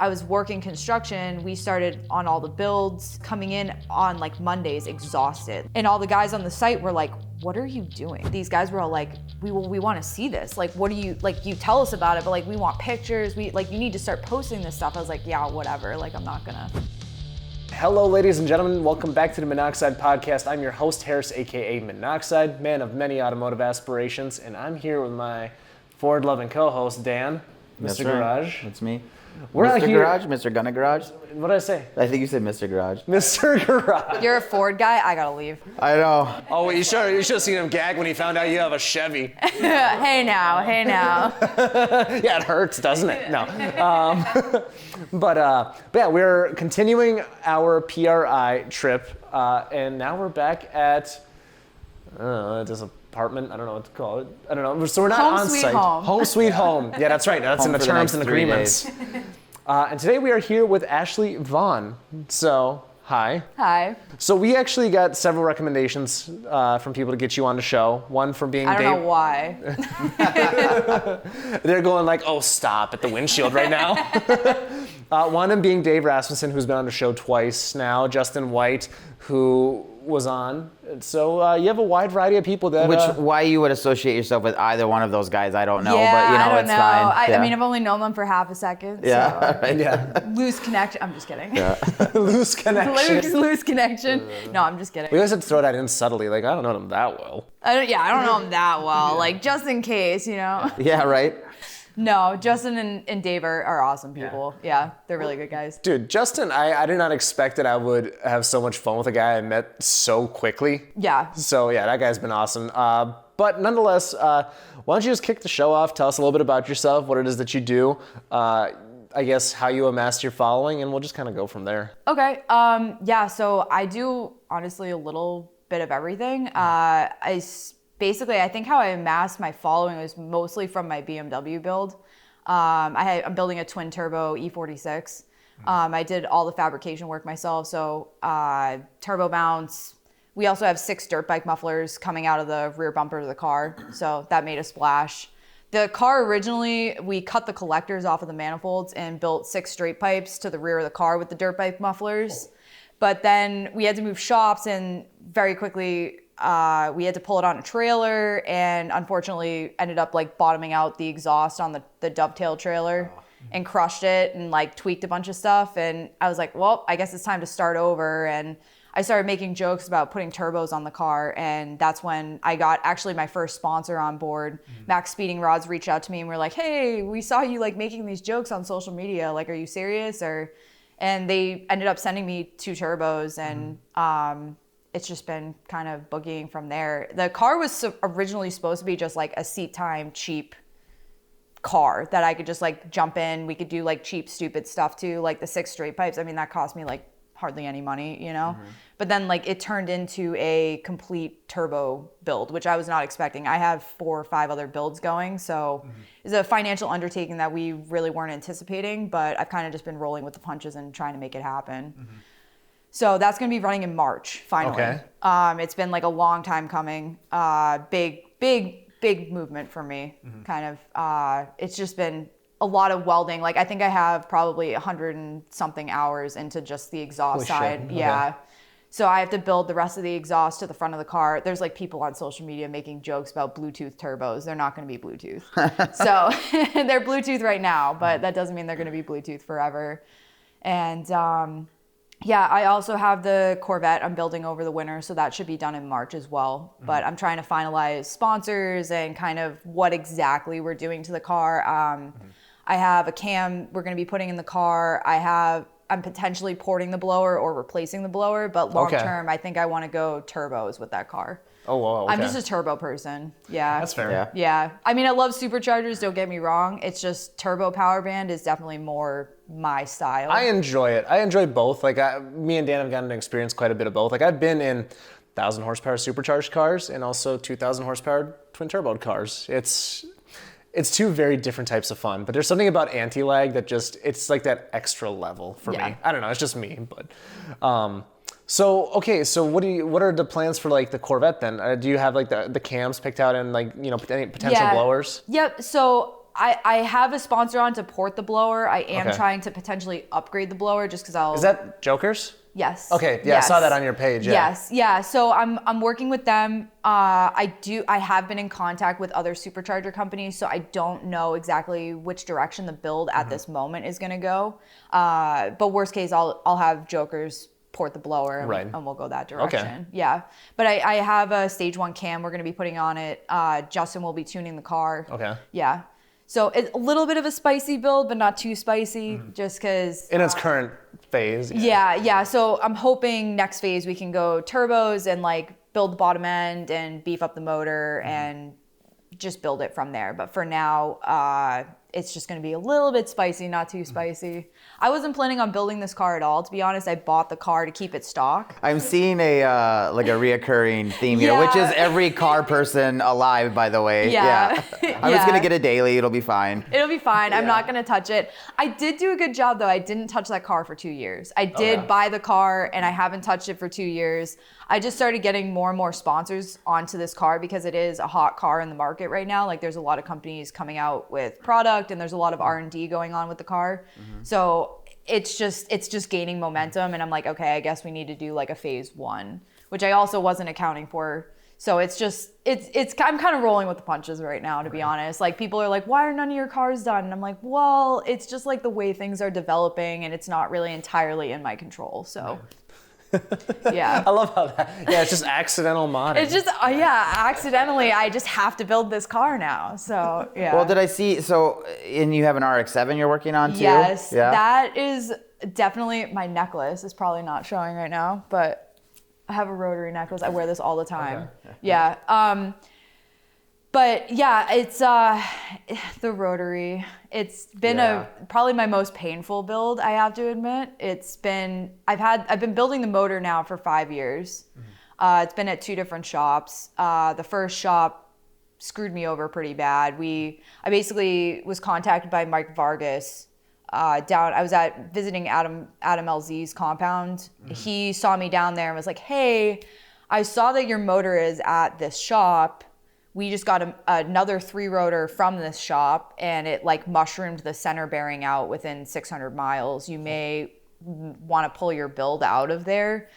I was working construction, we started on all the builds, coming in on like Mondays exhausted. And all the guys on the site were like, what are you doing? These guys were all like, we want to see this. Like, what do you, like, you tell us about it, but like, we want pictures. You need to start posting this stuff. I was like, yeah, whatever. Like, I'm not gonna. Hello, ladies and gentlemen. Welcome back to the Monoxide Podcast. I'm your host, Harris, aka Monoxide, man of many automotive aspirations, and I'm here with my Ford-loving co-host, Dan, Mr. Garage. That's me. We're Mr. out here. Garage, Mr. Gunna Garage. What did I say? I think you said Mr. Garage. Mr. Garage. You're a Ford guy? I gotta leave. I know. Oh, wait, you should have seen him gag when he found out you have a Chevy. Hey now. Yeah, it hurts, doesn't it? No. But yeah, we're continuing our PRI trip, and now we're back at this apartment. I don't know what to call it. I don't know. So we're not Home on sweet site. home. Home sweet home. Yeah, that's right. That's Home in the for the terms next and 3 agreements. days. And today we are here with Ashley Vaughn. So, hi. Hi. So we actually got several recommendations from people to get you on the show. One from being I don't Dave. know why. They're going like, oh, stop at the windshield right now. One of them being Dave Rasmussen, who's been on the show twice now. Justin White, who was on. So you have a wide variety of people that... Why you would associate yourself with either one of those guys, I don't know. Yeah, but you know, I don't it's know. fine. I mean, I've only known them for half a second. Yeah. So. Yeah. Loose connection. I'm just kidding. Yeah. Loose connection. Loose connection. No, I'm just kidding. We always have to throw that in subtly. Like, I don't know them that well. I don't know them that well. Like, just in case, you know. Yeah, right? No, Justin and Dave are awesome people. Yeah, they're really good guys. Dude, Justin, I did not expect that I would have so much fun with a guy I met so quickly. Yeah. So yeah, that guy's been awesome. But nonetheless, why don't you just kick the show off? Tell us a little bit about yourself, what it is that you do, I guess how you amassed your following, and we'll just kind of go from there. Okay. Yeah. So I do honestly a little bit of everything. Basically, I think how I amassed my following was mostly from my BMW build. I'm building a twin turbo E46. I did all the fabrication work myself. So turbo mounts. We also have 6 dirt bike mufflers coming out of the rear bumper of the car. So that made a splash. The car originally, we cut the collectors off of the manifolds and built 6 straight pipes to the rear of the car with the dirt bike mufflers. But then we had to move shops, and very quickly, we had to pull it on a trailer, and unfortunately ended up like bottoming out the exhaust on the dovetail trailer and crushed it and like tweaked a bunch of stuff. And I was like, well, I guess it's time to start over. And I started making jokes about putting turbos on the car. And that's when I got actually my first sponsor on board. Max Speeding Rods reached out to me and were like, hey, we saw you like making these jokes on social media. Like, are you serious? And they ended up sending me 2 turbos, and it's just been kind of boogieing from there. The car was originally supposed to be just like a seat time, cheap car that I could just like jump in. We could do like cheap, stupid stuff too, like the 6 straight pipes. I mean, that cost me like hardly any money, you know? But then like it turned into a complete turbo build, which I was not expecting. I have 4 or 5 other builds going. So it's a financial undertaking that we really weren't anticipating, but I've kind of just been rolling with the punches and trying to make it happen. So that's going to be running in March, finally. Okay. It's been like a long time coming. Big movement for me. Kind of, it's just been a lot of welding. Like I think I have probably 100 and something hours into just the exhaust side. Shit. Yeah. Okay. So I have to build the rest of the exhaust to the front of the car. There's like people on social media making jokes about Bluetooth turbos. They're not going to be Bluetooth. So they're Bluetooth right now, but that doesn't mean they're going to be Bluetooth forever. And, yeah, I also have the Corvette I'm building over the winter, so that should be done in March as well. But I'm trying to finalize sponsors and kind of what exactly we're doing to the car. I have a cam we're going to be putting in the car. I'm potentially porting the blower or replacing the blower, but long term, I think I want to go turbos with that car. Oh, wow. Okay. I'm just a turbo person. Yeah. That's fair. Yeah. I mean, I love superchargers, don't get me wrong. It's just turbo power band is definitely more my style. I enjoy it. I enjoy both. Like me and Dan have gotten to experience quite a bit of both. Like I've been in 1,000 horsepower supercharged cars and also 2,000 horsepower twin turboed cars. It's 2 very different types of fun, but there's something about anti-lag that it's like that extra level for me. I don't know. It's just me, but. So what are the plans for like the Corvette then? Do you have like the cams picked out and like, you know, any potential blowers? Yep. So I have a sponsor on to port the blower. I am Okay. trying to potentially upgrade the blower just because I'll. Is that Jokers? Yes. Okay, yeah, I saw that on your page. Yeah. Yes, yeah. So I'm working with them. I have been in contact with other supercharger companies, so I don't know exactly which direction the build at this moment is going to go. But worst case, I'll have Jokers port the blower and we'll go that direction. Okay. Yeah. But I have a stage 1 cam we're going to be putting on it. Justin will be tuning the car. Okay. Yeah. So it's a little bit of a spicy build, but not too spicy, just because. In its current phase. Yeah. So I'm hoping next phase we can go turbos and like build the bottom end and beef up the motor and just build it from there. But for now, it's just going to be a little bit spicy, not too spicy. I wasn't planning on building this car at all. To be honest, I bought the car to keep it stock. I'm seeing a reoccurring theme here, which is every car person alive, by the way. Yeah. I'm just gonna get a daily. It'll be fine. It'll be fine. I'm not gonna touch it. I did do a good job though. I didn't touch that car for 2 years. I did buy the car and I haven't touched it for 2 years. I just started getting more and more sponsors onto this car because it is a hot car in the market right now. Like there's a lot of companies coming out with product and there's a lot of R&D going on with the car. So it's just gaining momentum and I'm like, okay, I guess we need to do like a phase 1, which I also wasn't accounting for. So it's I'm kind of rolling with the punches right now, to be honest. Like people are like, why are none of your cars done? And I'm like, well, it's just like the way things are developing and it's not really entirely in my control. So yeah. I love how that. Yeah, it's just accidental modding. It's just, accidentally, I just have to build this car now. So, yeah. Well, did I see, and you have an RX-7 you're working on too? Yes, Yeah. that is definitely, my necklace is probably not showing right now, but I have a rotary necklace. I wear this all the time. Okay. Yeah. But yeah, it's the rotary. It's been probably my most painful build, I have to admit. I've been building the motor now for 5 years. It's been at 2 different shops. The first shop screwed me over pretty bad. I basically was contacted by Mike Vargas I was visiting Adam LZ's compound. He saw me down there and was like, hey, I saw that your motor is at this shop. We just got another 3-rotor from this shop and it like mushroomed the center bearing out within 600 miles. You may want to pull your build out of there.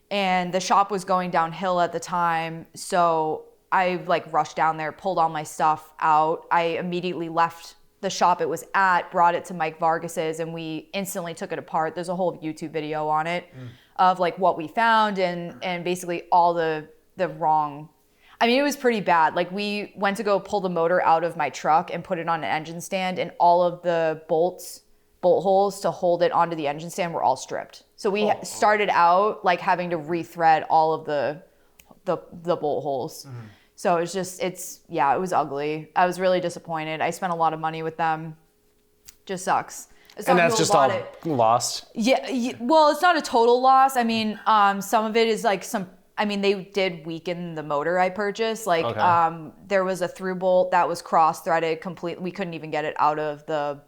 And the shop was going downhill at the time. So I like rushed down there, pulled all my stuff out. I immediately left the shop it was at, brought it to Mike Vargas's, and we instantly took it apart. There's a whole YouTube video on it of like what we found and basically all the wrong. I mean, it was pretty bad. Like we went to go pull the motor out of my truck and put it on an engine stand, and all of the bolt holes to hold it onto the engine stand were all stripped. So we started out like having to rethread all of the bolt holes. So it was ugly. I was really disappointed. I spent a lot of money with them. Just sucks. And that's just all lost? Yeah. Well, it's not a total loss. I mean, some of it is like they did weaken the motor I purchased. Like, there was a through bolt that was cross-threaded completely. We couldn't even get it out of the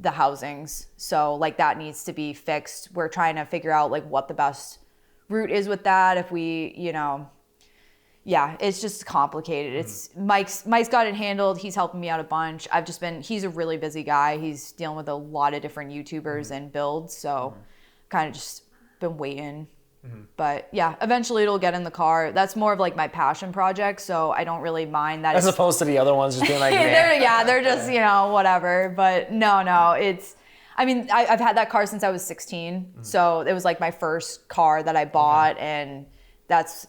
housings. So, like, that needs to be fixed. We're trying to figure out, like, what the best route is with that. If we, it's just complicated. Mike's got it handled. He's helping me out a bunch. He's a really busy guy. He's dealing with a lot of different YouTubers and builds. So, kind of just been waiting. But yeah, eventually it'll get in the car. That's more of like my passion project, so I don't really mind that. As opposed to the other ones just being like, they're just, whatever. But no, I've had that car since I was 16. So it was like my first car that I bought, and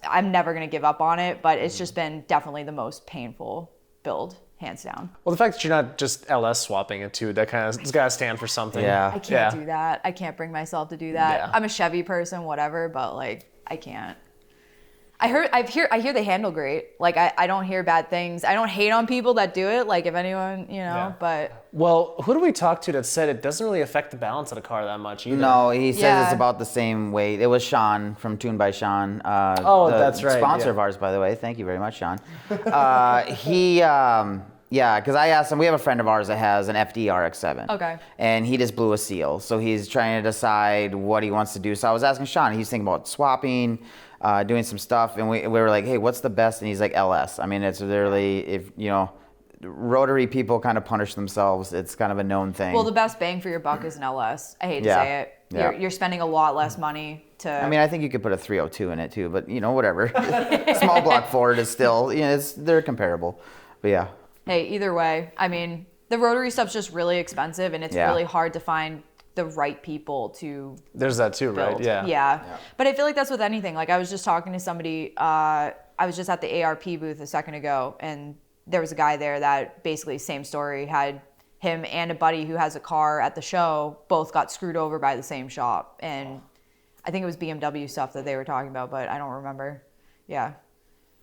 I'm never going to give up on it, but it's just been definitely the most painful build, hands down. Well, the fact that you're not just LS swapping it too, that kind of, it's got to stand for something. Yeah. I can't do that. I can't bring myself to do that. Yeah. I'm a Chevy person, whatever, but like, I can't. I hear they handle great. Like, I don't hear bad things. I don't hate on people that do it. Like, if anyone, but. Well, who do we talk to that said it doesn't really affect the balance of the car that much either? No, he says it's about the same weight. It was Sean from Tuned by Sean. That's right. Sponsor of ours, by the way. Thank you very much, Sean. Because I asked him, we have a friend of ours that has an FD RX-7. Okay. And he just blew a seal. So he's trying to decide what he wants to do. So I was asking Sean, he's thinking about swapping, doing some stuff. And we were like, hey, what's the best? And he's like, LS. I mean, it's literally, rotary people kind of punish themselves. It's kind of a known thing. Well, the best bang for your buck is an LS. I hate to Yeah. say it. Yeah. You're spending a lot less money to. I mean, I think you could put a 302 in it too, but whatever. Small block Ford is still, they're comparable. But yeah. Hey, either way, I mean, the rotary stuff's just really expensive, and it's really hard to find the right people to. There's that too, build. right? Yeah. Yeah. But I feel like that's with anything. Like I was just talking to somebody. I was just at the ARP booth a second ago, and there was a guy there that basically same story, had him and a buddy who has a car at the show both got screwed over by the same shop, and I think it was BMW stuff that they were talking about, but I don't remember. Yeah.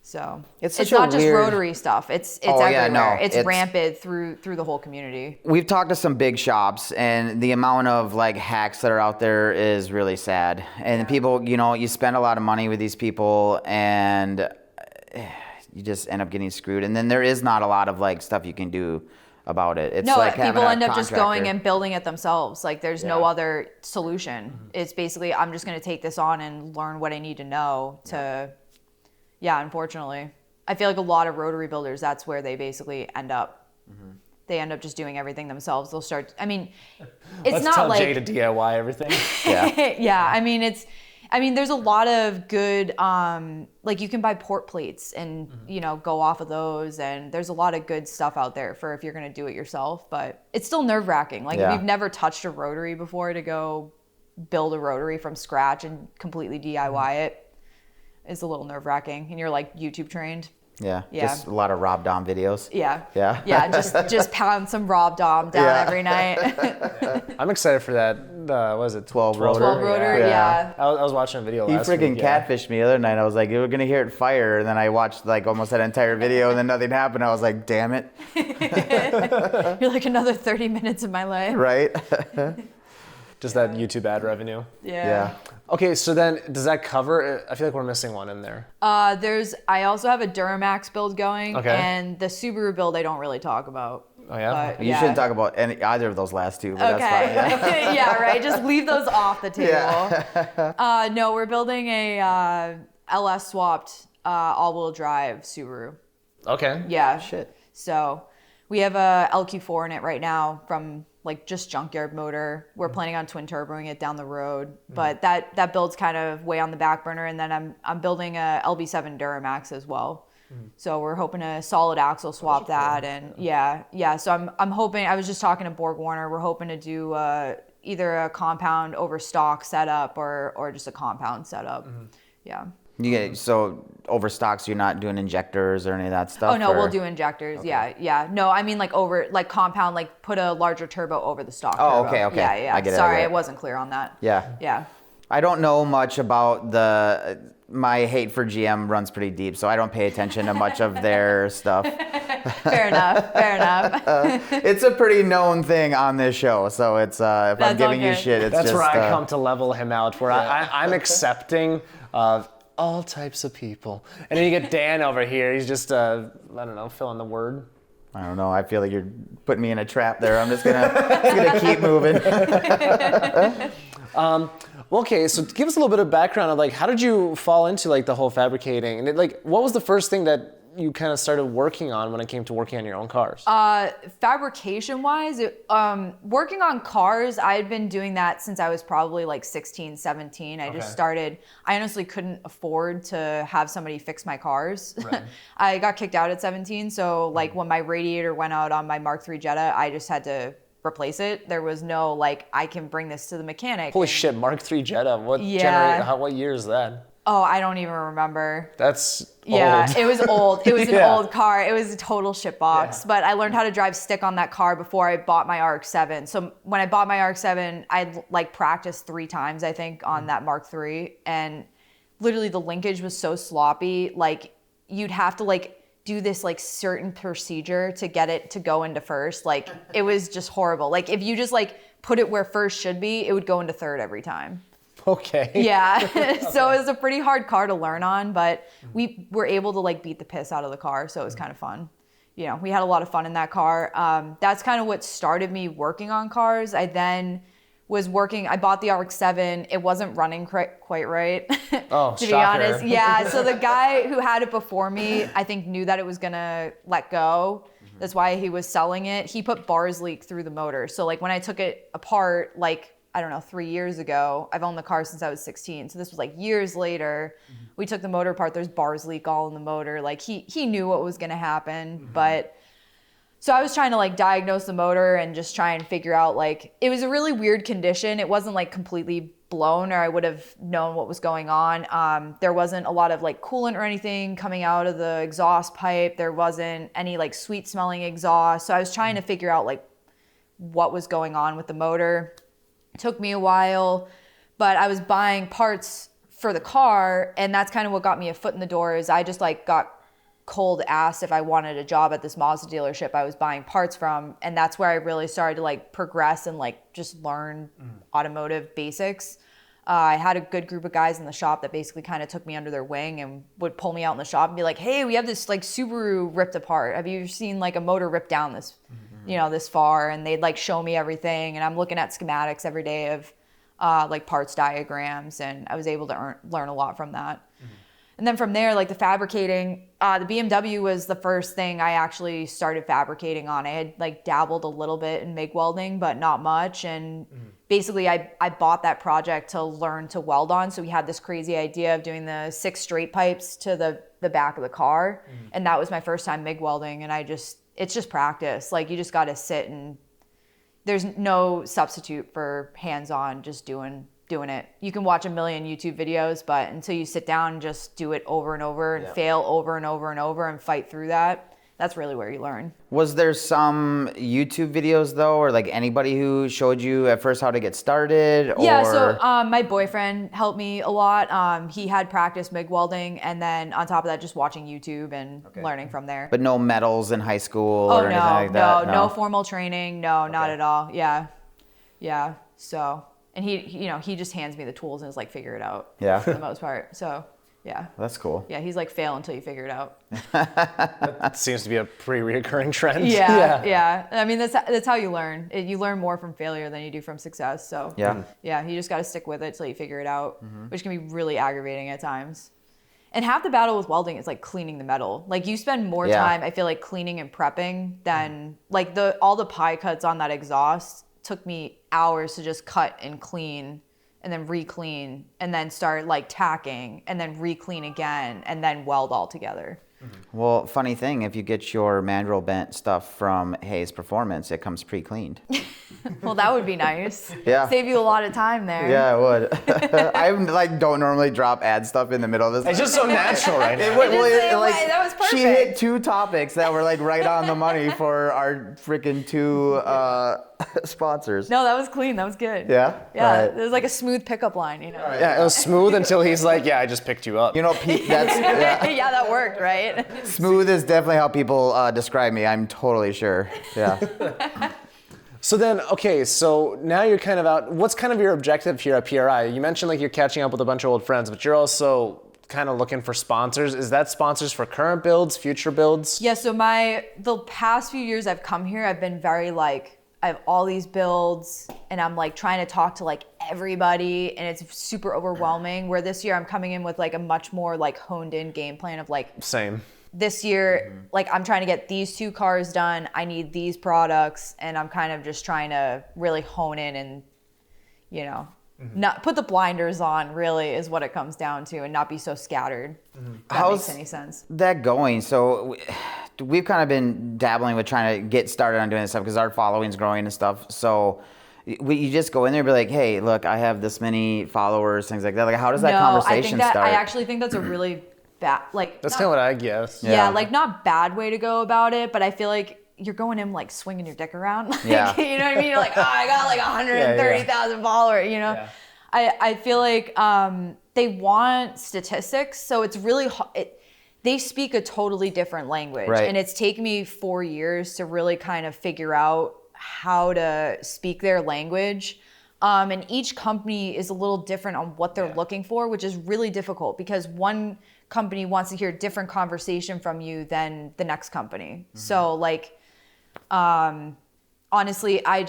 So It's it's such a not just weird- rotary stuff. It's Oh, yeah, everywhere. no, it's it's- rampant through the whole community. We've talked to some big shops, and the amount of like hacks that are out there is really sad. And people, you spend a lot of money with these people, and you just end up getting screwed. And then there is not a lot of like stuff you can do about it. It's No, like having people a end up just going contractor. and building it themselves. Like there's no other solution. It's basically I'm just going to take this on and learn what I need to know to. Yeah, unfortunately. I feel like a lot of rotary builders, that's where they basically end up. They end up just doing everything themselves. They'll start, it's Let's not tell like. Jay to DIY everything. Yeah. Yeah, there's a lot of good, like you can buy port plates and, go off of those. And there's a lot of good stuff out there for if you're going to do it yourself. But it's still nerve wracking. Like if you've never touched a rotary before, to go build a rotary from scratch and completely DIY it is a little nerve wracking. And you're like YouTube trained. Yeah. Yeah. Just a lot of Rob Dom videos. Yeah. Yeah. Yeah. Just pound some Rob Dom down every night. I'm excited for that. What is it? 12 rotor. 12 rotor. Yeah. I was watching a video He last freaking week. Yeah. catfished me the other night. I was like, we're going to hear it fire. And then I watched like almost that entire video, and then nothing happened. I was like, damn it. You're like another 30 minutes of my life. Right? Just that YouTube ad revenue. Yeah. Okay, so then does that cover? I feel like we're missing one in there. I also have a Duramax build going, Okay. and the Subaru build I don't really talk about. Oh yeah. But, You shouldn't talk about either of those last two, but Okay. that's fine. Yeah. Yeah, right. Just leave those off the table. Yeah. No, we're building a LS swapped all-wheel drive Subaru. Okay. Yeah. Shit. So we have a LQ4 in it right now from like just junkyard motor. We're planning on twin turboing it down the road, but that build's kind of way on the back burner. And then I'm building a LB7 Duramax as well. So we're hoping to solid axle swap that, and yeah. So I'm hoping. I was just talking to Borg Warner. We're hoping to do either a compound over stock setup or just a compound setup. Yeah. So overstocks, you're not doing injectors or any of that stuff? Oh no, or? we'll do injectors. Okay. Yeah. No, I mean like compound, like put a larger turbo over the stock. Oh, turbo. okay. Yeah. I get it, Sorry, I wasn't clear on that. Yeah. Yeah. I don't know much about my hate for GM runs pretty deep, so I don't pay attention to much of their stuff. Fair enough. It's a pretty known thing on this show, so it's if I'm giving you okay. shit, it's That's just where I come to level him out, where I'm accepting of all types of people. And then you get Dan over here. He's just, I don't know, fill in the word. I don't know. I feel like you're putting me in a trap there. I'm just gonna keep moving. Well, okay, so give us a little bit of background of like, how did you fall into like the whole fabricating? And what was the first thing that you kind of started working on when it came to working on your own cars? Fabrication wise, working on cars, I had been doing that since I was probably like 16, 17. I just started, I honestly couldn't afford to have somebody fix my cars. Right. I got kicked out at 17. So like when my radiator went out on my Mark III Jetta, I just had to replace it. There was no like, I can bring this to the mechanic. Holy shit, Mark III Jetta. What what year is that? Oh, I don't even remember. That's Yeah, old. it was old. It was an Yeah. old car. It was a total shitbox. But I learned how to drive stick on that car before I bought my RX-7. So when I bought my RX-7, I like practiced 3 times, I think, on that Mark III. And literally the linkage was so sloppy. Like you'd have to like do this like certain procedure to get it to go into first. Like it was just horrible. Like if you just like put it where first should be, it would go into third every time. Okay. Yeah. So it was a pretty hard car to learn on, but we were able to like beat the piss out of the car. So it was kind of fun. You know, we had a lot of fun in that car. That's kind of what started me working on cars. I then I bought the RX-7. It wasn't running quite right. Oh, to be shocker. honest. Yeah. So the guy who had it before me, I think knew that it was going to let go. That's why he was selling it. He put bars leak through the motor. So like when I took it apart, like, I don't know, 3 years ago, I've owned the car since I was 16. So this was like years later. We took the motor apart. There's bars leak all in the motor. Like he knew what was going to happen. But so I was trying to like diagnose the motor and just try and figure out, like, it was a really weird condition. It wasn't like completely blown, or I would have known what was going on. There wasn't a lot of like coolant or anything coming out of the exhaust pipe. There wasn't any like sweet smelling exhaust. So I was trying to figure out like what was going on with the motor. It took me a while, but I was buying parts for the car, and that's kind of what got me a foot in the door. Is I just like got cold asked if I wanted a job at this Mazda dealership I was buying parts from, and that's where I really started to like progress and like just learn automotive basics. I had a good group of guys in the shop that basically kind of took me under their wing and would pull me out in the shop and be like, hey, we have this like Subaru ripped apart. Have you seen like a motor ripped down this, this far? And they'd like show me everything, and I'm looking at schematics every day of like parts diagrams, and I was able to learn a lot from that. And then from there, like the fabricating, the BMW was the first thing I actually started fabricating on. I had like dabbled a little bit in MIG welding, but not much. And basically I bought that project to learn to weld on. So we had this crazy idea of doing the 6 straight pipes to the back of the car. And that was my first time MIG welding. And it's just practice. Like you just got to sit, and there's no substitute for hands-on just doing it. You can watch a million YouTube videos, but until you sit down and just do it over and over and fail over and over and over and fight through that, that's really where you learn. Was there some YouTube videos though, or like anybody who showed you at first how to get started? Yeah, so my boyfriend helped me a lot. He had practiced MIG welding, and then on top of that, just watching YouTube and learning from there. But no medals in high school or anything like that? No formal training. No, not at all. Yeah. So, and he just hands me the tools and is like, figure it out. Yeah. For the most part. So, yeah. That's cool. Yeah, he's like, fail until you figure it out. That seems to be a pretty reoccurring trend. Yeah. I mean, that's how you learn. You learn more from failure than you do from success. So, yeah, you just got to stick with it till you figure it out, which can be really aggravating at times. And half the battle with welding is like cleaning the metal. Like you spend more time, I feel like, cleaning and prepping than like all the pie cuts on that exhaust took me hours to just cut and clean, and then re-clean, and then start like tacking, and then re-clean again, and then weld all together. Well, funny thing, if you get your mandrel bent stuff from Hayes Performance, it comes pre-cleaned. Well, that would be nice. Yeah. Save you a lot of time there. Yeah, it would. I like don't normally drop ad stuff in the middle of this. It's just so natural right now. That was perfect. She hit 2 topics that were like right on the money for our freaking 2 sponsors. No, that was clean. That was good. Yeah? Yeah. Right. It was like a smooth pickup line, Yeah, it was smooth until he's like, yeah, I just picked you up. You know, that's yeah, that worked, right? Smooth is definitely how people describe me. I'm totally sure. Yeah. So then, okay, so now you're kind of out. What's kind of your objective here at PRI? You mentioned like you're catching up with a bunch of old friends, but you're also kind of looking for sponsors. Is that sponsors for current builds, future builds? Yeah, so the past few years I've come here, I've been very like, I have all these builds, and I'm like trying to talk to like everybody, and it's super overwhelming. Where this year I'm coming in with like a much more like honed in game plan of like, Same. This year, like I'm trying to get these 2 cars done. I need these products, and I'm kind of just trying to really hone in and, not put the blinders on, really, is what it comes down to, and not be so scattered. If that makes any sense. That going? So we've kind of been dabbling with trying to get started on doing this stuff because our following's growing and stuff. So you just go in there and be like, hey, look, I have this many followers, things like that. Like, how does that conversation start? I actually think that's a really bad, like, That's kind of what I guess. Yeah, like not bad way to go about it, but I feel like you're going in like swinging your dick around. Like, Yeah. You know what I mean? You're like, oh, I got like 130,000 followers, Yeah. I feel like they want statistics, so it's really they speak a totally different language. Right. And it's taken me 4 years to really kind of figure out how to speak their language. And each company is a little different on what they're looking for, which is really difficult because one company wants to hear a different conversation from you than the next company. So like, honestly, I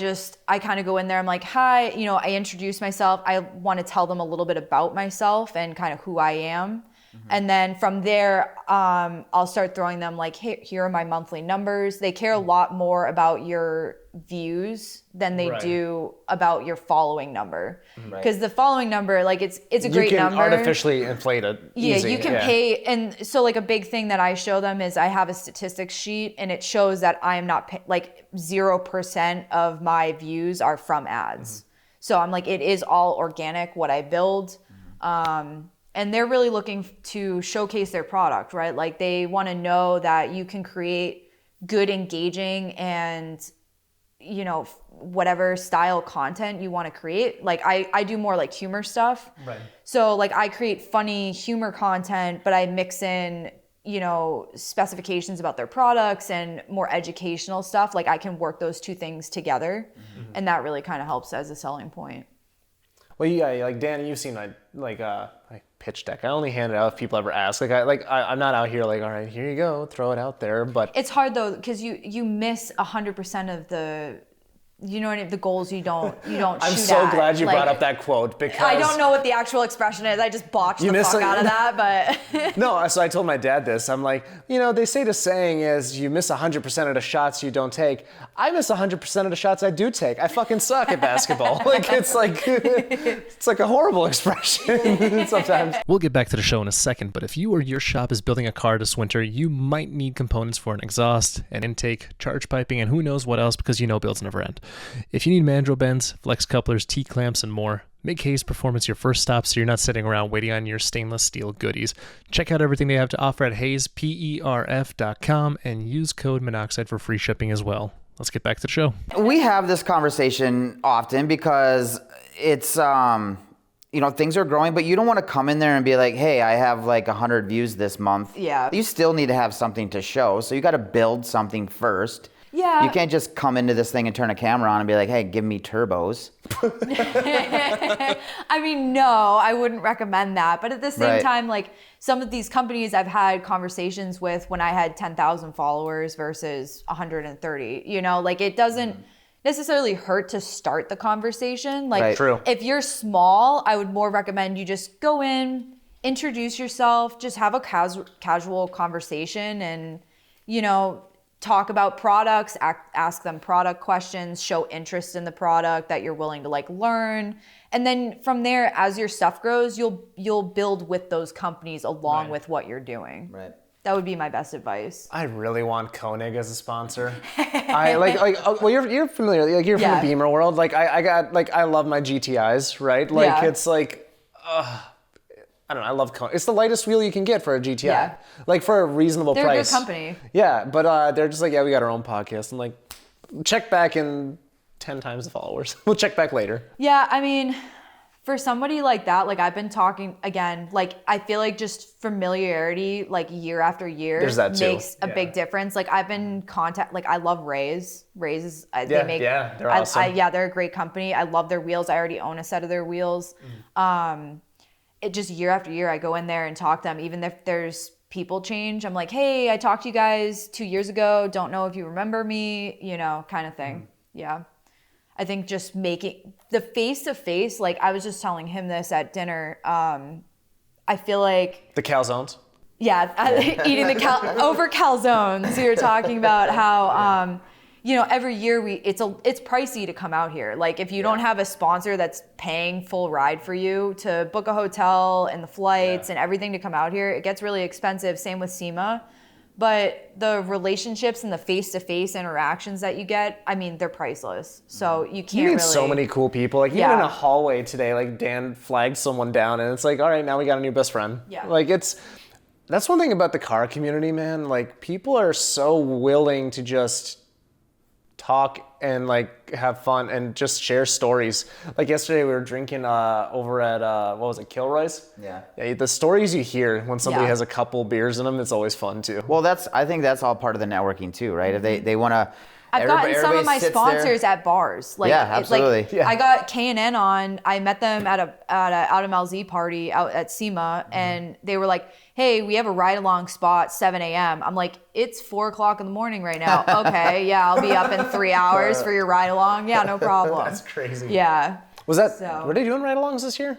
kind of go in there, I'm like, hi, I introduce myself. I want to tell them a little bit about myself and kind of who I am. And then from there, I'll start throwing them like, hey, here are my monthly numbers. They care a lot more about your views than they do about your following number. Because the following number, like it's a great number. You can artificially inflate it. Easy. You can pay. And so like a big thing that I show them is I have a statistics sheet and it shows that I am not like 0% of my views are from ads. So I'm like, it is all organic what I build. And they're really looking to showcase their product, right? Like they want to know that you can create good, engaging, and whatever style content you want to create. Like I do more like humor stuff. Right. So like I create funny humor content, but I mix in, specifications about their products and more educational stuff. Like I can work those two things together. And that really kind of helps as a selling point. Well, yeah, like Dan, you've seen my pitch deck. I only hand it out if people ever ask. I'm not out here like, all right, here you go, throw it out there. But it's hard though because you miss 100% of the, the goals you don't shoot at. I'm so glad you brought up that quote because I don't know what the actual expression is. I just botched the fuck out of that, but no. So I told my dad this. I'm like, they say the saying is you miss 100% of the shots you don't take. I miss 100% of the shots I do take. I fucking suck at basketball. It's like a horrible expression sometimes. We'll get back to the show in a second, but if you or your shop is building a car this winter, you might need components for an exhaust, an intake, charge piping, and who knows what else because builds never end. If you need mandrel bends, flex couplers, T-clamps, and more, make Hayes Performance your first stop so you're not sitting around waiting on your stainless steel goodies. Check out everything they have to offer at hayesperf.com and use code Monoxide for free shipping as well. Let's get back to the show. We have this conversation often because it's, things are growing, but you don't want to come in there and be like, hey, I have like 100 views this month. Yeah. You still need to have something to show. So you got to build something first. Yeah. You can't just come into this thing and turn a camera on and be like, hey, give me turbos. I mean, no, I wouldn't recommend that. But at the same time, like some of these companies I've had conversations with when I had 10,000 followers versus 130, like it doesn't necessarily hurt to start the conversation. Like True. If you're small, I would more recommend you just go in, introduce yourself, just have a casual conversation and, talk about products, ask them product questions, show interest in the product that you're willing to like learn. And then from there, as your stuff grows, you'll build with those companies along with what you're doing. Right. That would be my best advice. I really want Koenig as a sponsor. You're familiar, like you're from the Beamer world. Like I love my GTIs, right? Like it's like, I don't know, I love Koenig. It's the lightest wheel you can get for a GTI. Yeah. Like for a reasonable They're price. They're a good company. Yeah, but they're just like, yeah, we got our own podcast. I'm like, check back in 10 times the followers. We'll check back later. Yeah, I mean, for somebody like that, like I've been talking, again, like I feel like just familiarity, like year after year makes a big difference. Like I've been like I love Ray's. Ray's, they're awesome. They're a great company. I love their wheels. I already own a set of their wheels. It just year after year, I go in there and talk to them. Even if there's people change, I'm like, hey, I talked to you guys 2 years ago. Don't know if you remember me, kind of thing. Yeah. I think just making the face-to-face, like I was just telling him this at dinner. I feel like... The calzones? Yeah, eating over calzones. We were talking about how... every year it's pricey to come out here. Like if you don't have a sponsor that's paying full ride for you to book a hotel and the flights and everything to come out here, it gets really expensive. Same with SEMA. But the relationships and the face-to-face interactions that you get, I mean, they're priceless. So you can't You meet so many cool people. Like even in a hallway today, like Dan flagged someone down and it's like, all right, now we got a new best friend. Yeah. Like that's one thing about the car community, man. Like people are so willing to just talk and like have fun and just share stories. Like yesterday we were drinking over at what was it, Kilroy's? Yeah. The stories you hear when somebody has a couple beers in them, it's always fun too. Well, I think that's all part of the networking too, right? If they want to. I've gotten some of my sponsors at bars. Like, yeah, absolutely. I got K&N on. I met them at a LZ party out at SEMA, and they were like, "Hey, we have a ride along spot 7 a.m." I'm like, "It's 4 o'clock in the morning right now." Okay, yeah, I'll be up in 3 hours for your ride along. Yeah, no problem. That's crazy. Yeah. Were they doing ride alongs this year?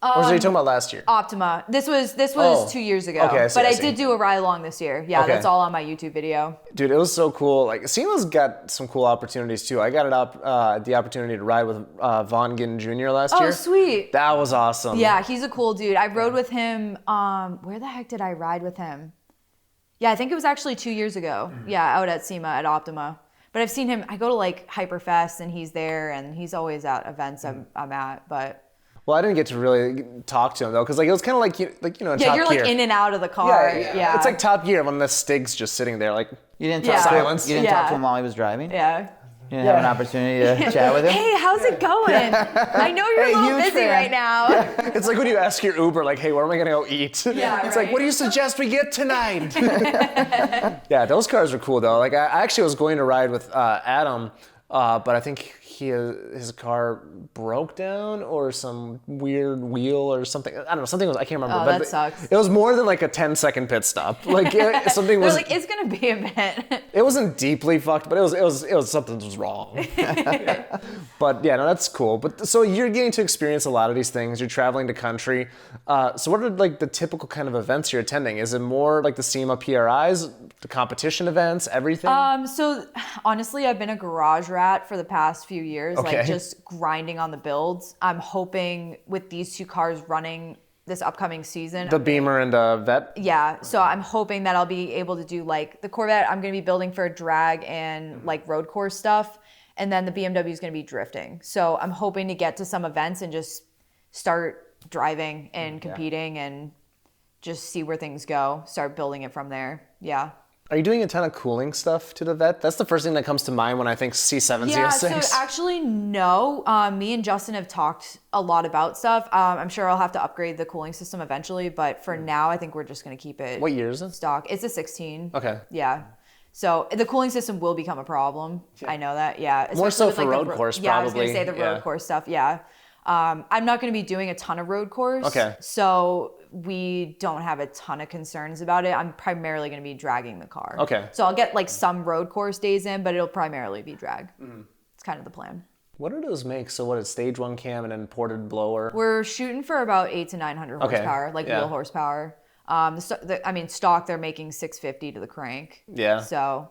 Or was you talking about last year? Optima. This was Oh. 2 years ago. Okay, I see, but I I see. did do a ride along this year. Yeah, Okay. that's all on my YouTube video. Dude, it was so cool. Like, SEMA's got some cool opportunities too. I got the opportunity to ride with Vaughn Jr. last year. Oh, sweet. That was awesome. Yeah, he's a cool dude. I rode with him. Where the heck did I ride with him? Yeah, I think it was actually 2 years ago. Yeah, out at SEMA at Optima. But I've seen him. I go to like Hyperfest and he's there, and he's always at events I'm at. But Well, I didn't get to really talk to him though, because like it was kind of like in yeah, Top you're Gear. like in and out of the car. Yeah. It's like Top Gear when the Stig's just sitting there, like You didn't Yeah. talk. Silence. You didn't talk to Yeah. him while he was driving. Yeah. You didn't have an opportunity to chat with him. Hey, how's it going? I know you're Hey, a little huge busy fan. right now. it's like when you ask your Uber, like, hey, where am I gonna go eat? Yeah, It's like, right. what do you suggest we get tonight? Yeah, those cars are cool though. Like I actually was going to ride with Adam, but I think his car broke down or some weird wheel or something. I don't know, something was, I can't remember. Oh, but that sucks. It was more than like a 10-second pit stop. Like something They're was. like, it's gonna be a bit. It wasn't deeply fucked, but it was something was wrong. Yeah. But yeah, no, that's cool. But so you're getting to experience a lot of these things. You're traveling to country. So what are like the typical kind of events you're attending? Is it more like the SEMA PRIs, the competition events, everything? So honestly, I've been a garage rat for the past few years, Okay. like just grinding on the builds. I'm hoping with these two cars running this upcoming season. the Beamer and the Vet. Yeah, so I'm hoping that I'll be able to do like the Corvette. I'm going to be building for drag and like road course stuff, and then the BMW is going to be drifting. So I'm hoping to get to some events and just start driving and competing and just see where things go. Start building it from there. Yeah. Are you doing a ton of cooling stuff to the Vet? That's the first thing that comes to mind when I think C7, Yeah, Z06. so actually, no. Me and Justin have talked a lot about stuff. I'm sure I'll have to upgrade the cooling system eventually, but for now, I think we're just going to keep it What year is it? stock. It's a 16. Okay. Yeah. So the cooling system will become a problem. I know that. Yeah. More so Especially with, for the road course, Yeah, I was going to probably. say the road Yeah. course stuff. Yeah. I'm not going to be doing a ton of road course. Okay. So we don't have a ton of concerns about it. I'm primarily going to be dragging the car. Okay. So I'll get like some road course days in, but it'll primarily be drag. It's kind of the plan. What do those make? So what is stage 1 cam and then ported blower? We're shooting for about 800 to 900 Okay. horsepower, like Yeah. wheel horsepower. Stock they're making 650 to the crank. Yeah. So,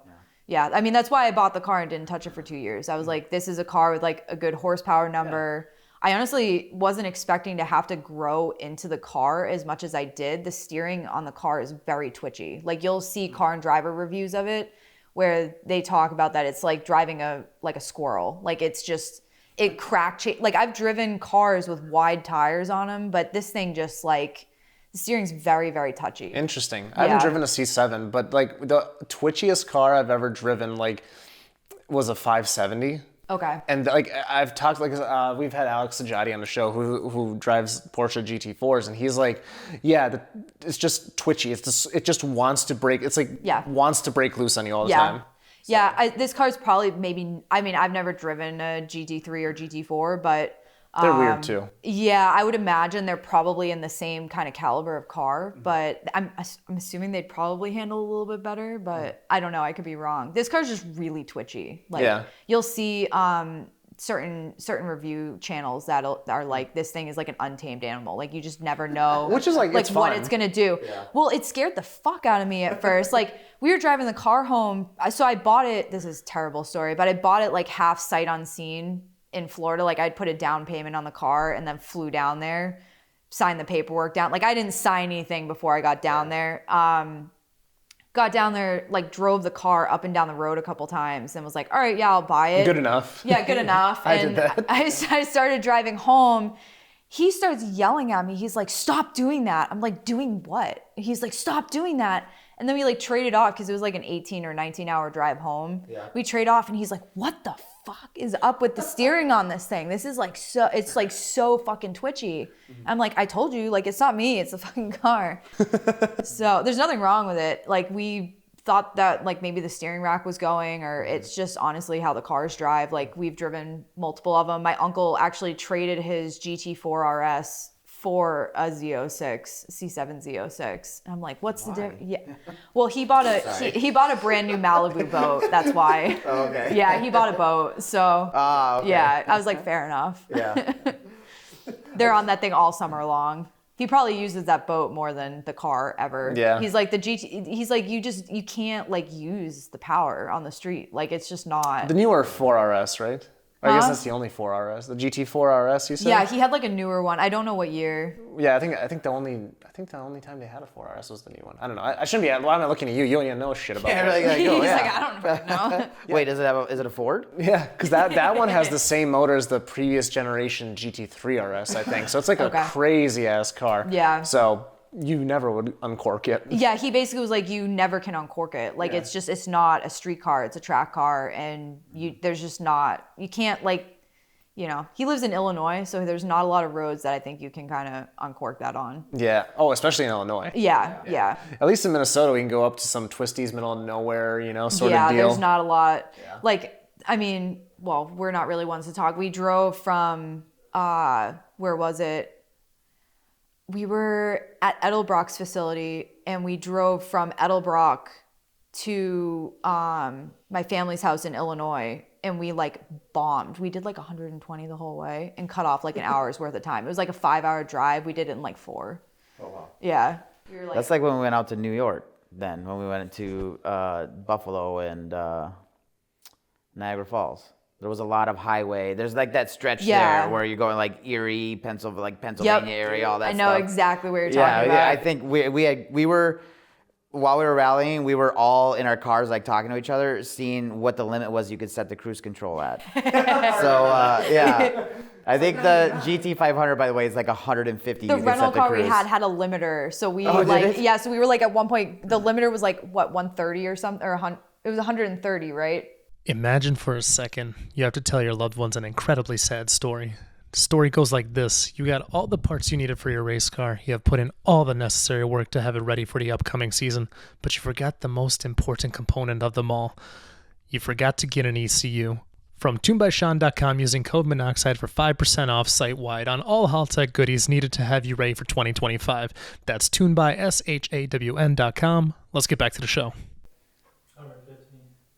yeah, I mean that's why I bought the car and didn't touch it for 2 years. I was like, this is a car with like a good horsepower number. I honestly wasn't expecting to have to grow into the car as much as I did. The steering on the car is very twitchy. Like you'll see car and driver reviews of it where they talk about that it's like driving a squirrel. Like it's just it like I've driven cars with wide tires on them, but this thing just like the steering's very, very touchy. Interesting. I haven't Yeah. driven a C7, but like the twitchiest car I've ever driven like was a 570. Okay. And like I've talked like we've had Alex Sajati on the show who drives Porsche GT4s, and he's like, yeah, it's just twitchy. It just wants to break. It's like wants to break loose on you all the time. Yeah, this car's probably I've never driven a GT3 or GT4, but They're weird too. yeah, I would imagine they're probably in the same kind of caliber of car, but I'm assuming they'd probably handle a little bit better, but I don't know, I could be wrong. This car's just really twitchy. Like you'll see certain review channels that are like, this thing is like an untamed animal. Like you just never know Which is like it's what fun. it's gonna do. Well, it scared the fuck out of me at first. Like we were driving the car home, so I bought it, this is a terrible story, but I bought it like half sight unseen in Florida. Like I'd put a down payment on the car and then flew down there, signed the paperwork down. Like I didn't sign anything before I got down there. Got down there, like drove the car up and down the road a couple times and was like, all right, yeah, I'll buy it. Good enough. Yeah, good enough. I And did that. I started driving home. He starts yelling at me. He's like, stop doing that. I'm like, doing what? He's like, stop doing that. And then we like traded off because it was like an 18 or 19 hour drive home. Yeah. We trade off and he's like, what the fuck is up with the steering on this thing? This is like it's like so fucking twitchy. I'm like, I told you, like, it's not me, it's the fucking car. So there's nothing wrong with it. Like we thought that like maybe the steering rack was going, or it's just honestly how the cars drive. Like we've driven multiple of them. My uncle actually traded his GT4 RS for a Z06, C7 Z06. And I'm like, what's the difference? Yeah. Well, he bought a brand new Malibu boat. That's why. Oh, okay. Yeah, he bought a boat. So Okay. yeah, I was like, fair enough. Yeah. They're on that thing all summer long. He probably uses that boat more than the car ever. Yeah. He's like the GT. He's like you can't like use the power on the street. Like it's just not. The newer 4RS, right? Or I guess that's the only 4RS. The GT4RS, you said? Yeah, he had like a newer one. I don't know what year. Yeah, I think the only time they had a 4RS was the new one. I don't know. I shouldn't be. Why am I looking at you? You don't even know shit about that. He's like, I don't know. Wait, is it a Ford? Yeah, because that one has the same motor as the previous generation GT3RS, I think. So it's like a crazy ass car. Yeah. So you never would uncork it. Yeah, he basically was like, you never can uncork it. Like it's not a street car, it's a track car, and you can't like, he lives in Illinois, so there's not a lot of roads that I think you can kind of uncork that on. Yeah. Oh, especially in Illinois. Yeah. At least in Minnesota, we can go up to some twisties, middle of nowhere, sort of deal. Yeah, there's not a lot. Yeah. Like, I mean, well, we're not really ones to talk. We drove from, where was it? We were at Edelbrock's facility, and we drove from Edelbrock to my family's house in Illinois, and we like bombed. We did like 120 the whole way and cut off like an hour's worth of time. It was like a 5-hour drive. We did it in like 4. Oh, wow. Yeah. That's like when we went out to New York then, when we went to Buffalo and Niagara Falls. There was a lot of highway. There's like that stretch there where you're going like Erie, Pennsylvania area, all that stuff. I know exactly what you're talking about. Yeah, I think we were, while we were rallying, we were all in our cars like talking to each other, seeing what the limit was you could set the cruise control at. So, I think the GT500, by the way, is like 150. The rental car we had a limiter. So we so we were like at one point, the limiter was like, what, 130 or something? Or it was 130, right? Imagine for a second you have to tell your loved ones an incredibly sad story. The story goes like this. You got all the parts you needed for your race car. You have put in all the necessary work to have it ready for the upcoming season, but you forgot the most important component of them all. You forgot to get an ECU. From tunedbysean.com, using code monoxide for 5% off site-wide on all Haltech goodies needed to have you ready for 2025. That's tunedbysean.com. Let's get back to the show.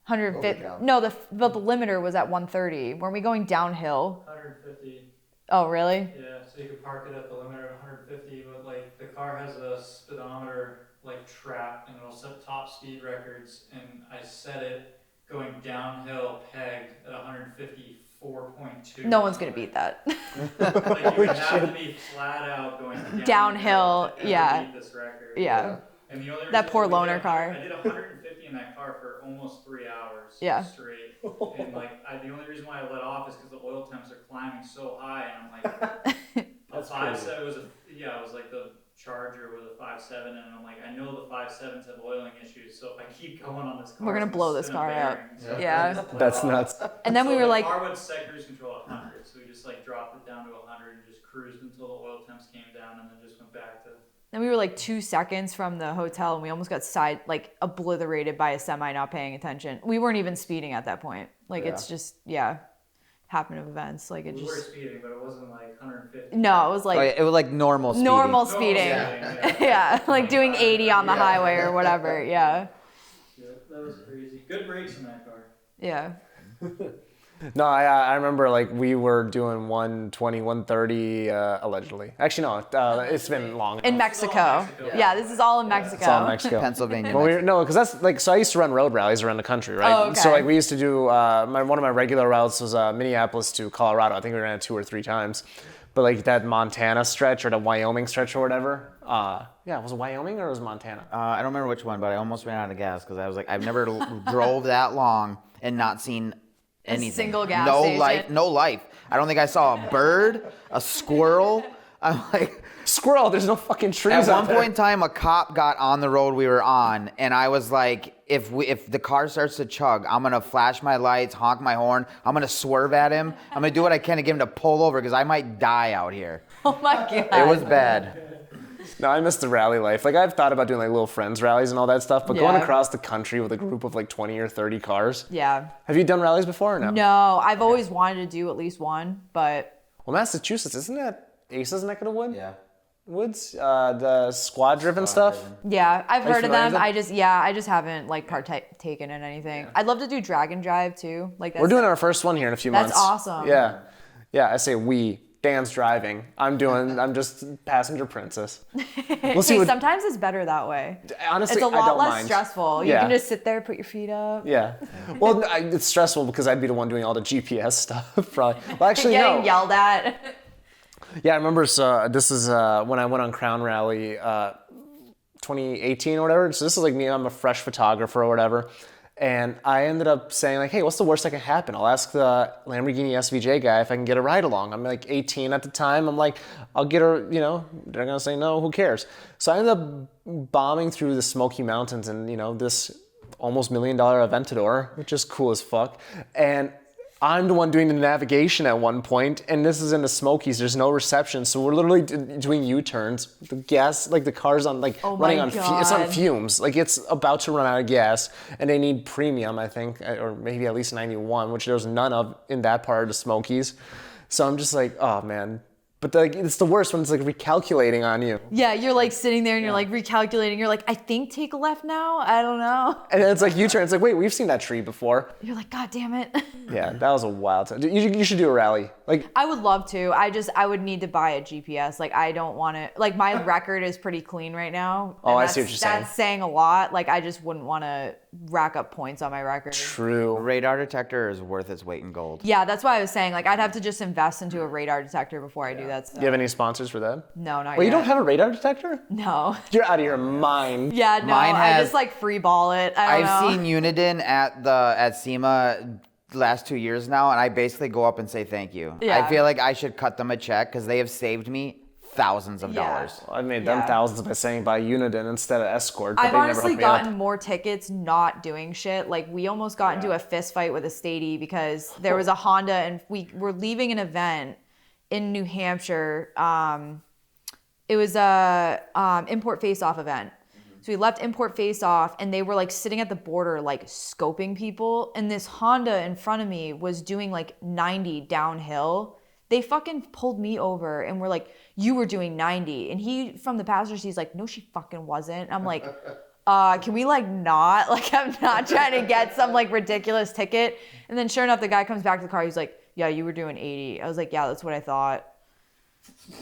150. No, but the limiter was at 130. Weren't we going downhill? 150. Oh, really? Yeah, so you could park it at the limiter at 150, but like the car has a speedometer like trap, and it'll set top speed records. And I set it going downhill pegged at 154.2. No one's gonna beat that. Like you would have to be flat out going downhill. To yeah. beat this record. Yeah. And the only that poor loaner car. I did 150 in that car for almost 3 hours straight. And like the only reason why I let off is because the oil temps are climbing so high, and I'm like, a 5.7 was it was like the Charger with a 5.7, and I'm like, I know the 5.7s have oiling issues, so if I keep going on this car, we're gonna blow this car out. Yeah. That's nuts. And then we were like, the car would set cruise control at 100, so we just like dropped it down to 100 and just cruised until the oil temps came down, and then just went back to. Then we were like 2 seconds from the hotel, and we almost got obliterated by a semi not paying attention. We weren't even speeding at that point. Like it's just happen of events. Like we were speeding, but it wasn't like 150. No, it was like it was like normal speeding. Normal speeding. Yeah, like doing 80 on the highway or whatever. Yeah. Yeah, that was crazy. Good brakes in that car. Yeah. No, I remember like we were doing 120, 130 allegedly. Actually, no, it's been long. In Mexico. Yeah, this is all in Mexico. It's all in Mexico. Pennsylvania. No, because that's like, so I used to run road rallies around the country, right? Oh, okay. So like we used to do, one of my regular routes was Minneapolis to Colorado. I think we ran it 2 or 3 times. But like that Montana stretch or the Wyoming stretch or whatever. Was it Wyoming or was it Montana? I don't remember which one, but I almost ran out of gas because I was like, I've never drove that long and not seen anything. A single gas station. No life. I don't think I saw a bird, a squirrel. I'm like, squirrel, there's no fucking trees at out one there. point in time, a cop got on the road we were on, and I was like, if the car starts to chug, I'm gonna flash my lights, honk my horn, I'm gonna swerve at him, I'm gonna do what I can to get him to pull over because I might die out here. Oh my God. It was bad. No, I miss the rally life. Like I've thought about doing like little friends rallies and all that stuff, but going across the country with a group of like 20 or 30 cars. Yeah. Have you done rallies before or no? No, I've always wanted to do at least one, but. Well, Massachusetts, isn't that Ace's neck of the wood? Yeah. Woods, the squad driven stuff. Yeah, I've heard of them. familiar I just haven't like partaken in anything. Yeah. I'd love to do drag and drive too. Like we're doing our first one here in a few months. That's awesome. Yeah, I say we. Dan's driving. I'm just passenger princess. We'll see. Hey, sometimes it's better that way. Honestly, it's a I lot don't less mind. stressful. You can just sit there, put your feet up. Yeah. Well, it's stressful because I'd be the one doing all the GPS stuff. Probably. Well, actually, Getting no. yelled at. Yeah, I remember. This is when I went on Crown Rally, 2018 or whatever. So this is like me. I'm a fresh photographer or whatever. And I ended up saying like, hey, what's the worst that can happen? I'll ask the Lamborghini SVJ guy if I can get a ride along. I'm like 18 at the time. I'm like, I'll get her, they're going to say no, who cares? So I ended up bombing through the Smoky Mountains and, this almost $1 million Aventador, which is cool as fuck. And I'm the one doing the navigation at one point, and this is in the Smokies. There's no reception, so we're literally doing U-turns. The gas, like the car's on, like running on, it's on fumes. Like it's about to run out of gas, and they need premium, I think, or maybe at least 91, which there's none of in that part of the Smokies. So I'm just like, oh man. But it's the worst when it's like recalculating on you. Yeah, you're like sitting there and you're like recalculating. You're like, I think take a left now. I don't know. And then it's like U-turn. It's like, wait, we've seen that tree before. You're like, God damn it. Yeah, that was a wild time. You should do a rally. Like I would love to. I would need to buy a GPS. Like I don't want to. Like my record is pretty clean right now. Oh, I see what you're saying. That's saying a lot. Like I just wouldn't want to rack up points on my record. True. Radar detector is worth its weight in gold. Yeah, that's why I was saying. Like I'd have to just invest into a radar detector before I do that stuff. Do you have any sponsors for that? No, not Well, yet. you don't have a radar detector? No. You're out of your mind. Yeah, no. Mine I has- just like free ball it. I don't know. I've seen Uniden at SEMA last 2 years now, and I basically go up and say thank you. Yeah. I feel like I should cut them a check because they have saved me thousands of dollars. I made them thousands by saying buy Uniden instead of Escort. But I've they honestly never hooked me gotten more tickets not doing shit. Like we almost got into a fist fight with a Stady because there was a Honda and we were leaving an event in New Hampshire. It was a import face-off event. So we left import face-off and they were like sitting at the border like scoping people, and this Honda in front of me was doing like 90 downhill. They fucking pulled me over and were like, you were doing 90. And he, from the passenger seat, he's like, no, she fucking wasn't. And I'm like, can we like not? Like, I'm not trying to get some like ridiculous ticket. And then sure enough, the guy comes back to the car. He's like, yeah, you were doing 80. I was like, yeah, that's what I thought.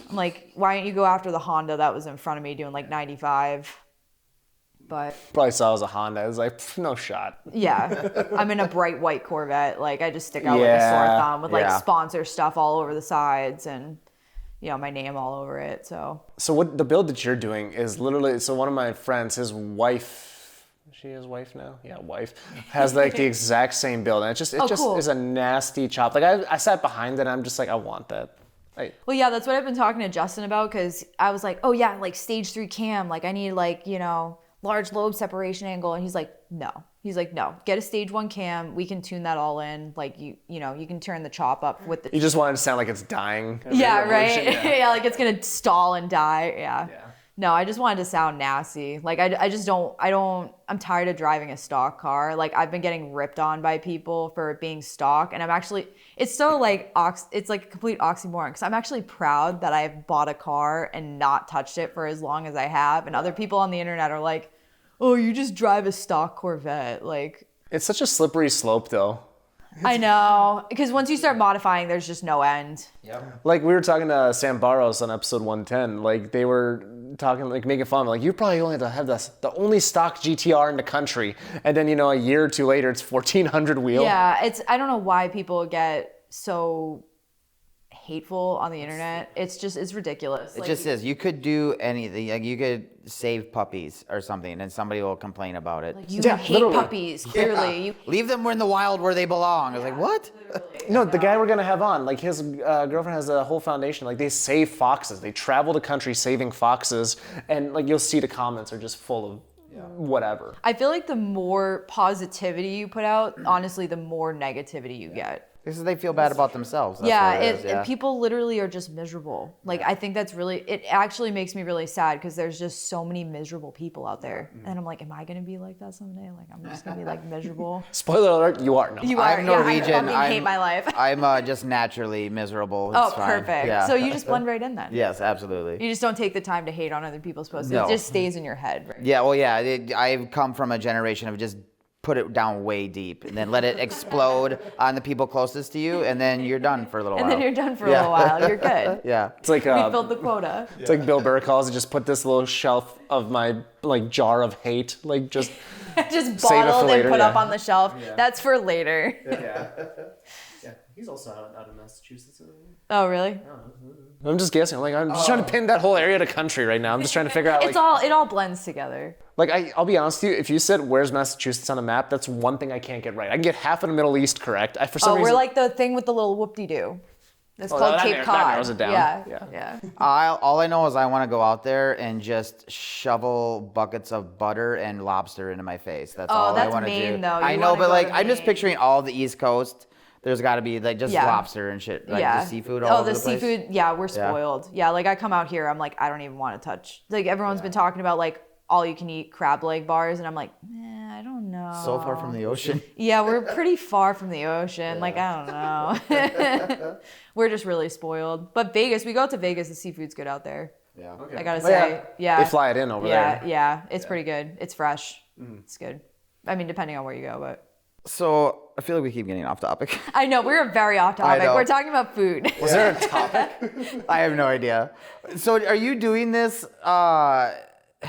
I'm like, why didn't you go after the Honda that was in front of me doing like 95? But Probably saw it was a Honda. I was like, no shot. yeah, I'm in a bright white Corvette. Like I just stick out like a sore thumb with like sponsor stuff all over the sides and my name all over it. So what the build that you're doing is literally, so one of my friends, his wife, she is wife now? Yeah, wife, has like the exact same build. And it cool. is a nasty chop. Like I sat behind it and I'm just like, I want that. Well, yeah, that's what I've been talking to Justin about because I was like, oh yeah, like stage 3 cam. Like I need like, large lobe separation angle. And he's like, no. He's like, no, get a stage 1 cam. We can tune that all in. Like you can turn the chop up with the. You just want it to sound like it's dying. Yeah, right. Yeah, like it's gonna stall and die. Yeah. No, I just wanted to sound nasty. Like I just don't. I'm tired of driving a stock car. Like I've been getting ripped on by people for it being stock, and I'm actually. It's so like it's like a complete oxymoron because I'm actually proud that I've bought a car and not touched it for as long as I have, and other people on the internet are like, oh, you just drive a stock Corvette. Like It's such a slippery slope though. I know, because once you start modifying, there's just no end. Yep. Like we were talking to Sam Barros on episode 110. Like they were talking, like making fun. Like you probably only have the only stock GTR in the country, and then a year or two later, it's 1400 wheel. Yeah, I don't know why people get so hateful on the internet. It's ridiculous. It just is. You could do anything. Like you could save puppies or something, and somebody will complain about it. Like you hate puppies, clearly. Leave them in the wild where they belong. I was like, what? No, the guy we're gonna have on, like his girlfriend has a whole foundation. Like they save foxes. They travel the country saving foxes, and like you'll see the comments are just full of whatever. I feel like the more positivity you put out, honestly, the more negativity you get. Because they feel bad about themselves. That's what it is, people literally are just miserable. Like I think that's really, it actually makes me really sad because there's just so many miserable people out there. And I'm like, am I going to be like that someday? Like I'm just going to be like miserable. Spoiler alert, you are. No. You are. I'm Norwegian. I hate my life. I'm just naturally miserable. It's Oh, fine. perfect. Yeah. So you just blend right in then. Yes, absolutely. You just don't take the time to hate on other people's posts. No. It just stays in your head. Right? Yeah, well, yeah. I've come from a generation of just put it down way deep and then let it explode on the people closest to you, and then you're done for a little while. And then you're done for a little while. You're good. Yeah. It's like We filled the quota. it's like Bill Burr calls it, just put this little shelf of my like jar of hate, like just Just Save it for bottled later, and put yeah. up on the shelf. Yeah. That's for later. Yeah, he's also out of Massachusetts. Oh, really? I'm just guessing. Like I'm just trying to pin that whole area to country right now. I'm just trying to figure out like It all blends together. like I'll be honest with you, if you said where's Massachusetts on a map, that's one thing I can't get right. I can get half of the Middle East correct. For some Oh, reason we're like the thing with the little whoop-de-doo. That's Oh, called that Cape narrows- Cod. that narrows it down. Yeah. Yeah. All I know is I want to go out there and just shovel buckets of butter and lobster into my face. That's all I that's want to do. Maine, though. I You know, wanna but go like to I'm just Maine. picturing all the East Coast. There's got to be like just Yeah. lobster and shit, like Yeah. just seafood all over the the place. seafood. Yeah, we're spoiled. Yeah, like I come out here, I'm like, I don't even want to touch. Like everyone's been talking about like all you can eat crab leg bars, and I'm like, I don't know. So far from the ocean. Yeah, we're pretty far from the ocean. Like, I don't know. We're just really spoiled. But Vegas, we go out to Vegas, the seafood's good out there. Yeah. I gotta Oh, say. Yeah. they fly it in over there. Yeah, it's pretty good. It's fresh. It's good. I mean, depending on where you go, but. So I feel like we keep getting off topic. I know, we're very off topic. know. We're talking about food. Was there a topic? I have no idea. So are you doing this?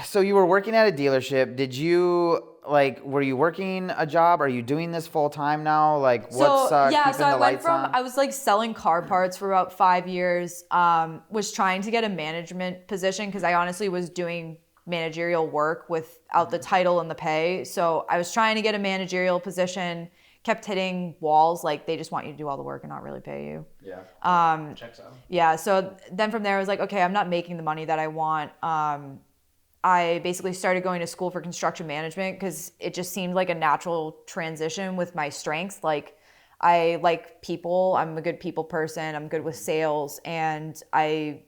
So you were working at a dealership. Did you were you working a job? Are you doing this full time now? Like what's keeping so the I went lights from on? I was like selling car parts for about 5 years. Was trying to get a management position because I honestly was doing managerial work without the title and the pay. So I was trying to get a managerial position, kept hitting walls, like they just want you to do all the work and not really pay you. Yeah. Checks out. Yeah, so then from there I was like, okay, I'm not making the money that I want. I basically started going to school for construction management because it just seemed like a natural transition with my strengths. Like I like people, I'm a good people person, I'm good with sales, and the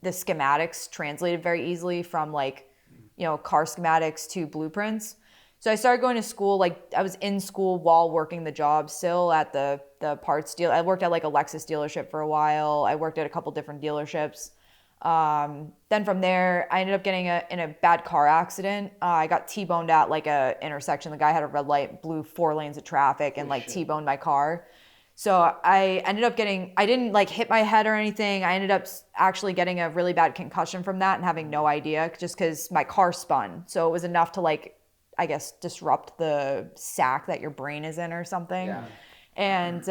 schematics translated very easily from like, car schematics to blueprints. So I started going to school, like I was in school while working the job still at the parts deal. I worked at like a Lexus dealership for a while. I worked at a couple different dealerships. Then from there, I ended up getting in a bad car accident. I got T-boned at like a intersection. The guy had a red light, blew 4 lanes of traffic and T-boned my car. So I ended up I didn't like hit my head or anything. I ended up actually getting a really bad concussion from that and having no idea just because my car spun. So it was enough to like, I guess, disrupt the sac that your brain is in or something. Yeah. And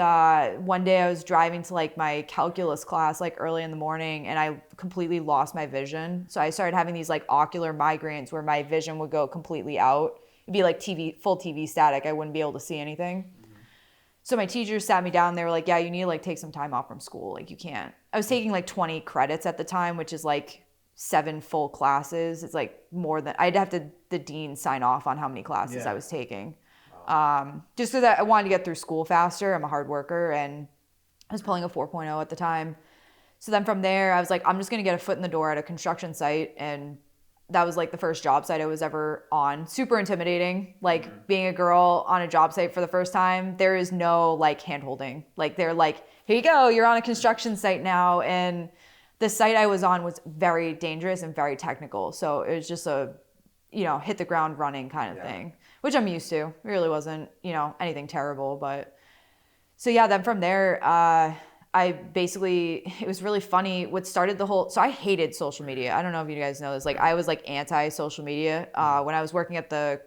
one day I was driving to like my calculus class like early in the morning and I completely lost my vision. So I started having these like ocular migraines where my vision would go completely out. It'd be like full TV static. I wouldn't be able to see anything. Mm-hmm. So my teachers sat me down. They were like, yeah, you need to like take some time off from school. Like you can't. I was taking like 20 credits at the time, which is like 7 full classes. It's like more than, the dean sign off on how many classes I was taking. Just because I wanted to get through school faster. I'm a hard worker and I was pulling a 4.0 at the time. So then from there, I was like, I'm just going to get a foot in the door at a construction site. And that was like the first job site I was ever on. Super intimidating. Like being a girl on a job site for the first time, there is no like hand holding. Like they're like, here you go, you're on a construction site now. And the site I was on was very dangerous and very technical. So it was just a, hit the ground running kind of thing, which I'm used to. It really wasn't, anything terrible. But so yeah, then from there, it was really funny. What started so I hated social media. I don't know if you guys know this. Like I was like anti-social media. When I was working at the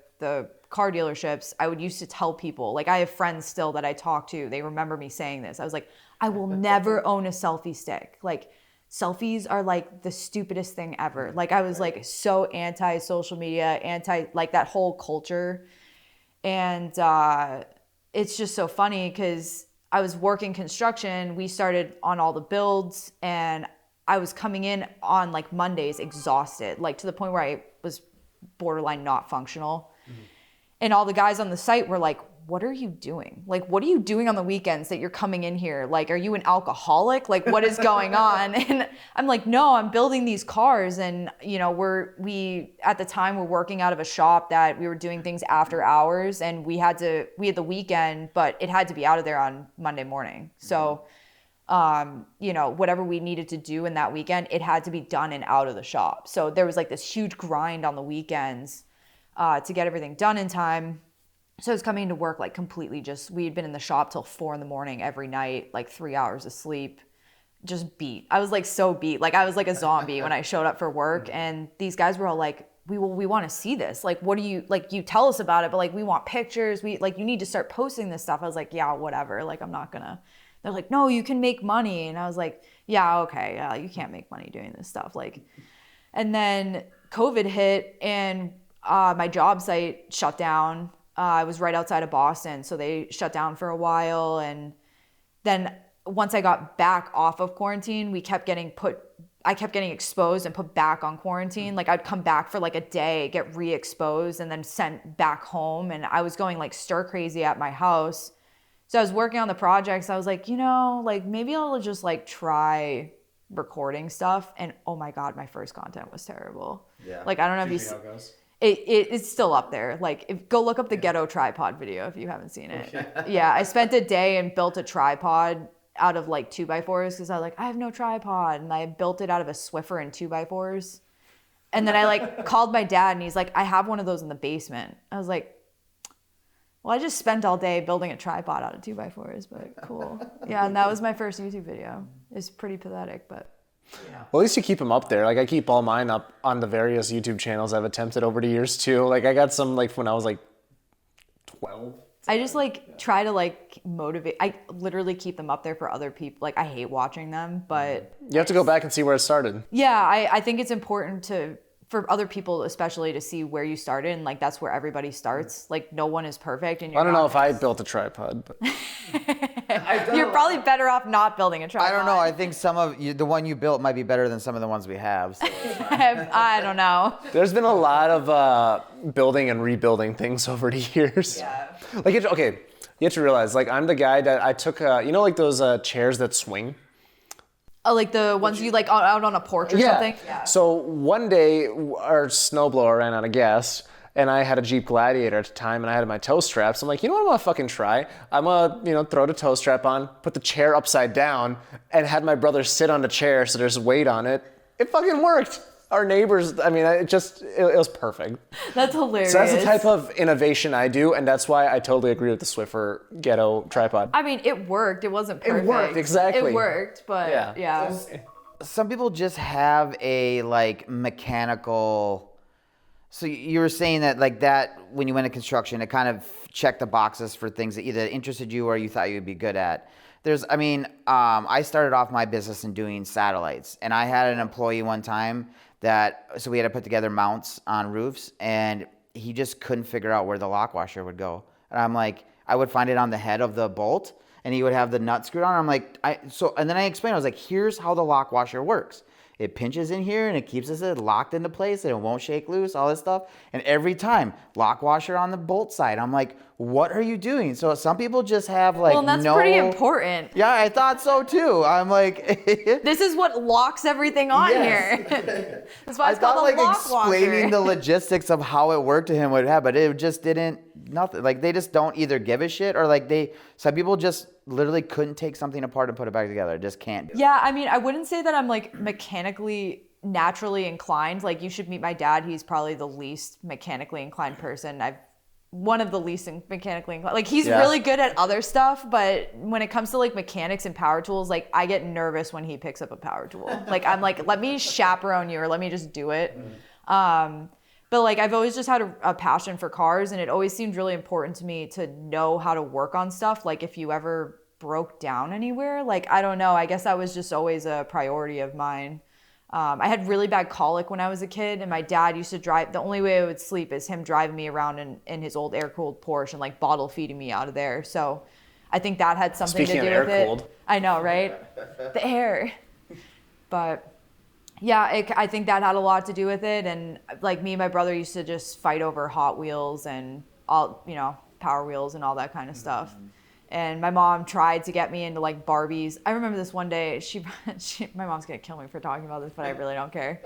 car dealerships, I would used to tell people, like I have friends still that I talk to. They remember me saying this. I was like, I will never own a selfie stick. Like selfies are like the stupidest thing ever. Like I was like so anti-social media, anti like that whole culture. And it's just so funny because I was working construction. We started on all the builds and I was coming in on like Mondays exhausted, like to the point where I was borderline not functional. Mm-hmm. And all the guys on the site were like, what are you doing? Like, what are you doing on the weekends that you're coming in here? Like, are you an alcoholic? Like, what is going on? And I'm like, no, I'm building these cars. And, we at the time were working out of a shop that we were doing things after hours and we had the weekend, but it had to be out of there on Monday morning. So, whatever we needed to do in that weekend, it had to be done and out of the shop. So there was like this huge grind on the weekends, to get everything done in time. So I was coming to work like completely we had been in the shop till 4 a.m. every night, like 3 hours of sleep, just beat. I was like so beat. Like I was like a zombie when I showed up for work, and these guys were all like, we want to see this. Like, what do you, like, you tell us about it, but like, we want pictures. We like, you need to start posting this stuff. I was like, yeah, whatever. Like, I'm not gonna, they're like, no, you can make money. And I was like, yeah, okay. Yeah, you can't make money doing this stuff. Like, and then COVID hit, and my job site shut down. I was right outside of Boston, so they shut down for a while. And then once I got back off of quarantine, I kept getting exposed and put back on quarantine. Like I'd come back for like a day, get re-exposed, and then sent back home. And I was going like stir crazy at my house. So I was working on the projects. I was like, like maybe I'll just like try recording stuff. And oh my God, my first content was terrible. Yeah. Like, I don't know if you... It's still up there. Like, go look up the ghetto tripod video if you haven't seen it. Yeah, I spent a day and built a tripod out of like 2x4s because I was like, I have no tripod, and I built it out of a Swiffer and 2x4s. And then I like called my dad, and he's like, I have one of those in the basement. I was like, well, I just spent all day building a tripod out of 2x4s, but cool. Yeah, and that was my first YouTube video. It's pretty pathetic, but. Yeah. Well, at least you keep them up there. Like I keep all mine up on the various YouTube channels I've attempted over the years too. Like I got some like when I was like 12. I just like try to like motivate. I literally keep them up there for other people. Like I hate watching them, but you have to go back and see where it started. Yeah, I think it's important for other people especially to see where you started, and like that's where everybody starts. Like no one is perfect, and I don't know if I built a tripod, but you're probably better off not building a tripod. I don't know. I think the one you built might be better than some of the ones we have. So I don't know. There's been a lot of building and rebuilding things over the years. Yeah. Like you have to realize, like I'm the guy that I took, like those chairs that swing. Oh, like the ones you like out on a porch or something? Yeah. So one day our snowblower ran out of gas, and I had a Jeep Gladiator at the time, and I had my toe straps. I'm like, you know what I'm gonna fucking try? I'm gonna, throw the toe strap on, put the chair upside down, and had my brother sit on the chair so there's weight on it. It fucking worked. Our neighbors, I mean, it was perfect. That's hilarious. So that's the type of innovation I do, and that's why I totally agree with the Swiffer ghetto tripod. I mean, it worked. It wasn't perfect. It worked, exactly. It worked, but yeah. some people just have a like mechanical. So you were saying that like that when you went to construction, it kind of checked the boxes for things that either interested you or you thought you'd be good at. I started off my business in doing satellites, and I had an employee one time so we had to put together mounts on roofs, and he just couldn't figure out where the lock washer would go. And I'm like, I would find it on the head of the bolt, and he would have the nut screwed on. I'm like, and then I explained, I was like, here's how the lock washer works. It pinches in here and it keeps us locked into place and it won't shake loose, all this stuff. And every time, lock washer on the bolt side. I'm like, what are you doing? So some people just have like, well, that's pretty important. Yeah, I thought so too. I'm like, this is what locks everything on here. That's why it's called a lock explaining washer. the logistics of how it worked to him would have, but it just didn't, nothing. Like they just don't either give a shit or like some people just literally couldn't take something apart and put it back together. Just can't do it. Yeah, I mean, I wouldn't say that I'm like mechanically naturally inclined. Like you should meet my dad. He's probably the least mechanically inclined person. One of the least mechanically inclined. Like he's really good at other stuff, but when it comes to like mechanics and power tools, like I get nervous when he picks up a power tool. Like I'm like, let me chaperone you or let me just do it. But like I've always just had a passion for cars, and it always seemed really important to me to know how to work on stuff. Like if you ever broke down anywhere, like I don't know, I guess that was just always a priority of mine. I had really bad colic when I was a kid, and my dad used to drive. The only way I would sleep is him driving me around in his old air-cooled Porsche and like bottle feeding me out of there. So I think that had something to do with it. Speaking of air-cooled. I know, right? The air. But yeah, I think that had a lot to do with it. And like me and my brother used to just fight over Hot Wheels and all, Power Wheels and all that kind of stuff. And my mom tried to get me into like Barbies. I remember this one day, my mom's gonna kill me for talking about this, but I really don't care.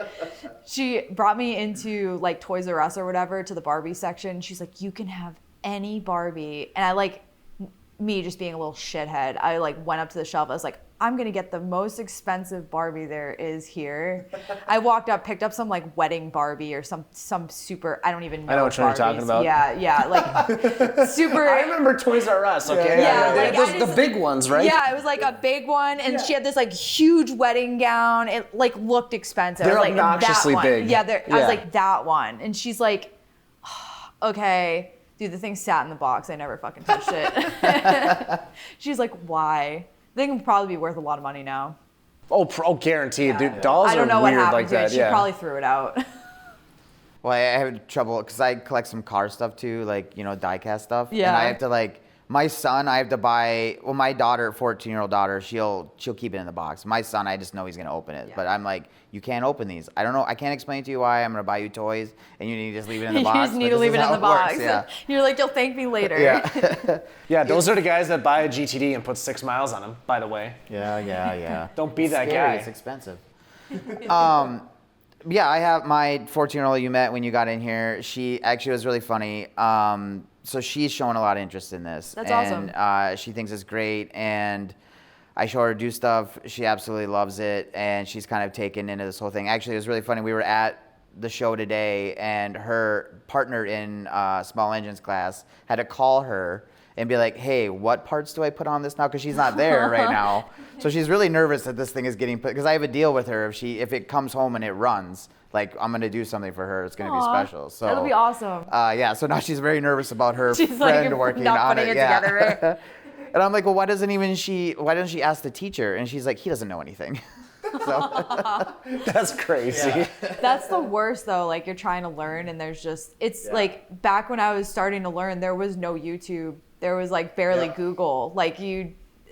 She brought me into like Toys R Us or whatever to the Barbie section. She's like, you can have any Barbie. And I like, me just being a little shithead, I like went up to the shelf. I was like, I'm gonna get the most expensive Barbie there is here. I walked up, picked up some like wedding Barbie or some super, I don't even know. I know which one you're talking about. Yeah, like super. I remember Toys R Us. Okay, Yeah, like, those, the big ones, right? Yeah, it was like a big one, and she had this like huge wedding gown. It like looked expensive. They're I was like, obnoxiously that one. big. Yeah, I was like, that one, and she's like, okay, dude, the thing sat in the box. I never fucking touched it. She's like, why? The thing would probably be worth a lot of money now. Oh, guaranteed, dude. Dolls I don't know are what weird happened like to it. that. She Yeah. probably threw it out. Well, I have trouble because I collect some car stuff too, like, you know, die-cast stuff. Yeah. And I have to like, my son, I have to buy, well, my daughter, 14-year-old daughter, she'll keep it in the box. My son, I just know he's going to open it. But I'm like, you can't open these. I don't know. I can't explain to you why. I'm going to buy you toys and you need to just leave it in the box. You just need but to this leave is it in how the box. works, yeah. You're like, you'll thank me later. Yeah. Yeah, those are the guys that buy a GTD and put 6 miles on them, by the way. Yeah. Don't be that Scary, guy. It's expensive. Yeah, I have my 14-year-old you met when you got in here. She actually was really funny. So she's showing a lot of interest in this. That's awesome. She thinks it's great. And I show her do stuff. She absolutely loves it. And she's kind of taken into this whole thing. Actually, it was really funny. We were at the show today, and her partner in small engines class had to call her and be like, hey, what parts do I put on this now? Because she's not there right now. So she's really nervous that this thing is getting put, because I have a deal with her. If it comes home and it runs, like, I'm going to do something for her. It's going to be special. So That'll be awesome. yeah, so now she's very nervous about her She's friend like, working not on putting it. it together, right? And I'm like, well, why doesn't she ask the teacher? And she's like, he doesn't know anything. So That's crazy. That's the worst though. Like, you're trying to learn and there's just, like, back when I was starting to learn, there was no YouTube. There was like barely Google. Like,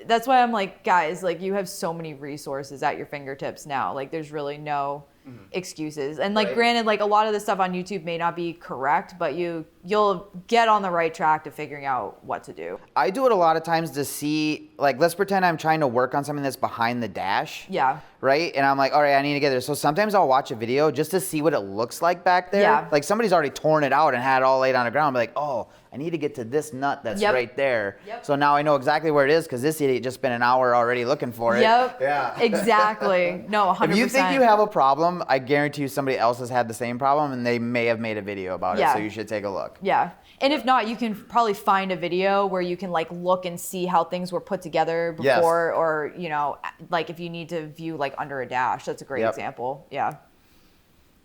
that's why I'm like, guys, like, you have so many resources at your fingertips now. Like, there's really no excuses. And like, granted, like, a lot of the stuff on YouTube may not be correct, but you'll get on the right track to figuring out what to do. I do it a lot of times to see, like, let's pretend I'm trying to work on something that's behind the dash. Yeah. Right? And I'm like, all right, I need to get there. So sometimes I'll watch a video just to see what it looks like back there. Yeah. Like, somebody's already torn it out and had it all laid on the ground. I'm like, oh, I need to get to this nut that's right there. Yep. So now I know exactly where it is, because this idiot just spent an hour already looking for it. Yep. Yeah. Exactly. No, 100%. If you think you have a problem, I guarantee you somebody else has had the same problem, and they may have made a video about it. So you should take a look. Yeah. And if not, you can probably find a video where you can like look and see how things were put together before, or, you know, like if you need to view like under a dash, that's a great example. Yeah.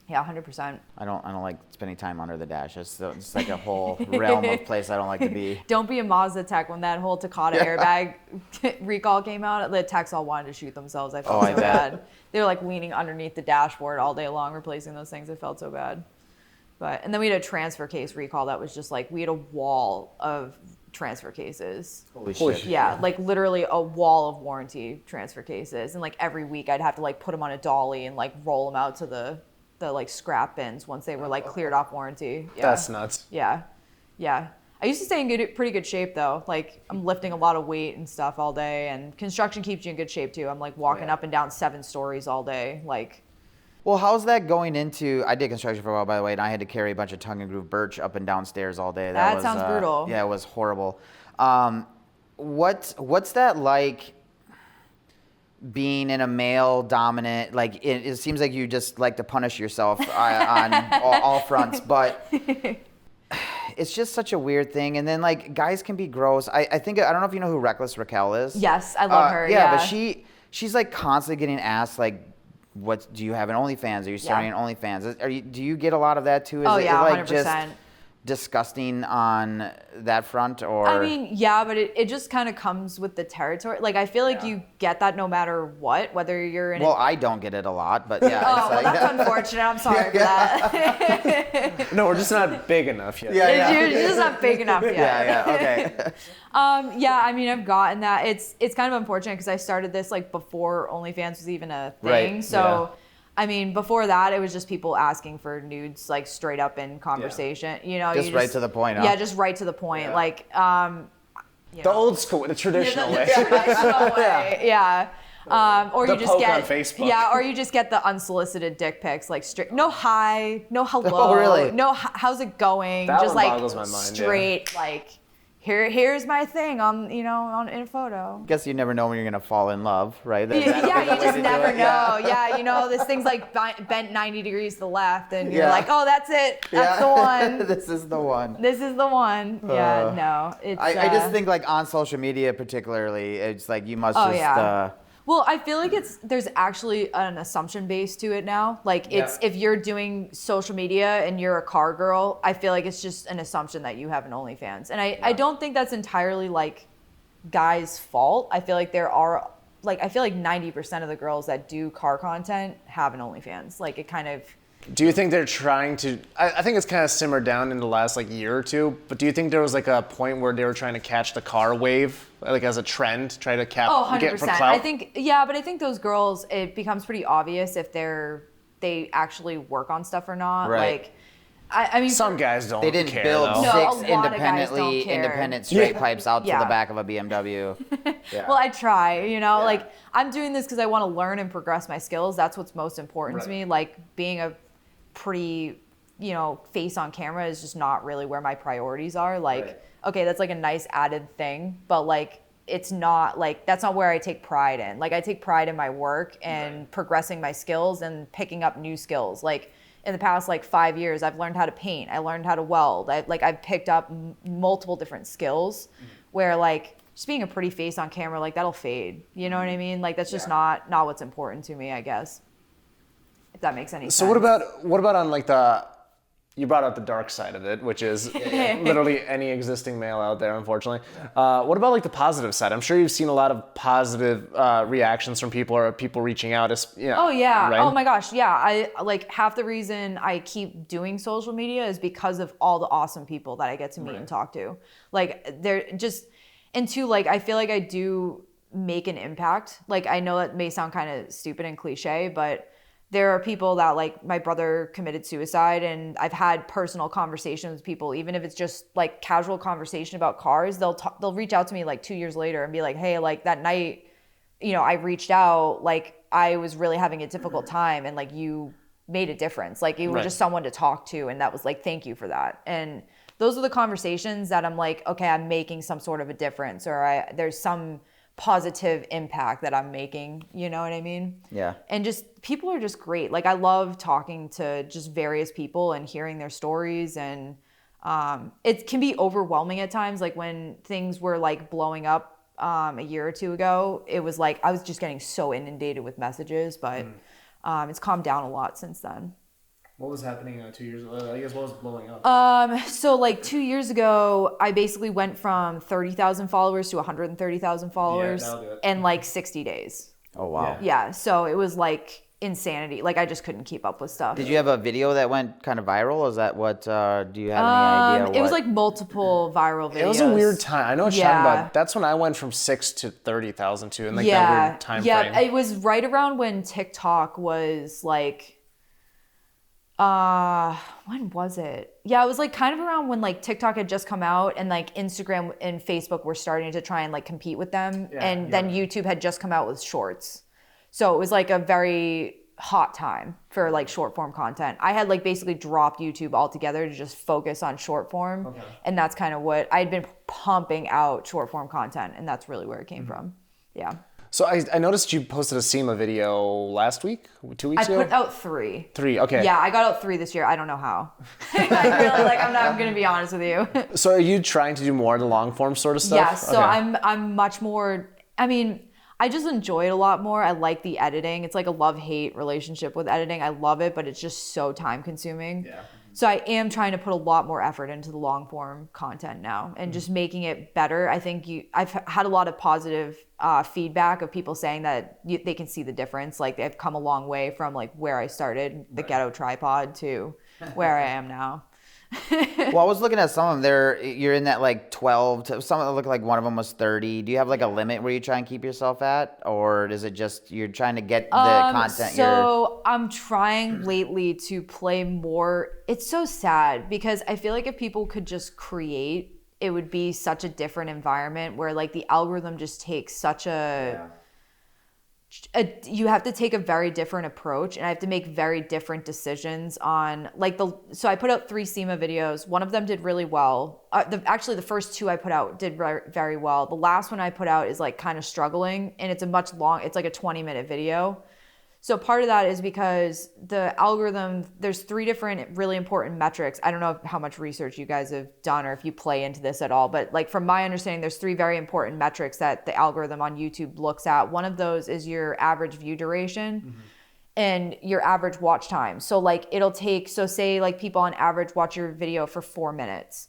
Yeah, 100%. I don't like spending time under the dash. It's like a whole realm of place I don't like to be. Don't be a Mazda tech. When that whole Takata airbag recall came out, the techs all wanted to shoot themselves. I felt so bad. They were like leaning underneath the dashboard all day long replacing those things. I felt so bad. And then we had a transfer case recall that was just like, we had a wall of transfer cases. Holy shit. Yeah, like literally a wall of warranty transfer cases. And like every week I'd have to like put them on a dolly and like roll them out to the like scrap bins once they were like cleared off warranty. Yeah. That's nuts. Yeah. I used to stay in pretty good shape though. Like, I'm lifting a lot of weight and stuff all day, and construction keeps you in good shape too. I'm like walking up and down 7 stories all day. Like, Well, how's that going into? I did construction for a while, by the way, and I had to carry a bunch of tongue and groove birch up and downstairs all day. That was, sounds brutal. Yeah, it was horrible. What's that like? Being in a male dominant, like it seems like you just like to punish yourself on all fronts, but it's just such a weird thing. And then like guys can be gross. I think, I don't know if you know who Reckless Raquel is. yes, I love her. Yeah, but she's like constantly getting asked like, what do you have an OnlyFans? Are you starting an OnlyFans? Do you get a lot lot of that too? Is it like 100%. just disgusting on that front, or? I mean, yeah, but it just kind of comes with the territory. Like, I feel like you get that no matter what, whether you're in. Well, I don't get it a lot, but yeah. Oh, well, that's unfortunate. I'm sorry for that. No, we're just not big enough yet. You're just not big enough yet. Yeah, okay. Yeah, I mean, I've gotten that. It's kind of unfortunate because I started this like before OnlyFans was even a thing. Right, So, I mean, before that, it was just people asking for nudes, like straight up in conversation. You know, Just right to the point, huh? Yeah, just right to the point. Yeah. Like, The old school, the traditional way. traditional way. Yeah. Or The you just poke get on Facebook. Yeah, or you just get the unsolicited dick pics, like straight, no hi, no hello, Oh, really? no how's it going, That just one like boggles my mind, straight like, here's my thing in a photo. Guess you never know when you're gonna fall in love, right? You just never know. Yeah, this thing's like bent 90 degrees to the left, and you're like, oh, that's it. That's the one. This is the one. This is the one. Yeah, no. It's, I just think like on social media particularly, it's like you must Well, I feel like there's actually an assumption base to it now. Like if you're doing social media and you're a car girl, I feel like it's just an assumption that you have an OnlyFans. And I don't think that's entirely like guys' fault. I feel like I feel like 90% of the girls that do car content have an OnlyFans. Like it kind of. Do you think they're trying to, I think it's kind of simmered down in the last like year or two, but do you think there was like a point where they were trying to catch the car wave, like as a trend, try to get for 100%. clout? I think, but I think those girls, it becomes pretty obvious if they actually work on stuff or not. Right. Like, I mean, some guys don't care. They didn't build though. six independent straight pipes out to the back of a BMW. Well, I try, like I'm doing this because I want to learn and progress my skills. That's what's most important to me. Like being a pretty, face on camera is just not really where my priorities are. Like, okay, that's like a nice added thing, but like, it's not like, that's not where I take pride in. Like I take pride in my work and progressing my skills and picking up new skills. Like in the past, like 5 years, I've learned how to paint. I learned how to weld. I've picked up multiple different skills where like just being a pretty face on camera, like that'll fade. You know what I mean? Like that's just not what's important to me, I guess. If that makes any sense. So what about on like you brought out the dark side of it, which is literally any existing male out there, unfortunately. What about like the positive side? I'm sure you've seen a lot of positive reactions from people or people reaching out. Oh yeah. Right? Oh my gosh. Yeah. I like half the reason I keep doing social media is because of all the awesome people that I get to meet and talk to. Like they're just, and two, like I feel like I do make an impact. Like I know that may sound kind of stupid and cliche, but there are people that like my brother committed suicide and I've had personal conversations with people, even if it's just like casual conversation about cars, they'll reach out to me like 2 years later and be like, hey, like that night, I reached out, like I was really having a difficult time and like you made a difference. Like you were just someone to talk to. And that was like, thank you for that. And those are the conversations that I'm like, okay, I'm making some sort of a difference or there's some positive impact that I'm making, you know what I mean? Yeah. And just people are just great. Like I love talking to just various people and hearing their stories and it can be overwhelming at times. Like when things were like blowing up a year or two ago, it was like I was just getting so inundated with messages, but it's calmed down a lot since then. What was happening 2 years ago? I guess what was blowing up? So like 2 years ago, I basically went from 30,000 followers to 130,000 followers in like 60 days. Oh, wow. Yeah. So it was like insanity. Like I just couldn't keep up with stuff. Did you have a video that went kind of viral? Is that what, do you have any idea? It was like multiple viral videos. It was a weird time. I know what you're talking about. That's when I went from 6 to 30,000 too, in like that weird time frame. Yeah, it was right around when TikTok was like, when was it? Yeah, it was like kind of around when like TikTok had just come out and like Instagram and Facebook were starting to try and like compete with them. Then YouTube had just come out with shorts. So it was like a very hot time for like short form content. I had like basically dropped YouTube altogether to just focus on short form. Okay. And that's kind of what I'd been pumping out short form content. And that's really where it came from. Yeah. So I noticed you posted a SEMA video last week, 2 weeks ago? I put out 3. 3, okay. Yeah, I got out 3 this year. I don't know how. I'm going to be honest with you. So are you trying to do more of the long form sort of stuff? Yeah, so okay. I'm much more, I just enjoy it a lot more. I like the editing. It's like a love-hate relationship with editing. I love it, but it's just so time consuming. Yeah. So I am trying to put a lot more effort into the long form content now and just making it better. I think I've had a lot of positive feedback of people saying that they can see the difference. Like they've come a long way from like where I started, the ghetto tripod, to where I am now. Well, I was looking at some of them. You're in that like 12 to some of them look like one of them was 30. Do you have like a limit where you try and keep yourself at, or is it just you're trying to get the content? So I'm trying lately to play more. It's so sad because I feel like if people could just create, it would be such a different environment where like the algorithm just takes such a you have to take a very different approach, and I have to make very different decisions on like so I put out 3 SEMA videos. One of them did really well. Actually, the first 2 I put out did very well. The last one I put out is like kind of struggling, and it's it's like a 20-minute video. So part of that is because the algorithm, there's 3 different really important metrics. I don't know how much research you guys have done or if you play into this at all, but like from my understanding, there's 3 very important metrics that the algorithm on YouTube looks at. One of those is your average view duration and your average watch time. So like say like people on average watch your video for 4 minutes.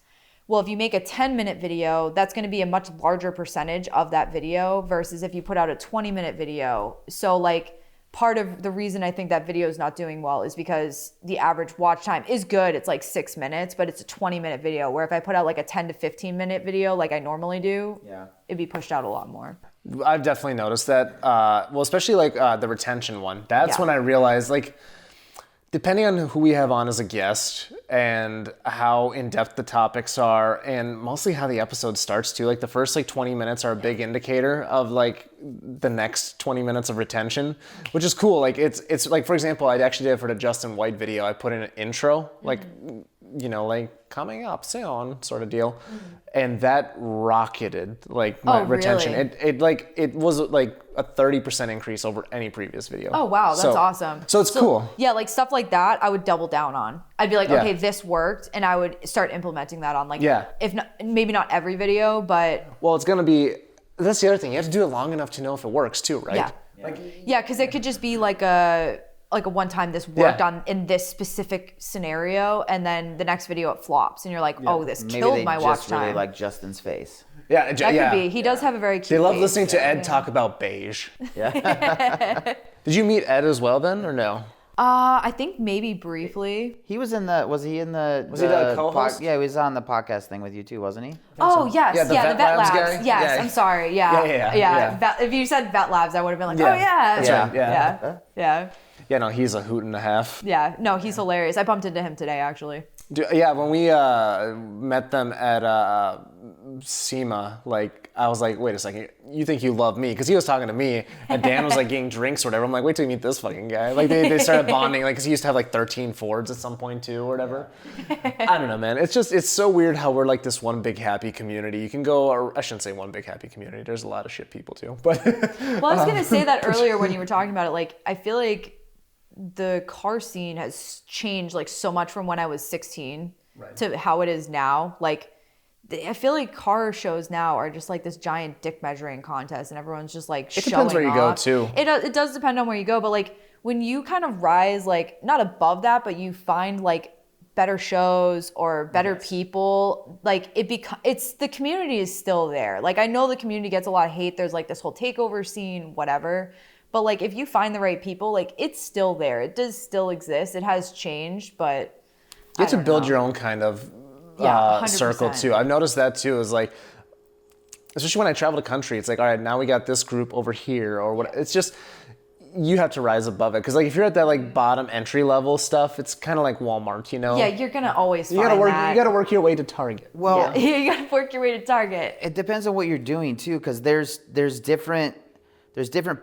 Well, if you make a 10-minute video, that's going to be a much larger percentage of that video versus if you put out a 20-minute video. So like, part of the reason I think that video is not doing well is because the average watch time is good. It's like 6 minutes, but it's a 20-minute video, where if I put out like a 10 to 15-minute video like I normally do, it'd be pushed out a lot more. I've definitely noticed that. Well, especially like the retention one. That's when I realized, like, depending on who we have on as a guest and how in-depth the topics are, and mostly how the episode starts too, like the first like 20 minutes are a big indicator of like the next 20 minutes of retention, which is cool. Like it's like, for example, I actually did it for the Justin White video. I put in an intro, like, you know, like coming up soon sort of deal. And that rocketed like my retention. Really? It was like a 30% increase over any previous video. Oh, wow. That's awesome. So it's cool. Yeah. Like stuff like that, I would double down on. I'd be like, okay, this worked. And I would start implementing that on like, if not, maybe not every video, but. Well, it's going to be, that's the other thing. You have to do it long enough to know if it works too, right? Yeah. Cause it could just be like a one time this worked on in this specific scenario, and then the next video it flops and you're like, oh, this killed my watch time. Maybe they like Justin's face. Yeah, that could be. He does have a very cute They love face. listening to Ed talk about beige. Yeah. Did you meet Ed as well then, or no? I think maybe briefly. He was in the. Was he the co-host? Yeah, he was on the podcast thing with you too, wasn't he? Oh yes, the Vet Labs guy? Yes, yeah. I'm sorry. Yeah. If you said Vet Labs, I would have been like, oh yeah. That's right. Yeah. Yeah, no, he's a hoot and a half. Yeah, no, he's hilarious. I bumped into him today, actually. When we met them at SEMA, like, I was like, wait a second, you think you love me? Because he was talking to me, and Dan was like getting drinks or whatever. I'm like, wait till you meet this fucking guy. Like, they started bonding, like, because he used to have like 13 Fords at some point too, or whatever. I don't know, man. It's so weird how we're like this one big happy community. You can go, or I shouldn't say one big happy community. There's a lot of shit people too. But well, I was gonna say that earlier when you were talking about it. Like, I feel like the car scene has changed like so much from when I was 16 to how it is now. Like, I feel like car shows now are just like this giant dick measuring contest, and everyone's just like showing off. It depends where you go too. It does depend on where you go, but like when you kind of rise, like not above that, but you find like better shows or better people, like it's the community is still there. Like, I know the community gets a lot of hate. There's like this whole takeover scene, whatever. But like, if you find the right people, like it's still there. It does still exist. It has changed, but you have to build your own kind of circle too. I've noticed that too. Is like, especially when I travel the country, it's like, all right, now we got this group over here, or what? It's just, you have to rise above it. Because like, if you're at that like bottom entry level stuff, it's kind of like Walmart, you know? Yeah, you're gonna always you gotta work. You gotta work your way to Target. Well, you gotta work your way to Target. It depends on what you're doing too, because there's different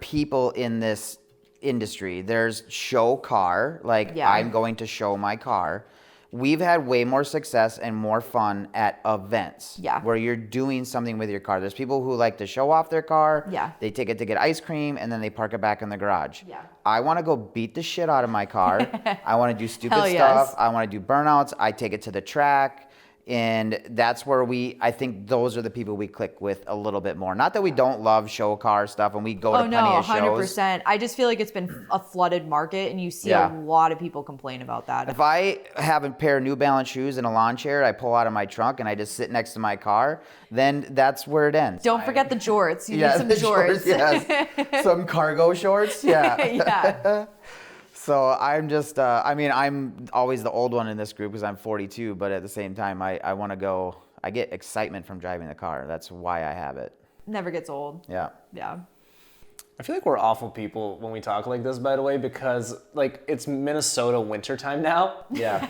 people in this industry. There's show car, like I'm going to show my car. We've had way more success and more fun at events where you're doing something with your car. There's people who like to show off their car. Yeah. They take it to get ice cream and then they park it back in the garage. Yeah. I want to go beat the shit out of my car. I want to do stupid stuff. Yes. I want to do burnouts. I take it to the track. And that's where I think those are the people we click with a little bit more. Not that we don't love show car stuff, and we go to plenty of shows. 100%. I just feel like it's been a flooded market, and you see a lot of people complain about that. If I have a pair of New Balance shoes and a lawn chair, I pull out of my trunk and I just sit next to my car, then that's where it ends. Don't forget the jorts. You need some the jorts. Yes. Some cargo shorts. Yeah. Yeah. So I'm just, I'm always the old one in this group because I'm 42, but at the same time, I want to go, I get excitement from driving the car. That's why I have it. Never gets old. Yeah. Yeah. I feel like we're awful people when we talk like this, by the way, because like it's Minnesota wintertime now. Yeah.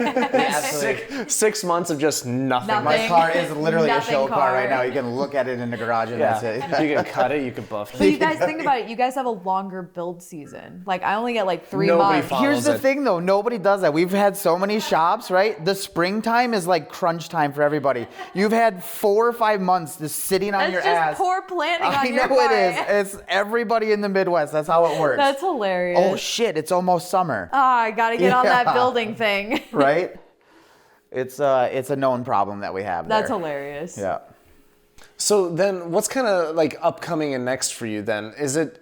Six months of just nothing. My car is literally a Nothing show car car. right now. You can look at it in the garage and Yeah. that's it. You can cut it, you can buff But it. you guys think about it. You guys have a longer build season. Like I only get like 3 Nobody months. follows Here's the it. thing though, nobody does that. We've had so many shops, right? The springtime is like crunch time for everybody. You've had 4 or 5 months just sitting on That's your just ass. poor planning I on your know part. it is. It's everybody in the Midwest. That's how it works. That's hilarious. Oh shit, it's almost summer. I gotta get on that Yeah. building thing. Right? It's a known problem that we have That's there. hilarious. Yeah. So then what's kind of like upcoming and next for you then?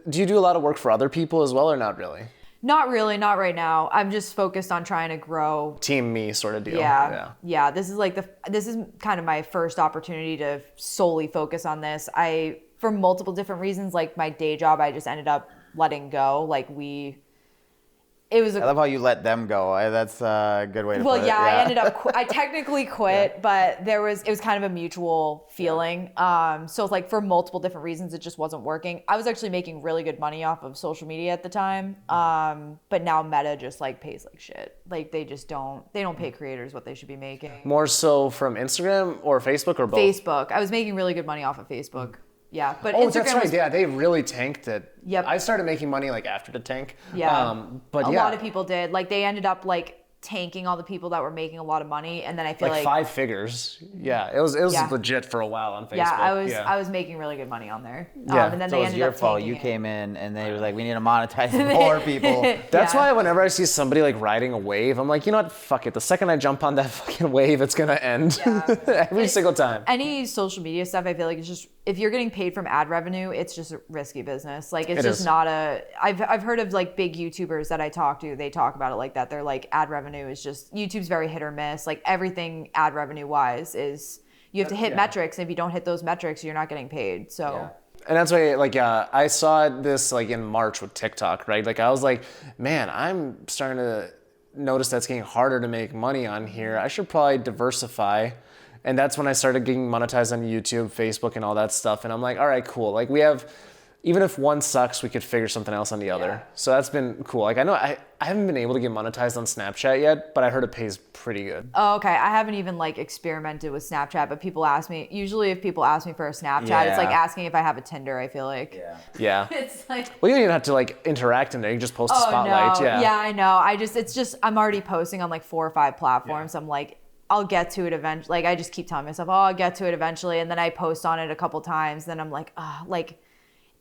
Do you do a lot of work for other people as well or not really? Not really, not right now. I'm just focused on trying to grow. Team me sort of deal. Yeah. This is kind of my first opportunity to solely focus on this. For multiple different reasons, like my day job, I just ended up letting go. I love how you let them go. That's a good way to put it. I ended up, I technically quit, but it was kind of a mutual feeling. So it's like for multiple different reasons, it just wasn't working. I was actually making really good money off of social media at the time. But now Meta just like pays like shit. Like they don't pay creators what they should be making. More so from Instagram or Facebook or both? Facebook. I was making really good money off of Facebook. Yeah, but Oh, Instagram that's right. was, Yeah, they really tanked it. Yep. I started making money like after the tank. yeah. But a yeah, lot of people did. Like they ended up like tanking all the people that were making a lot of money, and then I feel like like 5 figures. Yeah, it was Yeah. legit for a while on Facebook. yeah, I was making really good money on there. Yeah. And then So they it was ended your up fault. tanking You it. came in and they were like, we need to monetize more people. That's Yeah. why whenever I see somebody like riding a wave, I'm like, you know what? Fuck it. The second I jump on that fucking wave, it's gonna end every single time. Any social media stuff, I feel like it's just, if you're getting paid from ad revenue, it's just a risky business. Like it's It just is. not I've heard of like big YouTubers that I talk to, they talk about it like that. They're like, ad revenue is just, YouTube's very hit or miss. Like everything ad revenue wise is, you have to hit metrics. If you don't hit those metrics, you're not getting paid. So And that's why, like, I saw this like in March with TikTok, right? Like, I was like, man, I'm starting to notice that's getting harder to make money on here. I should probably diversify. And that's when I started getting monetized on YouTube, Facebook, and all that stuff. And I'm like, all right, cool. Like, we have, even if one sucks, we could figure something else on the other. Yeah. So that's been cool. Like, I know I haven't been able to get monetized on Snapchat yet, but I heard it pays pretty good. Oh, okay. I haven't even like experimented with Snapchat, but people ask me, usually if people ask me for a Snapchat, it's like Yeah. asking if I have a Tinder, I feel like. Yeah. It's like, Well, you don't even have to like interact in there. You can just post a spotlight. no. Yeah. I know. I'm already posting on like 4 or 5 platforms. I'm like, I'll get to it eventually. Like I just keep telling myself, oh, I'll get to it eventually. And then I post on it a couple times. Then I'm like,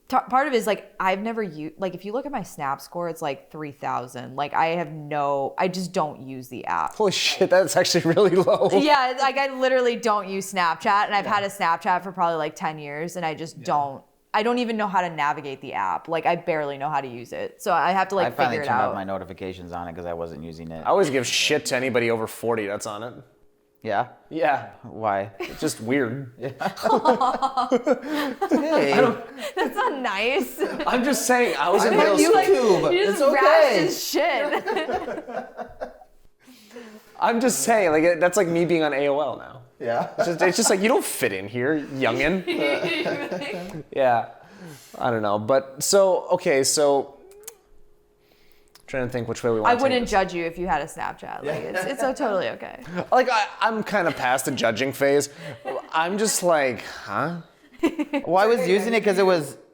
part of it is like, I've never used, like if you look at my Snap score, it's like 3,000. Like I just don't use the app. Holy shit, that's actually really low. Yeah, like I literally don't use Snapchat, and I've had a Snapchat for probably like 10 years, and I just don't. I don't even know how to navigate the app. Like I barely know how to use it, so I have to I like finally figure it turned off out. my notifications on it because I wasn't using it. I always give shit to anybody over 40 that's on it. Yeah? Yeah, Why? it's just weird. Hey. That's not nice. I'm just saying, I was in I'm on middle school. YouTube. You just It's rashed okay. his shit. I'm just saying, like that's like me being on AOL now. Yeah. It's just like you don't fit in here, youngin. Yeah, I don't know, but so trying to think which way we want I to take wouldn't this. judge you if you had a Snapchat. Like it's so totally okay. Like I'm kind of past the judging phase. I'm just like, huh? Well, I was using it because it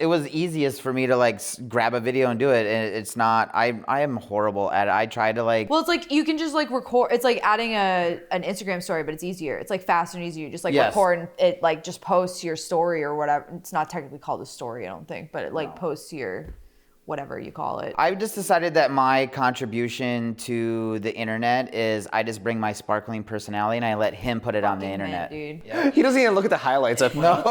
was easiest for me to like grab a video and do it, and it's not. I am horrible at it. I tried to like. Well, it's like you can just like record. It's like adding an Instagram story, but it's easier. It's like faster and easier. You just like Yes. record and it like just posts your story or whatever. It's not technically called a story, I don't think, but it like posts your whatever you call it. I've just decided that my contribution to the internet is I just bring my sparkling personality and I let him put it on the Fucking internet. mint, dude. He doesn't even look at the highlights. No.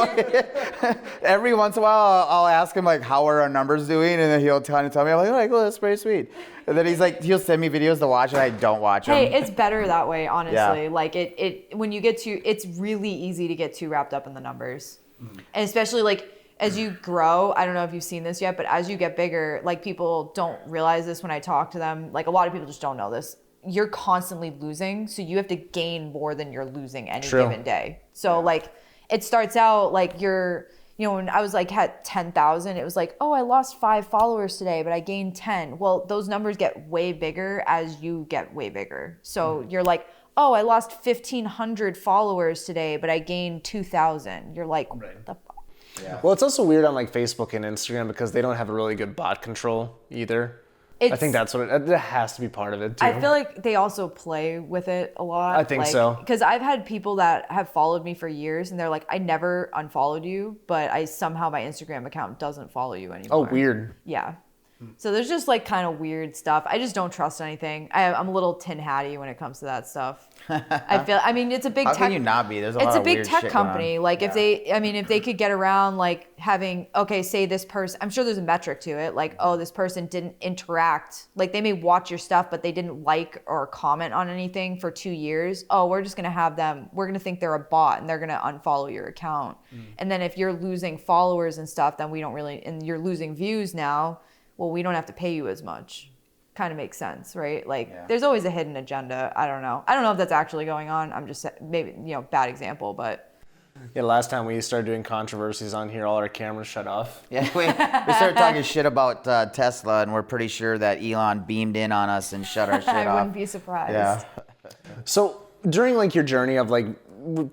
Every once in a while, I'll ask him like, "How are our numbers doing?" And then he'll tell me, "I'm like, all right, cool, that's pretty sweet." And then he's like, he'll send me videos to watch, and I don't watch them. Hey, it's better that way, honestly. Yeah. Like it when you get to, it's really easy to get too wrapped up in the numbers, and especially like as you grow. I don't know if you've seen this yet, but as you get bigger, like people don't realize this when I talk to them. Like a lot of people just don't know this. You're constantly losing, so you have to gain more than you're losing any True. given day. So like it starts out like you're you know, when I was like at 10,000, it was like, oh, I lost 5 followers today, but I gained 10. Well, those numbers get way bigger as you get way bigger. So you're like, oh, I lost 1,500 followers today, but I gained 2,000. You're like, what the fuck? Yeah. Well, it's also weird on like Facebook and Instagram because they don't have a really good bot control either. I think that's what it has to be part of it too. I feel like they also play with it a lot. I think so. Because I've had people that have followed me for years and they're like, I never unfollowed you, but somehow my Instagram account doesn't follow you anymore. Oh, weird. Yeah. So there's just like kind of weird stuff. I just don't trust anything. I'm a little tin hatty when it comes to that stuff. I mean, it's a big How tech. can you not be? There's a lot It's a of big weird tech shit company. going on. Like if they could get around like having, okay, say this person, I'm sure there's a metric to it. Like, oh, this person didn't interact. Like they may watch your stuff, but they didn't like or comment on anything for 2 years. Oh, we're just going to have them, we're going to think they're a bot and they're going to unfollow your account. And then if you're losing followers and stuff, then we don't really, and you're losing views now, well, we don't have to pay you as much. Kind of makes sense, right? Like there's always a hidden agenda. I don't know. I don't know if that's actually going on. I'm just maybe, bad example, but. Yeah, last time we started doing controversies on here, all our cameras shut off. Yeah, we started talking shit about Tesla, and we're pretty sure that Elon beamed in on us and shut our shit off. I wouldn't be surprised. Yeah. So during like your journey of like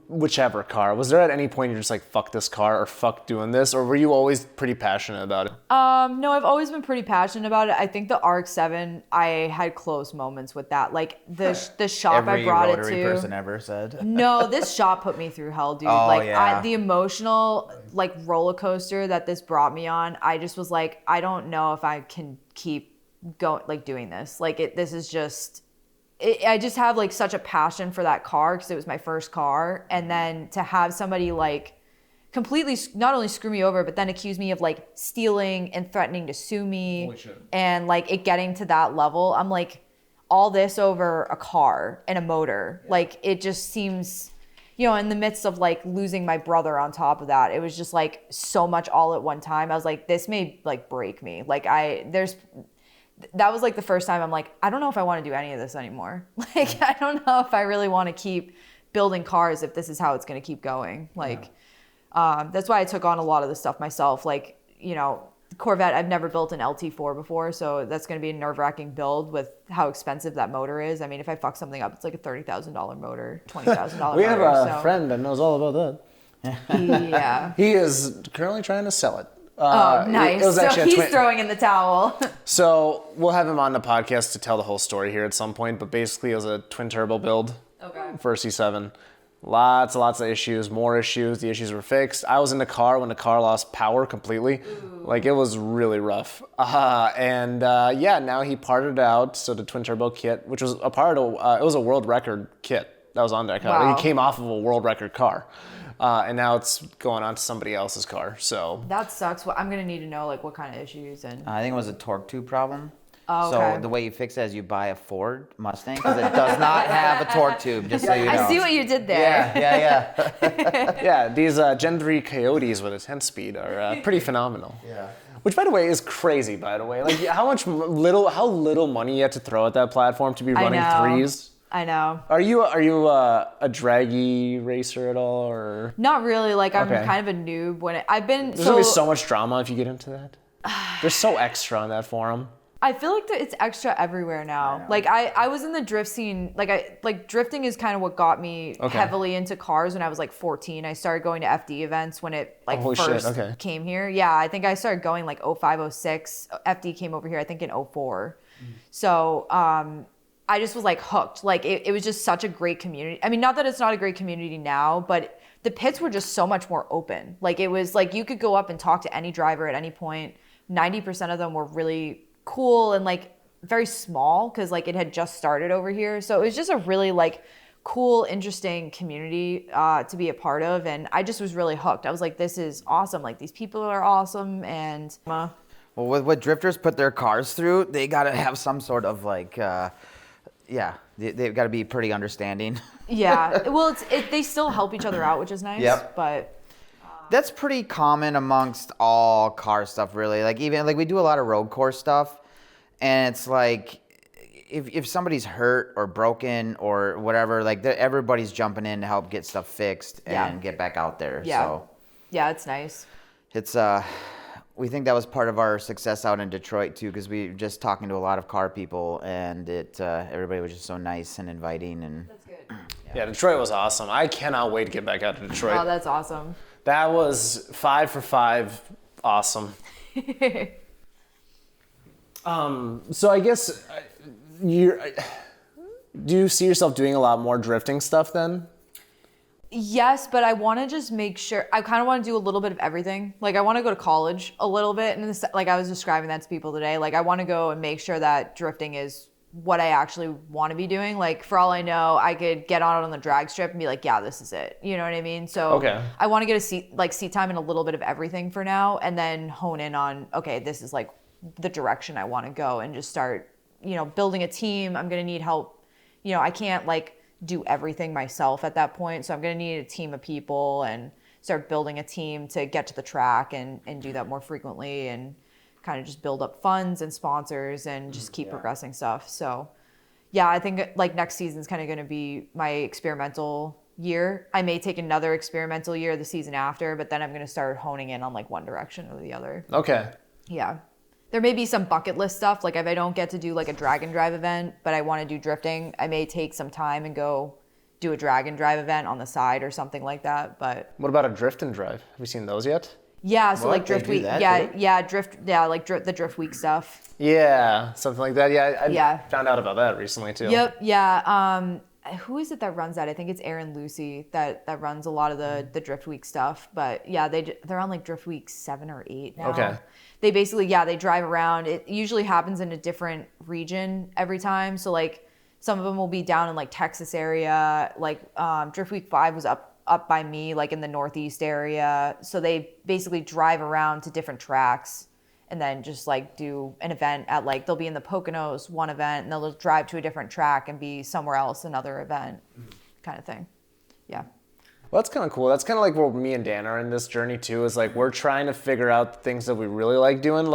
whichever car, was there at any point you're just like, fuck this car or fuck doing this? Or were you always pretty passionate about it? No, I've always been pretty passionate about it. I think the RX-7, I had close moments with that. Like the shop I brought it to. Every person ever said. No, this shop put me through hell, dude. Oh, like yeah. the emotional like roller coaster that this brought me on, I just was like, I don't know if I can keep going like doing this. Like this is just I just have like such a passion for that car because it was my first car. And then to have somebody like completely not only screw me over, but then accuse me of like stealing and threatening to sue me. Holy shit. And like it getting to that level, I'm like, all this over a car and a motor. Yeah. Like it just seems, in the midst of like losing my brother on top of that, it was just like so much all at one time. I was like, this may like break me. Like that was like the first time I'm like, I don't know if I want to do any of this anymore. Like, I don't know if I really want to keep building cars if this is how it's going to keep going. Like, that's why I took on a lot of the stuff myself. Like, Corvette, I've never built an LT4 before, so that's going to be a nerve-wracking build with how expensive that motor is. I mean, if I fuck something up, it's like a $30,000 motor, $20,000 motor. We have a friend that knows all about that. Yeah. He is currently trying to sell it. Oh, nice. It was So he's throwing in the towel. So we'll have him on the podcast to tell the whole story here at some point, but basically it was a twin turbo build for a C7. Lots of issues, more issues. The issues were fixed. I was in the car when the car lost power completely. Ooh. Like it was really rough. Now he parted it out. So the twin turbo kit, which was a part of, it was a world record kit that was on that car. Wow. It came off of a world record car. And now it's going on to somebody else's car. So that sucks. Well, I'm gonna need to know like what kind of issues and. I think it was a torque tube problem. Oh, okay. So the way you fix it is you buy a Ford Mustang because it does not have a torque tube. Just so you know. I see what you did there. Yeah. Yeah, these Gen 3 Coyotes with a 10-speed are pretty phenomenal. Yeah. Which, by the way, is crazy. By the way, like how little money you have to throw at that platform to be running threes. I know. Are you a draggy racer at all, or not really? Like I'm kind of a noob when I've been. There's gonna be so much drama if you get into that. They're so extra on that forum. I feel like it's extra everywhere now. Like I was in the drift scene. Like drifting is kind of what got me heavily into cars when I was like 14. I started going to FD events when it first came here. Yeah, I think I started going like 05, 06. FD came over here I think in 04. So I just was like hooked. Like it was just such a great community. I mean, not that it's not a great community now, but the pits were just so much more open. Like it was like you could go up and talk to any driver at any point. 90% of them were really cool and like very small because like it had just started over here. So it was just a really like cool, interesting community to be a part of. And I just was really hooked. I was like, this is awesome. Like these people are awesome. And well, with what drifters put their cars through, they got to have some sort of like, they've got to be pretty understanding. Yeah. Well, they still help each other out, which is nice. Yep. But that's pretty common amongst all car stuff, really. Like even like we do a lot of road course stuff, and it's like if somebody's hurt or broken or whatever, like everybody's jumping in to help get stuff fixed and get back out there. Yeah. So. Yeah, it's nice. It's we think that was part of our success out in Detroit too, because we were just talking to a lot of car people, and everybody was just so nice and inviting. And That's good. Yeah, Detroit was awesome. I cannot wait to get back out to Detroit. Oh, that's awesome. That was 5 for 5. Awesome. So I guess do you see yourself doing a lot more drifting stuff then? Yes, but I want to just make sure. I kind of want to do a little bit of everything. Like, I want to go to college a little bit, and like I was describing that to people today. Like, I want to go and make sure that drifting is what I actually want to be doing. Like, for all I know, I could get on the drag strip and be like, yeah, this is it. You know what I mean? So okay. I want to get seat time in a little bit of everything for now, and then hone in on, okay, this is like the direction I want to go, and just start, building a team. I'm going to need help. I can't do everything myself at that point. So I'm going to need a team of people and start building a team to get to the track and do that more frequently, and kind of just build up funds and sponsors and just keep progressing stuff. So yeah, I think next season's kind of going to be my experimental year. I may take another experimental year the season after, but then I'm going to start honing in on one direction or the other. Okay. Yeah. There may be some bucket list stuff. Like, if I don't get to do a drag and drive event, but I want to do drifting, I may take some time and go do a drag and drive event on the side or something like that. But what about a drift and drive? Have you seen those yet? Yeah, so drift week. The drift week stuff. Yeah, something like that. Yeah, I found out about that recently too. Yep. Yeah. Who is it that runs that? I think it's Aaron Lucy that runs a lot of the drift week stuff. But yeah, they're on drift week 7 or 8 now. Okay. They basically, they drive around. It usually happens in a different region every time. So some of them will be down in Texas area. Drift week 5 was up by me, in the Northeast area. So they basically drive around to different tracks and then just do an event at they'll be in the Poconos one event, and they'll drive to a different track and be somewhere else another event, kind of thing. Yeah. Well, that's kind of cool. That's kind of where me and Dan are in this journey too, is we're trying to figure out the things that we really like doing.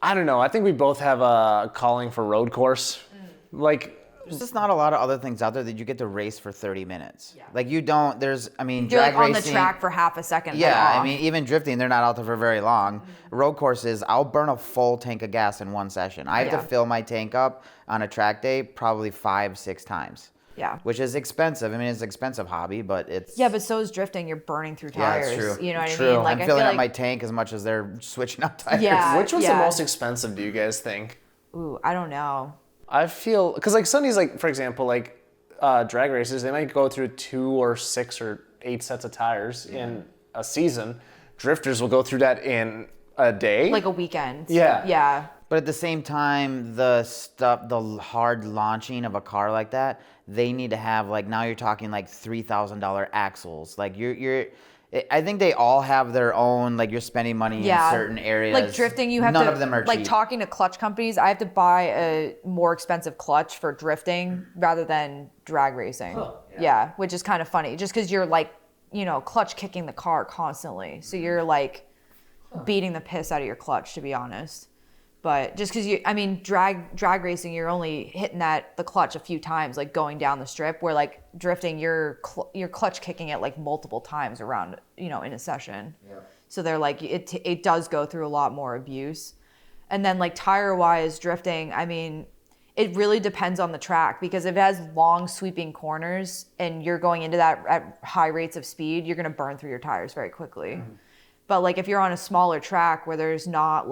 I don't know, I think we both have a calling for road course. There's just not a lot of other things out there that you get to race for 30 minutes. Yeah. You're drag on racing, the track for half a second. Yeah, even drifting, they're not out there for very long. Mm-hmm. Road courses, I'll burn a full tank of gas in one session. I have to fill my tank up on a track day probably 5-6 times. Yeah. Which is expensive. It's an expensive hobby, but it's... Yeah, but so is drifting. You're burning through tires. Yeah, that's true. You know what True. I mean? I'm filling up my tank as much as they're switching out tires. Yeah. Which one's the most expensive, do you guys think? Ooh, I don't know. I feel, because Sundays, for example, drag races, they might go through 2 or 6 or 8 sets of tires in a season. Drifters will go through that in a day. A weekend. Yeah. Yeah. But at the same time, the hard launching of a car like that, they need to have now you're talking $3,000 axles. I think they all have their own, you're spending money in certain areas. Drifting, you have None of them are cheap. Talking to clutch companies, I have to buy a more expensive clutch for drifting rather than drag racing. Huh. Yeah, which is kind of funny. Just because you're clutch kicking the car constantly. So you're beating the piss out of your clutch, to be honest. But just because drag racing, you're only hitting the clutch a few times, going down the strip, where drifting, you're clutch kicking it multiple times around, in a session. Yeah. So they're it does go through a lot more abuse. And then tire wise drifting, it really depends on the track, because if it has long sweeping corners and you're going into that at high rates of speed, you're going to burn through your tires very quickly. Mm-hmm. But if you're on a smaller track where there's not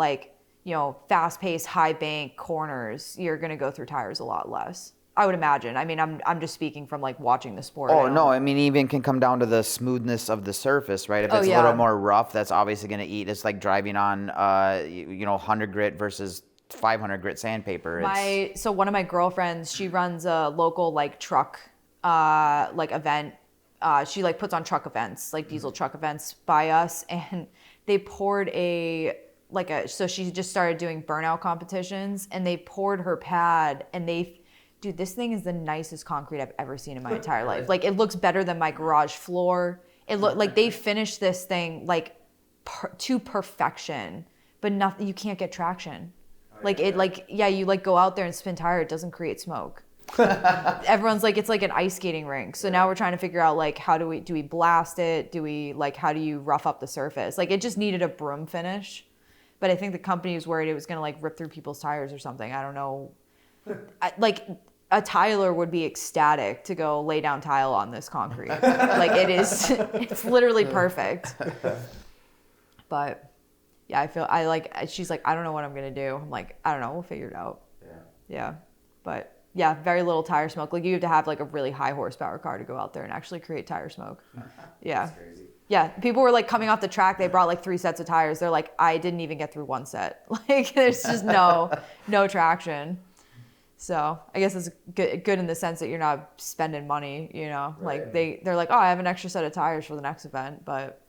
fast-paced, high-bank corners, you're going to go through tires a lot less, I would imagine. I'm just speaking from watching the sport. Oh, no, even can come down to the smoothness of the surface, right? If it's a little more rough, that's obviously going to eat. It's like driving on, 100 grit versus 500 grit sandpaper. So one of my girlfriends, she runs a local truck event. She puts on truck events, diesel truck events by us, and they poured so she just started doing burnout competitions, and they poured her pad, and dude, this thing is the nicest concrete I've ever seen in my entire life. It looks better than my garage floor. It looked they finished this thing to perfection, but nothing, you can't get traction. You go out there and spin tire, it doesn't create smoke. Everyone's like, it's like an ice skating rink. So now we're trying to figure out like, how do we blast it? How do you rough up the surface? Like it just needed a broom finish. But I think the company was worried it was going to like rip through people's tires or something. I don't know. Like a tiler would be ecstatic to go lay down tile on this concrete. Like it's literally perfect. But yeah, she's like, I don't know what I'm going to do. I'm like, I don't know. We'll figure it out. Yeah. But yeah, very little tire smoke. Like you have to have like a really high horsepower car to go out there and actually create tire smoke. Yeah. That's crazy. Yeah. People were like coming off the track. They brought like 3 sets of tires. They're like, I didn't even get through 1 set. Like there's just no traction. So I guess it's good in the sense that you're not spending money, you know, like they're like, oh, I have an extra set of tires for the next event, but.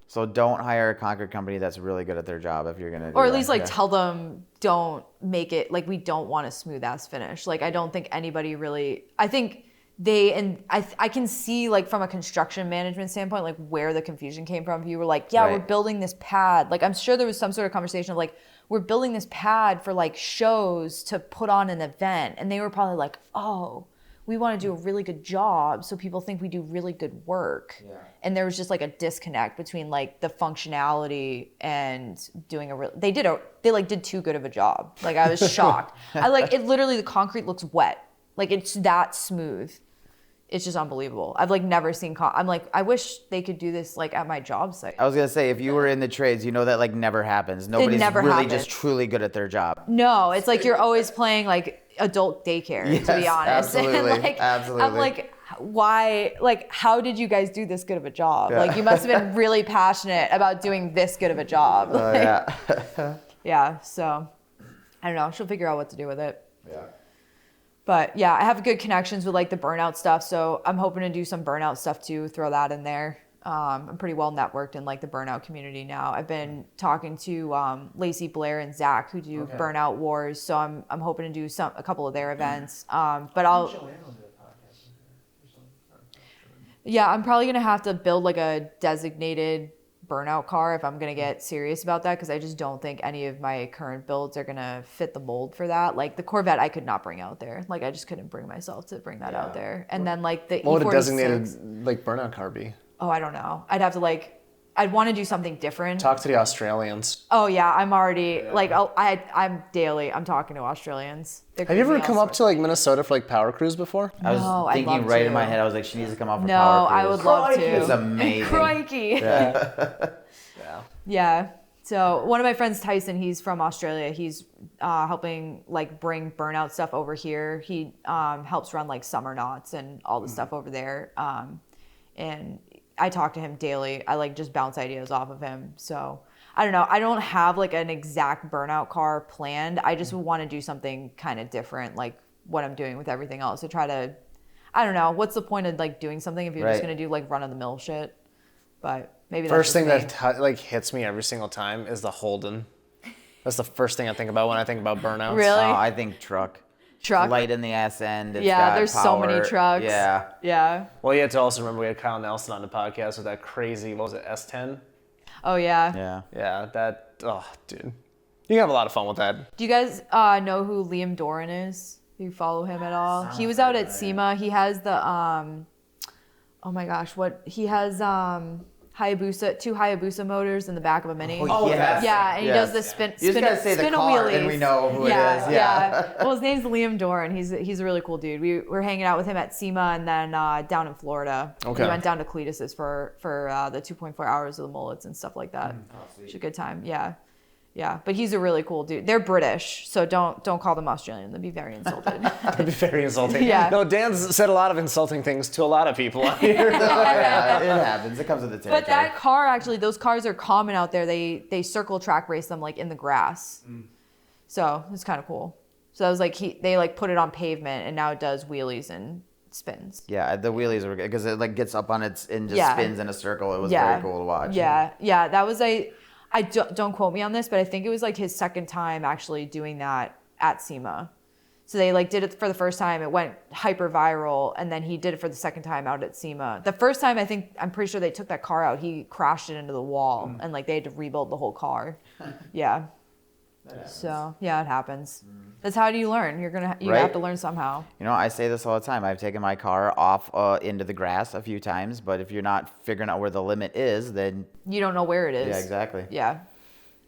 So don't hire a concrete company that's really good at their job if you're going to do or at that. least like tell them don't make it like we don't want a smooth ass finish. Like I don't think anybody really, I think I can see like from a construction management standpoint, like where the confusion came from. You were like, yeah, we're building this pad. Like I'm sure there was some sort of conversation of like, we're building this pad for like shows to put on an event. And they were probably like, oh, we want to do a really good job so people think we do really good work. Yeah. And there was just like a disconnect between like the functionality and doing they did too good of a job. Like I was shocked. It literally, the concrete looks wet. Like it's that smooth. It's just unbelievable. I've like never seen I'm like, I wish they could do this like at my job site. I was going to say, if you were in the trades, you know that like never happens. Nobody's really just truly good at their job. No, it's like you're always playing like adult daycare, to be honest. Absolutely. And like, absolutely. I'm like, why, like, how did you guys do this good of a job? Yeah. Like you must have been really passionate about doing this good of a job. Yeah. So I don't know. She'll figure out what to do with it. Yeah. But yeah, I have good connections with like the Burnout stuff. So I'm hoping to do some Burnout stuff too, throw that in there. I'm pretty well networked in like the Burnout community now. I've been talking to Lacey Blair and Zach who do Burnout Wars. So I'm hoping to do a couple of their events. But I'm probably going to have to build like a designated Burnout car if I'm going to get serious about that, because I just don't think any of my current builds are going to fit the mold for that. Like the Corvette I could not bring out there. Like I just couldn't bring myself to bring that out there. And then like the what E46, would a designated like Burnout car be? Oh, I don't know. I'd have to I'd want to do something different. Talk to the Australians. Oh yeah, I'm already I'm talking to Australians. Have you ever come up to like Minnesota for like power cruise before? I was thinking right in my head, I was like, she needs to come out for no, power cruise. I would love to. It's amazing. Crikey. Yeah. So one of my friends, Tyson, he's from Australia. He's helping like bring Burnout stuff over here. He helps run like Summer Knots and all the stuff over there. And I talk to him daily. I like just bounce ideas off of him. So I don't know. I don't have like an exact Burnout car planned. I just want to do something kind of different, like what I'm doing with everything else. To try to, I don't know. What's the point of like doing something if you're just going to do like run of the mill shit? But maybe that's first thing that like hits me every single time is the Holden. That's the first thing I think about when I think about Burnouts. Really? Oh, I think truck. Light in the ass end. It's there's power. so many trucks. Yeah. Well, you have to also remember we had Kyle Nelson on the podcast with that crazy, what was it, S10? Oh, yeah. Yeah, dude. You can have a lot of fun with that. Do you guys know who Liam Doran is? Do you follow him at all? He was out at SEMA. He has the, oh my gosh, he has two Hayabusa motors in the back of a Mini. Oh, yes. Yeah, and he does the spin You just gotta say the car wheelies. and we know who it is. Yeah. Well, his name's Liam Doran. He's a really cool dude. We were hanging out with him at SEMA and then down in Florida. Okay. We went down to Cletus's for the 2.4 hours of the mullets and stuff like that. It's a good time. Yeah, but he's a really cool dude. They're British, so don't call them Australian. They'd be very insulted. That'd be very insulting. Yeah. No, Dan's said a lot of insulting things to a lot of people out here. It happens. It comes with the territory. But that car, actually, those cars are common out there. They circle track race them like in the grass. So it's kind of cool. So I was like, they like put it on pavement and now it does wheelies and spins. Yeah, the wheelies were good because it like gets up on its and just spins in a circle. It was very cool to watch. Yeah, that was I don't quote me on this, but I think it was like his second time actually doing that at SEMA. So they like did it for the first time. It went hyper viral, and then he did it for the second time out at SEMA. The first time, I'm pretty sure they took that car out. He crashed it into the wall, and like they had to rebuild the whole car. Yeah. So yeah, it happens. That's how do you learn? You Right. have to learn somehow. You know, I say this all the time. I've taken my car off into the grass a few times, but if you're not figuring out where the limit is, then You don't know where it is. yeah, exactly. Yeah.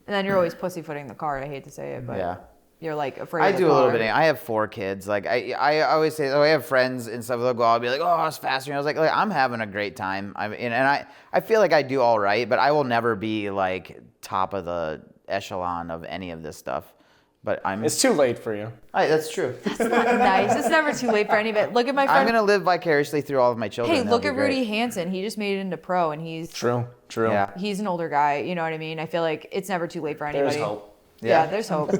And then you're always pussyfooting the car. I hate to say it, but Yeah. you're like afraid I of the do a car. little bit. I have 4 kids. Like I always say, I have friends and stuff. They'll go out and be like, "Oh, it's faster." And I was like, I'm having a great time. I feel like I do all right, but I will never be like top of the echelon of any of this stuff. But It's too late for you. That's true. Nice. It's never too late for any of it. Look at my friend. I'm gonna live vicariously through all of my children. Hey, That'll look be at great. Rudy Hansen. He just made it into pro, and he's True. Yeah. he's an older guy. You know what I mean? I feel like it's never too late for anybody. There's hope. Yeah, Yeah. there's hope.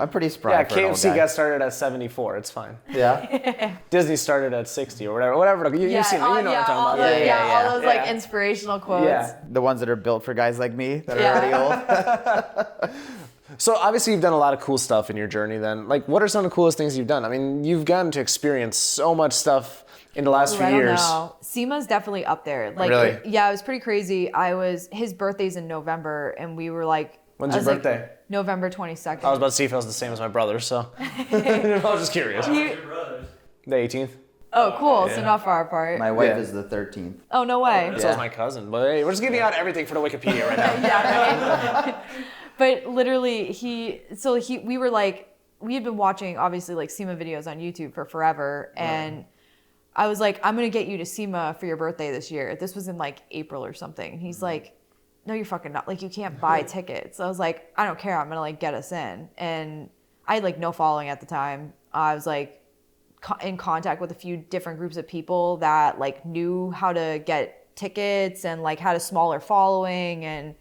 I'm pretty spry. Yeah, for an old KFC guy. got started at 74. It's fine. Yeah. Disney started at 60 or whatever. You've seen it. You know what I'm talking all about. those, Yeah. all those like inspirational quotes. Yeah. The ones that are built for guys like me that are Yeah. already old. So obviously you've done a lot of cool stuff in your journey then. Like what are some of the coolest things you've done? I mean, you've gotten to experience so much stuff in the last few I don't years. know. SEMA's definitely up there. Like, Really? it was pretty crazy. His birthday's in November, and we were like, When's I your was like, birthday? November 22nd. I was about to see if it was the same as my brother, so I was just curious. Your brothers. The 18th. Oh, cool. So not far apart. My wife Yeah. is the 13th. Oh, no way. So is my cousin. But hey, we're just giving out everything for the Wikipedia right now. Yeah, right? But literally, we were like, we had been watching obviously like SEMA videos on YouTube for forever, and I was like, I'm gonna get you to SEMA for your birthday this year. This was in like April or something. And he's like, no, you're fucking not. Like, you can't buy tickets. So I was like, I don't care. I'm gonna like get us in. And I had like no following at the time. I was like in contact with a few different groups of people that like knew how to get tickets and like had a smaller following, and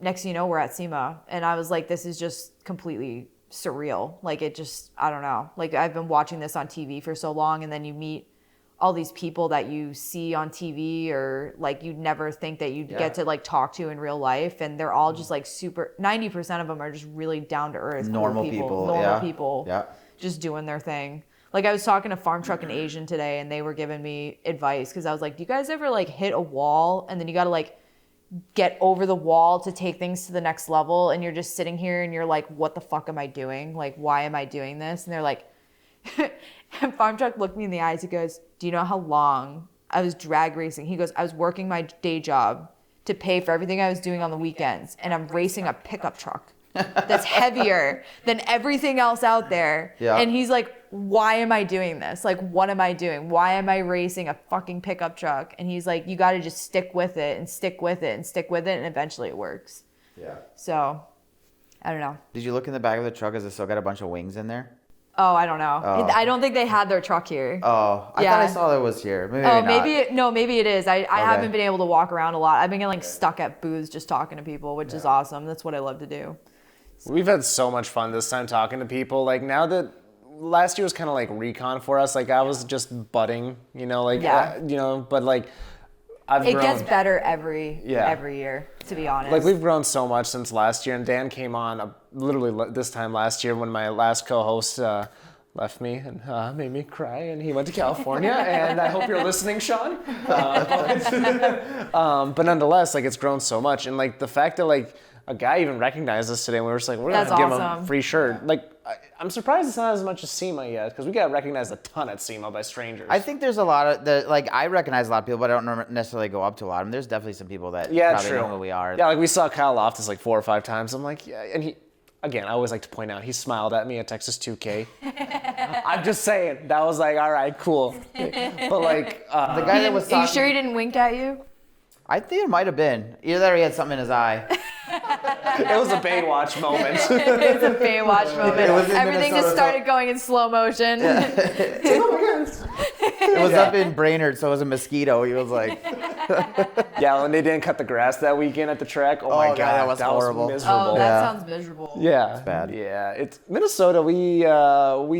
next thing you know, we're at SEMA, and I was like, this is just completely surreal. Like, it just, I don't know. Like, I've been watching this on TV for so long, and then you meet all these people that you see on TV, or like you'd never think that you'd get to like talk to in real life, and they're all just like 90% of them are just really down to earth, Normal people, Yeah. just doing their thing. Like, I was talking to Farm Truck and Asian today, and they were giving me advice because I was like, do you guys ever like hit a wall and then you got to like get over the wall to take things to the next level, and you're just sitting here and you're like, what the fuck am I doing? Like, why am I doing this? And they're like, and Farm Truck looked me in the eyes. He goes, do you know how long I was drag racing? He goes, I was working my day job to pay for everything I was doing on the weekends, and I'm racing a pickup truck that's heavier than everything else out there. Yeah. And he's like, why am I doing this? Like, what am I doing? Why am I racing a fucking pickup truck? And he's like, you got to just stick with it and stick with it and stick with it, and eventually it works. Yeah. So, I don't know. Did you look in the back of the truck? Has it still got a bunch of wings in there? Oh, I don't know. Oh. I don't think they had their truck here. Oh, I Yeah. thought I saw that was here. Maybe Oh, not. maybe it is. I haven't been able to walk around a lot. I've been getting like stuck at booths just talking to people, which is awesome. That's what I love to do. We've had so much fun this time talking to people. Like now that last year was kind of like recon for us. Like I was just budding, you know, like but like I've It grown. gets better every Yeah. year, to be honest. Like we've grown so much since last year, and Dan came on literally this time last year when my last co-host left me and made me cry, and he went to California. And I hope you're listening, Sean. But nonetheless, like it's grown so much, and like the fact that like a guy even recognized us today, and we were just like, we're That's gonna give him awesome. a free shirt. Like I'm surprised it's not as much as SEMA yet, because we got recognized a ton at SEMA by strangers. I think there's a lot of I recognize a lot of people, but I don't necessarily go up to a lot of them. There's definitely some people that probably true. know who we are. Yeah, like we saw Kyle Loftus like 4 or 5 times. I'm like, yeah, and he. Again, I always like to point out, he smiled at me at Texas 2K. I'm just saying, that was like, all right, cool. But like, The guy that was Are you talking, sure he didn't wink at you? I think it might have been. Either that or he had something in his eye. it was a Baywatch moment. It's a Baywatch moment. It was in Everything just Minnesota, started going in slow motion. It was up in Brainerd, so it was a mosquito. He was like, Yeah, when they didn't cut the grass that weekend at the track, oh my God, God, that was horrible. miserable. Oh, that Yeah. sounds miserable. Yeah, bad. Yeah, it's Minnesota. We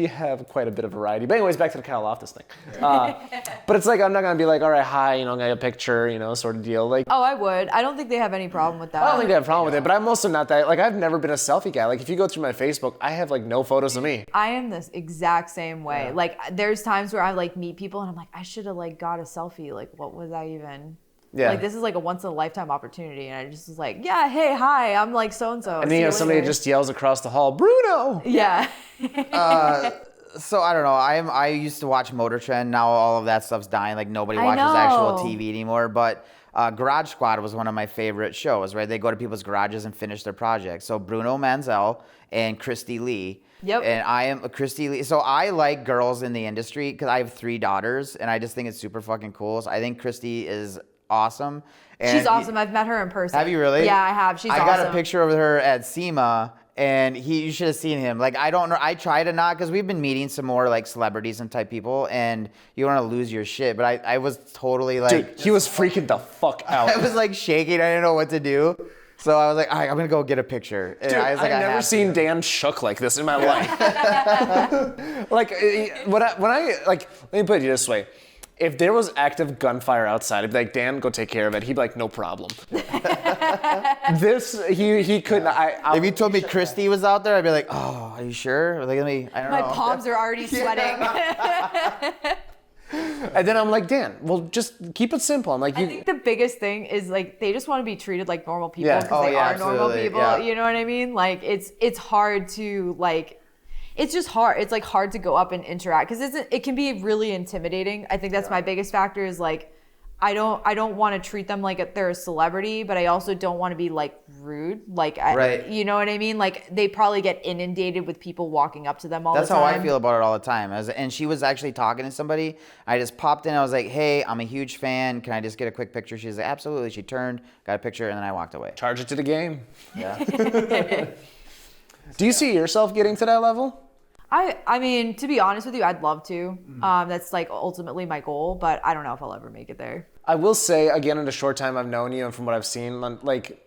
have quite a bit of variety. But anyways, back to the Kyle Loftus thing. But it's like I'm not gonna be like, all right, hi, you know, get a picture, you know, sort of deal. Like Oh, I would. I don't think they have any problem with that. I don't think I have a problem with it. But I'm also not that. Like I've never been a selfie guy. Like if you go through my Facebook, I have like no photos of me. I am this exact same way. Like there's times where I like meet people and I'm like, I should have like got a selfie. Like what was I even? Yeah. Like, this is like a once in a lifetime opportunity. And I just was like, yeah, hey, hi, I'm like so-and-so. And then you have somebody just yells across the hall, Bruno! Yeah. So I don't know. I used to watch Motor Trend. Now all of that stuff's dying. Like nobody I watches actual know. TV anymore. But Garage Squad was one of my favorite shows. Right? They go to people's garages and finish their projects. So Bruno Manzel and Christy Lee. Yep. And I am a Christy Lee. So I like girls in the industry because I have 3 daughters, and I just think it's super fucking cool. So I think Christy is awesome. And She's awesome. I've met her in person. Have you really? Yeah, I have. She's awesome. I got a picture of her at SEMA, and you should have seen him. Like, I don't know. I try to not, because we've been meeting some more like celebrities and type people, and you want to lose your shit. But I was totally like, Dude, he was freaking the fuck out. I was like shaking. I didn't know what to do. So I was like, all right, I'm gonna go get a picture. And Dude, I was like, I've never seen Dan shook like this in my life. Like, when I like, let me put it this way. If there was active gunfire outside, I'd be like, Dan, go take care of it. He'd be like, no problem. He couldn't. If you told me Christy was out there, I'd be like, oh, are you sure? Like, I don't know. My palms are already sweating. And then I'm like, Dan, well, just keep it simple. I'm like, I think the biggest thing is like they just want to be treated like normal people Yeah. because Oh, they yeah, are normal absolutely. people. Yeah. You know what I mean? Like it's hard to like, it's just hard. It's like hard to go up and interact because it can be really intimidating. I think that's my biggest factor is like I don't want to treat them like they're a celebrity, but I also don't want to be like rude. Like, Right. You know what I mean? Like they probably get inundated with people walking up to them all That's the time. how I feel about it all the time. And she was actually talking to somebody. I just popped in. I was like, hey, I'm a huge fan. Can I just get a quick picture? She was like, absolutely. She turned, got a picture, and then I walked away. charge it to the game. Yeah. Do you see yourself getting to that level? I mean, to be honest with you, I'd love to. That's like ultimately my goal, but I don't know if I'll ever make it there. I will say, again, in the short time I've known you and from what I've seen, like,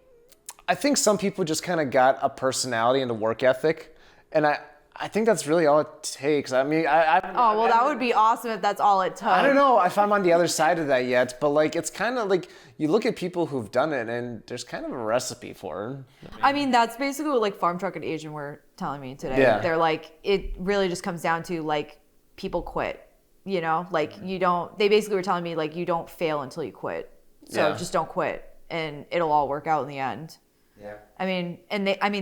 I think some people just kind of got a personality and a work ethic. And I think that's really all it takes. I mean, Oh, well, that would be awesome if that's all it took. I don't know if I'm on the other side of that yet, but like, it's kind of like you look at people who've done it and there's kind of a recipe for it. I mean, that's basically what like Farm Truck and Asian were telling me today. Yeah. They're like, it really just comes down to like people quit, you know, like they basically were telling me like, you don't fail until you quit. So Yeah. just don't quit and it'll all work out in the end. Yeah. I mean,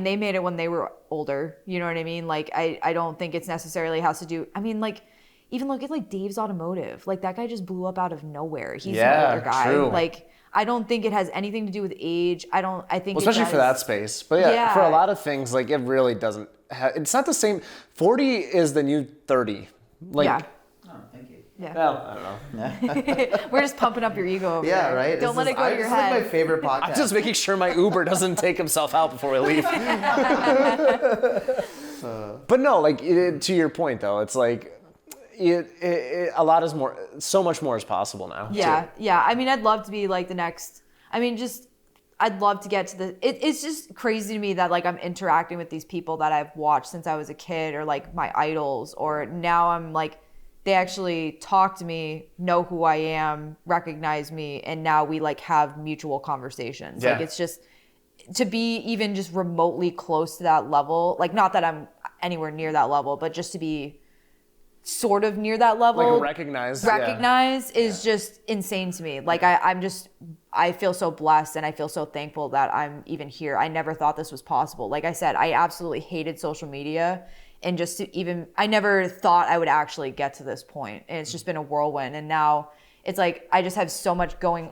they made it when they were older. You know what I mean? Like, I don't think it's necessarily has to do. I mean, like, even look at like Dave's Automotive. Like that guy just blew up out of nowhere. He's Yeah, an older guy. true. Like, I don't think it has anything to do with age. I think Well, especially for that does- space. But yeah, for a lot of things, like it really doesn't it's not the same. 40 is the new 30. Like, Yeah. Oh, thank you. Yeah. well, I don't know. We're just pumping up your ego over Yeah, there. right? Don't let it go to your This is like my head. favorite podcast. I'm just making sure my Uber doesn't take himself out before we leave. But no, like to your point though, it's like a lot is more, so much more is possible now. Yeah, too. yeah. I mean, I'd love to be like the next. I mean, I'd love to get to the. It's just crazy to me that like I'm interacting with these people that I've watched since I was a kid, or like my idols, or now I'm like, they actually talk to me, know who I am, recognize me, and now we like have mutual conversations. Yeah. Like it's just to be even just remotely close to that level. Like not that I'm anywhere near that level, but just to be sort of near that level. Like recognize Is just insane to me. Like I feel so blessed and I feel so thankful that I'm even here. I never thought this was possible. Like I said, I absolutely hated social media, and just to even, I never thought I would actually get to this point. And it's just been a whirlwind. And now it's like, I just have so much going.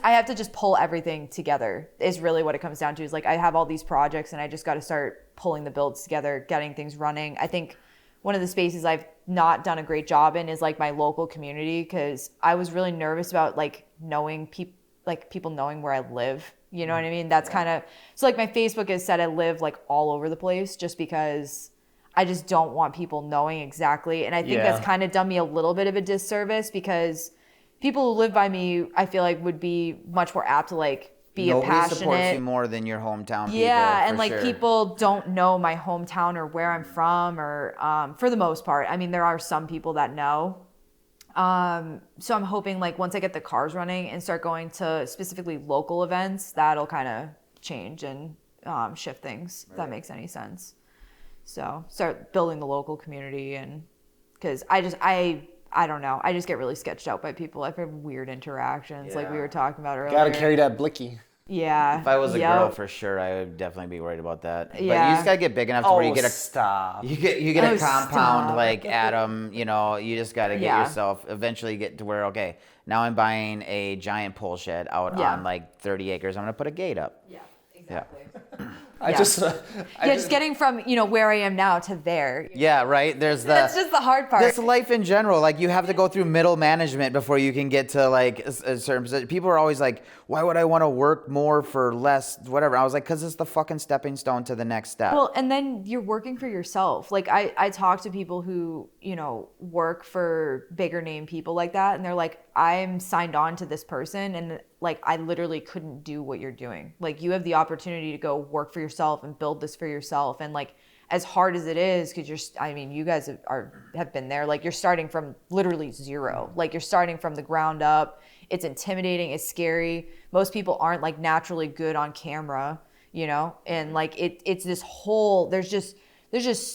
I have to just pull everything together is really what it comes down to. Is like, I have all these projects and I just got to start pulling the builds together, getting things running. I think one of the spaces I've not done a great job in is like my local community, because I was really nervous about like knowing people knowing where I live. You know what I mean? That's kind of, so like my Facebook has said I live like all over the place, just because I just don't want people knowing exactly. And I think that's kind of done me a little bit of a disservice, because people who live by me, I feel like would be much more apt to like be Nobody a passionate. supports you more than your hometown people. Yeah, and for like sure. people don't know my hometown or where I'm from, or for the most part. I mean, there are some people that know. So I'm hoping like once I get the cars running and start going to specifically local events, that'll kind of change and shift things, if that makes any sense. So start building the local community, and because I I don't know. I just get really sketched out by people. I've had weird interactions, like we were talking about earlier. Gotta carry that blicky. Yeah. If I was a girl, for sure, I would definitely be worried about that. But you Yeah. just gotta get big enough to where you get a stop. you get a compound stop. like Adam. You know, you just gotta get yourself eventually get to where okay, now I'm buying a giant pole shed out on like 30 acres. I'm gonna put a gate up. Yeah, exactly. Just getting from, where I am now to there. Yeah, right. That's just the hard part. This life in general, like you have to go through middle management before you can get to like a certain position. People are always like, why would I want to work more for less, whatever. I was like, because it's the fucking stepping stone to the next step. Well, and then you're working for yourself. Like I talk to people who, work for bigger name people like that. And they're like, I'm signed on to this person. And like, I literally couldn't do what you're doing. Like you have the opportunity to go work for yourself and build this for yourself. And like, as hard as it is, because you guys have been there, like you're starting from literally zero. Like you're starting from the ground up. It's intimidating. It's scary. Most people aren't like naturally good on camera, and like it's this whole, there's just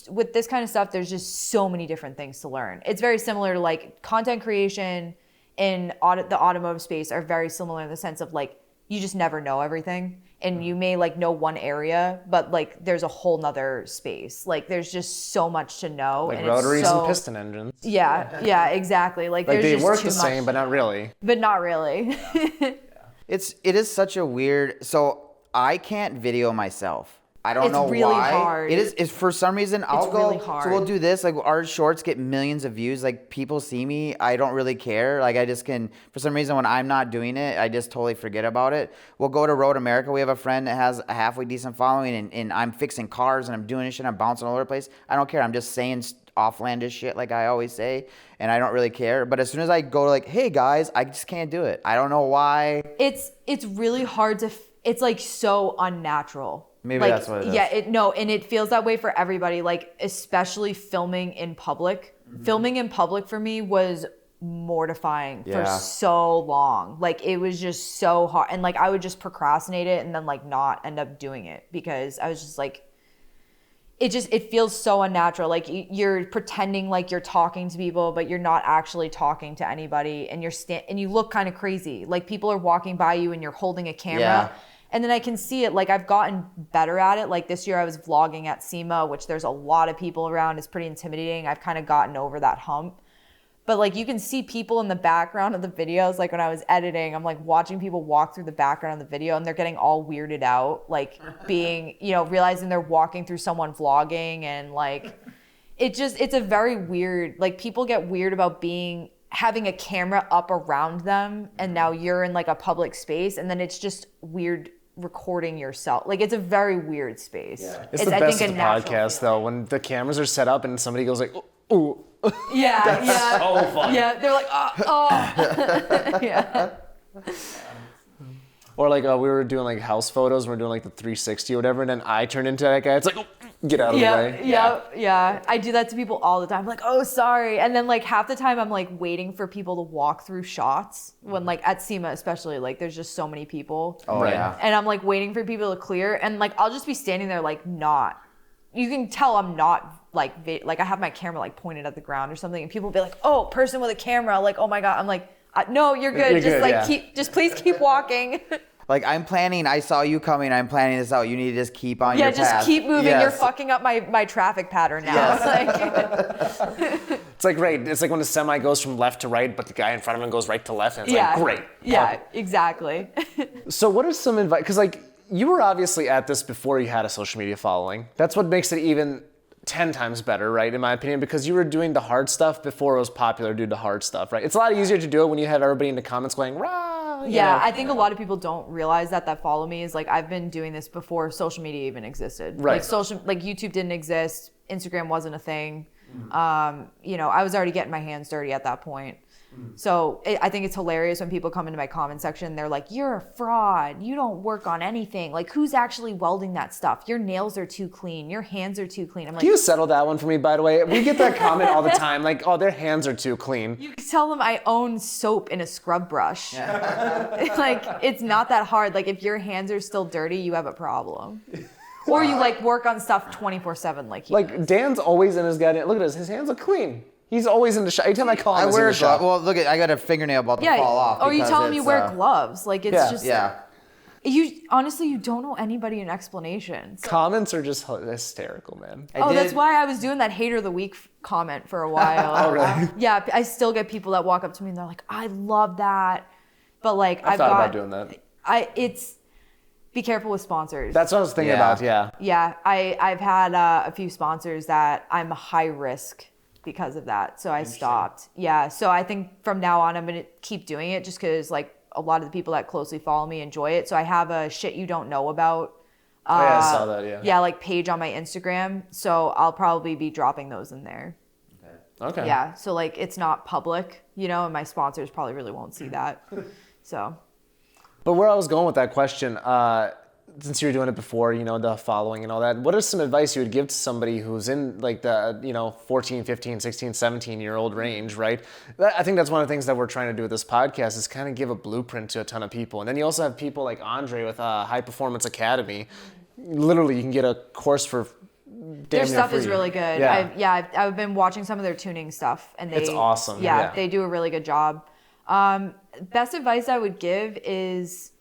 with this kind of stuff, there's just so many different things to learn. It's very similar to like content creation in the automotive space are very similar in the sense of like, you just never know everything. And you may like know one area, but like there's a whole nother space. Like there's just so much to know. Like and rotaries it's so, and piston engines. Yeah, exactly. Like Like there's they just work too the same, much. but not really. But not really. It is such a weird. So I can't video myself. I don't know really why. hard. It is. It's for some reason I'll go. really hard. So we'll do this. Like our shorts get millions of views. Like people see me. I don't really care. Like I just can. For some reason, when I'm not doing it, I just totally forget about it. We'll go to Road America. We have a friend that has a halfway decent following, and I'm fixing cars and I'm doing this shit. I'm bouncing all over the place. I don't care. I'm just saying offlandish shit like I always say, and I don't really care. But as soon as I go like, hey guys, I just can't do it. I don't know why. It's really hard to. It's like so unnatural. Maybe like, that's what it is. Yeah, and it feels that way for everybody, like especially filming in public. Mm-hmm. Filming in public for me was mortifying for so long. Like it was just so hard. And like I would just procrastinate it and then like not end up doing it because I was just like, it feels so unnatural. Like you're pretending like you're talking to people, but you're not actually talking to anybody. And and you look kind of crazy. Like people are walking by you and you're holding a camera. Yeah. And then I can see it, like I've gotten better at it. Like this year I was vlogging at SEMA, which there's a lot of people around. It's pretty intimidating. I've kind of gotten over that hump. But like you can see people in the background of the videos. Like when I was editing, I'm like watching people walk through the background of the video and they're getting all weirded out, like being, realizing they're walking through someone vlogging and like, it's a very weird, like people get weird about having a camera up around them and now you're in like a public space and then it's just weird recording yourself. Like it's a very weird space. Yeah. It's the best of the podcast though, when the cameras are set up and somebody goes like, ooh. Yeah, yeah. So fun. Yeah, they're like, oh. Yeah. Or like we were doing like house photos, and we're doing like the 360 or whatever, and then I turned into that guy. It's like, oh, get out of the way. Yeah. I do that to people all the time. I'm like, oh, sorry. And then like half the time I'm like waiting for people to walk through shots when like at SEMA especially, like there's just so many people. Oh, Right. yeah. And I'm like waiting for people to clear and like I'll just be standing there like not. You can tell I'm not like I have my camera like pointed at the ground or something and people will be like, oh, person with a camera, like, oh my God. I'm like, no, you're good. You're Just good, please keep walking. Like I'm planning, I saw you coming, I'm planning this out. You need to just keep on your path. Yeah, just keep moving. Yes. You're fucking up my traffic pattern now. Yes. It's like right. It's like when a semi goes from left to right, but the guy in front of him goes right to left, and it's like great. Yeah, Perfect. exactly. So what are some advice? Because like you were obviously at this before you had a social media following. That's what makes it even 10 times better, right? In my opinion, because you were doing the hard stuff before it was popular to do the hard stuff, right? It's a lot easier to do it when you have everybody in the comments going, rah. Yeah, I think a lot of people don't realize that follow me is like I've been doing this before social media even existed. Right. Like YouTube didn't exist, Instagram wasn't a thing. I was already getting my hands dirty at that point. So I think it's hilarious when people come into my comment section, they're like, you're a fraud. You don't work on anything. Like, who's actually welding that stuff? Your nails are too clean. Your hands are too clean. I'm like, Can you settle that one for me, by the way? We get that comment all the time, like, oh, their hands are too clean. you can tell them I own soap and a scrub brush. Like, it's not that hard. Like, if your hands are still dirty, you have a problem. Or you like work on stuff 24/7 like he does. Like, Dan's always in his goddamn, look at this, his hands look clean. He's always in the shop. Anytime I call him, I he's in wear the shop. Well, look, I got a fingernail about to fall off. Or you because tell him you it's, wear gloves. Like, it's just... Yeah. Honestly, you don't owe anybody an explanation. So. Comments are just hysterical, man. That's why I was doing that hater of the week comment for a while. Oh, really? Yeah, I still get people that walk up to me and they're like, I love that. But like, I've thought about doing that. Be careful with sponsors. That's what I was thinking about, yeah. Yeah, I've had a few sponsors that I'm high risk because of that. So I stopped. Yeah, so I think from now on, I'm going to keep doing it just because like, a lot of the people that closely follow me enjoy it. So I have a shit you don't know about. I saw that, yeah. Yeah, like page on my Instagram. So I'll probably be dropping those in there. Okay. Yeah, so like it's not public, and my sponsors probably really won't see that. So. But where I was going with that question, since you were doing it before, the following and all that, what is some advice you would give to somebody who's in like the, 14, 15, 16, 17-year-old range, right? I think that's one of the things that we're trying to do with this podcast is kind of give a blueprint to a ton of people. And then you also have people like Andre with High Performance Academy. Literally, you can get a course for their stuff free. Is really good. I've been watching some of their tuning stuff. And it's awesome. Yeah, they do a really good job. Best advice I would give is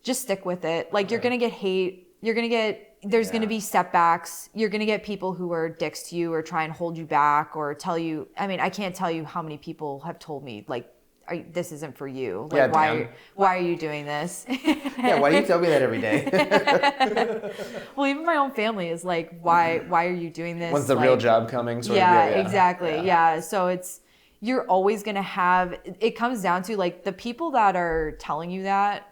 just stick with it. Like, you're going to get hate. There's going to be setbacks. You're going to get people who are dicks to you or try and hold you back or tell you. I mean, I can't tell you how many people have told me, like, this isn't for you. Like, why are you doing this? Yeah, why do you tell me that every day? Well, even my own family is like, why are you doing this? When's the real job coming? Exactly. Yeah. So you're always going to have, it comes down to like the people that are telling you that,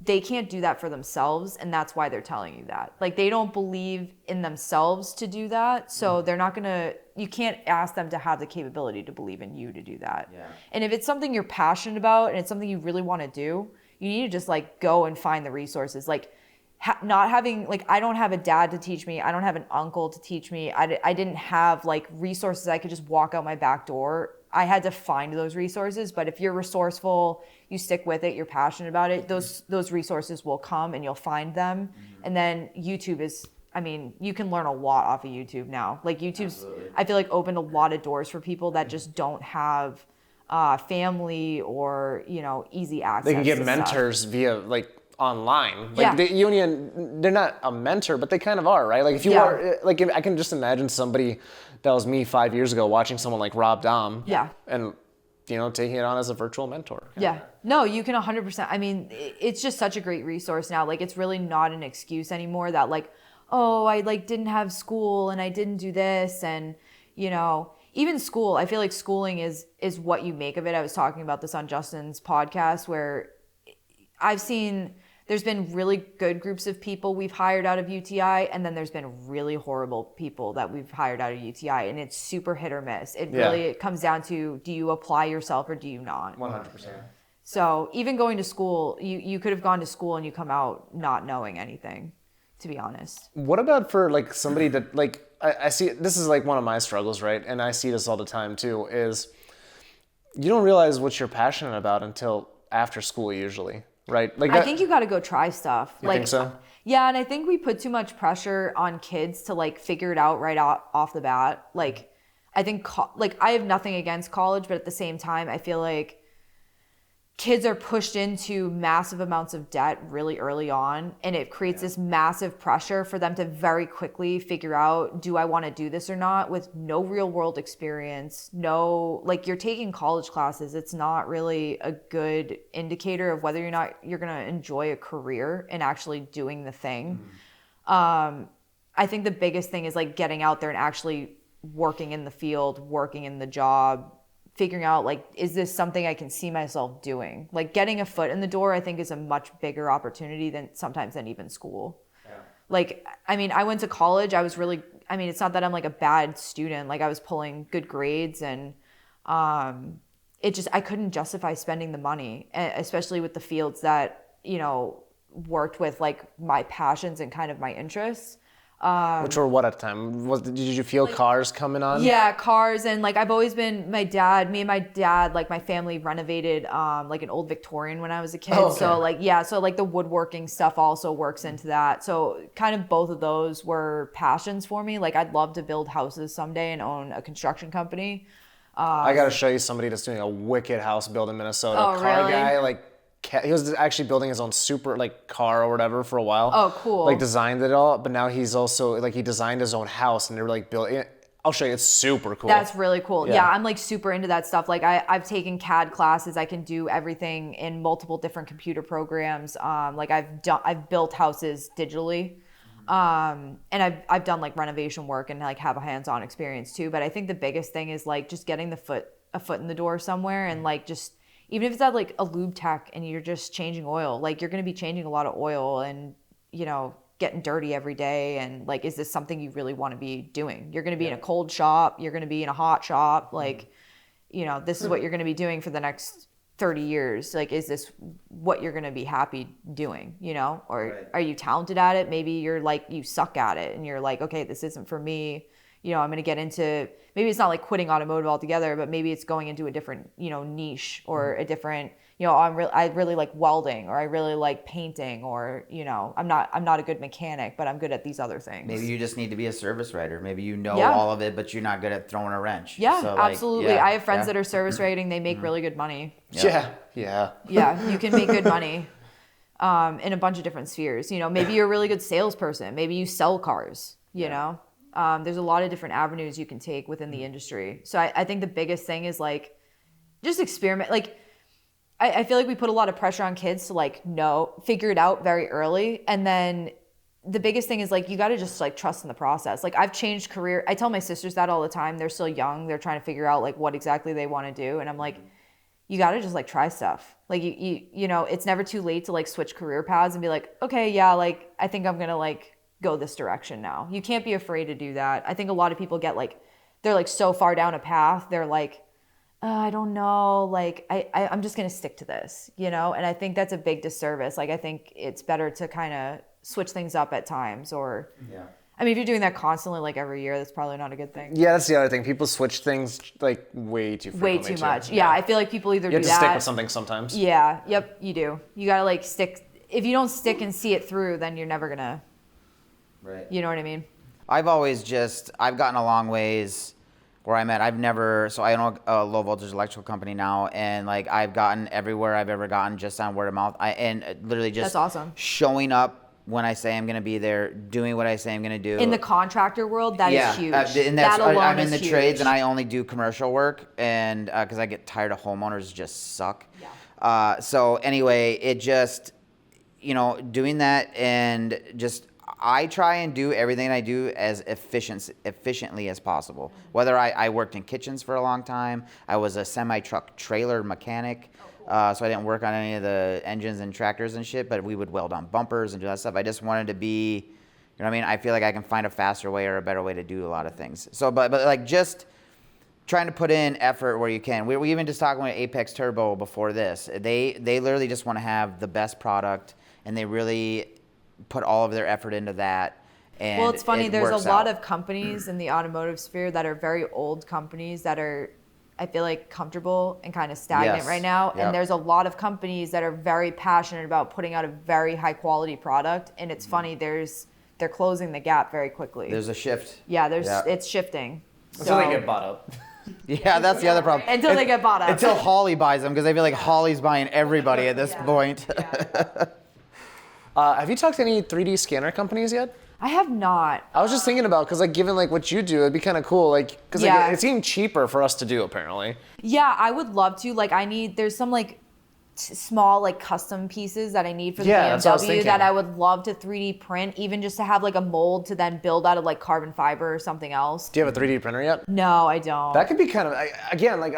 they can't do that for themselves, and that's why they're telling you that. Like, they don't believe in themselves to do that, so they're not gonna, you can't ask them to have the capability to believe in you to do that. Yeah. And if it's something you're passionate about and it's something you really want to do, you need to just like go and find the resources. Like, not having, like, I don't have a dad to teach me. I don't have an uncle to teach me. I didn't have like resources I could just walk out my back door. I had to find those resources, but if you're resourceful, you stick with it, you're passionate about it, those resources will come and you'll find them. Mm-hmm. And then YouTube is, I mean, you can learn a lot off of YouTube now. Like, YouTube's, I feel like, opened a lot of doors for people that just don't have family or, easy access. They can get mentors via like online. Like, they're not a mentor, but they kind of are, right? Like, if you are, like, I can just imagine somebody that was me 5 years ago watching someone like Rob Dahm. Yeah. And, taking it on as a virtual mentor. Yeah. No, you can 100%. I mean, it's just such a great resource now. Like, it's really not an excuse anymore that like, oh, I like didn't have school and I didn't do this. And, even school, I feel like schooling is what you make of it. I was talking about this on Justin's podcast where I've seen there's been really good groups of people we've hired out of UTI, and then there's been really horrible people that we've hired out of UTI, and it's super hit or miss. It comes down to, do you apply yourself or do you not? 100%. So even going to school, you could have gone to school and you come out not knowing anything, to be honest. What about for like somebody that like, I see, this is like one of my struggles, right? And I see this all the time too, is you don't realize what you're passionate about until after school usually. Right. Like, I think you got to go try stuff. You think so? Yeah, and I think we put too much pressure on kids to like figure it out right off the bat. Like, I think I have nothing against college, but at the same time, I feel like kids are pushed into massive amounts of debt really early on, and it creates this massive pressure for them to very quickly figure out, do I want to do this or not, with no real world experience. No, like, you're taking college classes. It's not really a good indicator of whether or not you're going to enjoy a career and actually doing the thing. I think the biggest thing is like getting out there and actually working in the field, working in the job, figuring out, like, is this something I can see myself doing? Like, getting a foot in the door, I think, is a much bigger opportunity than even school. Yeah. Like, I mean, I went to college. It's not that I'm like a bad student. Like, I was pulling good grades, and I couldn't justify spending the money, especially with the fields that, worked with like my passions and kind of my interests. Which were what at the time? Did you feel cars coming on? Yeah, cars, and like I've always been me and my dad, like my family renovated like an old Victorian when I was a kid. Oh, okay. So like the woodworking stuff also works into that. So kind of both of those were passions for me. Like I'd love to build houses someday and own a construction company. I gotta show you somebody that's doing a wicked house build in Minnesota. Oh, Car really? guy, like he was actually building his own super like car or whatever for a while. Oh, cool. Like designed it all, but now he's also like he designed his own house and they're like building. I'll show you. It's super cool. That's really cool. Yeah. Yeah, I'm like super into that stuff. Like I've taken CAD classes. I can do everything in multiple different computer programs. Like I've built houses digitally. And I've done like renovation work and like have a hands-on experience too. But I think the biggest thing is like just getting a foot in the door somewhere, and like just even if it's at like a lube tech and you're just changing oil, like you're going to be changing a lot of oil and, you know, getting dirty every day. And like, is this something you really want to be doing? You're going to be in a cold shop. You're going to be in a hot shop. Like, you know, this is what you're going to be doing for the next 30 years. Like, is this what you're going to be happy doing, you know? Or are you talented at it? Maybe you're like, you suck at it and you're like, okay, this isn't for me. You know, I'm going to get into, maybe it's not like quitting automotive altogether, but maybe it's going into a different, you know, niche or a different, you know, I really like welding, or I really like painting, or, you know, I'm not a good mechanic, but I'm good at these other things. Maybe you just need to be a service writer. Maybe you know Yeah. all of it, but you're not good at throwing a wrench. Yeah, So, like, absolutely. yeah, I have friends yeah. that are service rating. They make really good money. Yeah. Yeah, you can make good money in a bunch of different spheres. You know, maybe you're a really good salesperson. Maybe you sell cars, you know. There's a lot of different avenues you can take within the industry. So I think the biggest thing is like, just experiment. Like, I feel like we put a lot of pressure on kids to like figure it out very early. And then the biggest thing is like, you got to just like trust in the process. Like I've changed career. I tell my sisters that all the time. They're still young. They're trying to figure out like what exactly they want to do. And I'm like, you got to just like try stuff. Like you know, it's never too late to like switch career paths and be like, okay, yeah, like I think I'm going to like go this direction now. You can't be afraid to do that. I think a lot of people get like, they're like so far down a path. They're like, I don't know, like I'm just going to stick to this, you know? And I think that's a big disservice. Like I think it's better to kind of switch things up at times, or, I mean, if you're doing that constantly, like every year, that's probably not a good thing. Yeah, that's the other thing. People switch things like way too frequently. Way too much. Yeah, I feel like people either You do have to that. stick with something sometimes. Yeah, yep, you do. You got to like stick. If you don't stick and see it through, then you're never going to, you know what I mean? I've gotten a long ways where I'm at. I own a low voltage electrical company now, and like I've gotten everywhere I've ever gotten just on word of mouth. And literally just That's awesome. showing up when I say I'm going to be there, doing what I say I'm going to do. In the contractor world, that is huge. That alone I'm in is the huge. trades, and I only do commercial work, and because I get tired of homeowners just suck. Yeah. So anyway, it just, you know, doing that, and just I try and do everything I do as efficiently as possible. Whether I worked in kitchens for a long time, I was a semi-truck trailer mechanic. So I didn't work on any of the engines and tractors and shit, but we would weld on bumpers and do that stuff. I just wanted to be, you know what I mean? I feel like I can find a faster way or a better way to do a lot of things. So, but like just trying to put in effort where you can. We even just talking with Apex Turbo before this. They literally just want to have the best product, and they really put all of their effort into that. And well, it's funny. There's works a lot out. of companies in the automotive sphere that are very old companies that are, I feel like, comfortable and kind of stagnant Yes. right now. Yep. And there's a lot of companies that are very passionate about putting out a very high quality product. And it's funny, they're closing the gap very quickly. There's a shift. Yeah, Yeah. it's shifting. Until they get bought up. Yeah, that's the other problem. Until they get bought up. Until Holly buys them, because I feel like Holly's buying everybody at this point. Have you talked to any 3D scanner companies yet? I have not. I was just thinking about, because like given like what you do, it'd be kind of cool. Like, because Yeah. it seemed cheaper for us to do apparently. Yeah, I would love to. Like, there's some like small like custom pieces that I need for the Yeah, that's what I was BMW thinking. that I would love to 3D print, even just to have like a mold to then build out of like carbon fiber or something else. Do you have a 3D printer yet? No, I don't. That could be kind of, again, like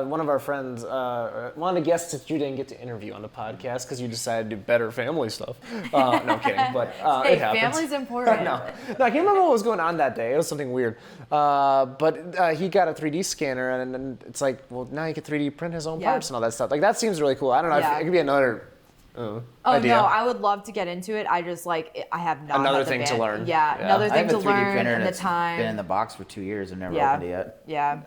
one of our friends, one of the guests that you didn't get to interview on the podcast because you decided to do better family stuff. No, I'm kidding, but Hey, it happens. family's important. No, I can't remember what was going on that day. It was something weird. But he got a 3D scanner, and it's like, well, now he can 3D print his own Yeah. parts and all that stuff. Like, that seems really cool. I don't know, Yeah. it could be another Oh idea. no, I would love to get into it. I just like I have not Another had the thing to learn. Yeah, Yeah. another I thing have a to 3D learn printer and the that's time. been in the box for 2 years and never Yeah. opened it yet.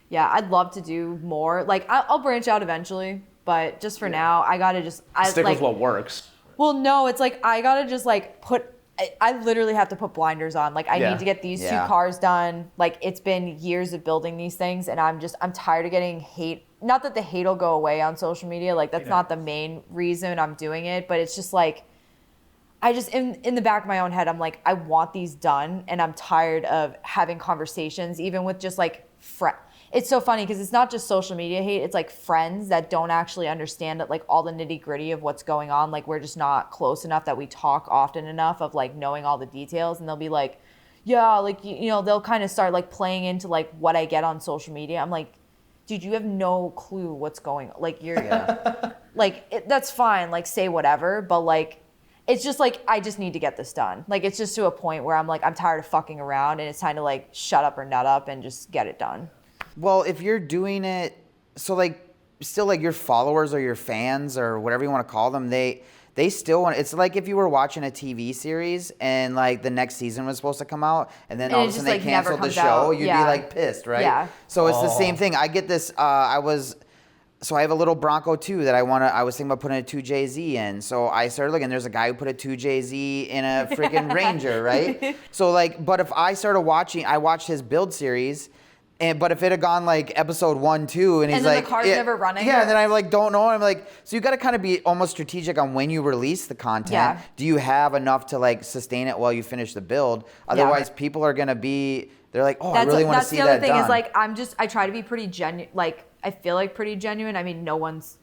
Yeah, I'd love to do more. Like I'll branch out eventually, but just for now, I gotta just Stick with what works. Well, no, it's like I gotta just like I literally have to put blinders on. Like I need to get these 2 cars done. Like it's been years of building these things, and I'm tired of getting hate. Not that the hate will go away on social media. Like that's not the main reason I'm doing it, but it's just like I just in the back of my own head, I'm like I want these done, and I'm tired of having conversations, even with just like It's so funny because it's not just social media hate. It's like friends that don't actually understand it, like all the nitty gritty of what's going on. Like we're just not close enough that we talk often enough of like knowing all the details. And they'll be like, yeah, like, you know, they'll kind of start like playing into like what I get on social media. I'm like, dude, you have no clue what's going on. Like you're like, that's fine. Like say whatever. But like, it's just like, I just need to get this done. Like, it's just to a point where I'm like, I'm tired of fucking around and it's time to like shut up or nut up and just get it done. Well, if you're doing it, so like still like your followers or your fans or whatever you want to call them, they still want. It's like if you were watching a TV series and like the next season was supposed to come out, and then all of a sudden they canceled the show, you'd be like pissed, right? Yeah. So it's the same thing. I get this. So I have a little Bronco too that I was thinking about putting a 2JZ in. So I started looking. There's a guy who put a 2JZ in a freaking Ranger, right? So like, but if I started watching, I watched his build series. But if it had gone like episode 1, 2, and he's then like, the car's never running. Yeah, and then I like don't know. I'm like, so you got to kind of be almost strategic on when you release the content. Yeah. Do you have enough to like sustain it while you finish the build? Otherwise, people are gonna be. They're like, oh, I really want to see that done. That's the other thing is like I try to be pretty genuine. Like I feel like pretty genuine. I mean, no one's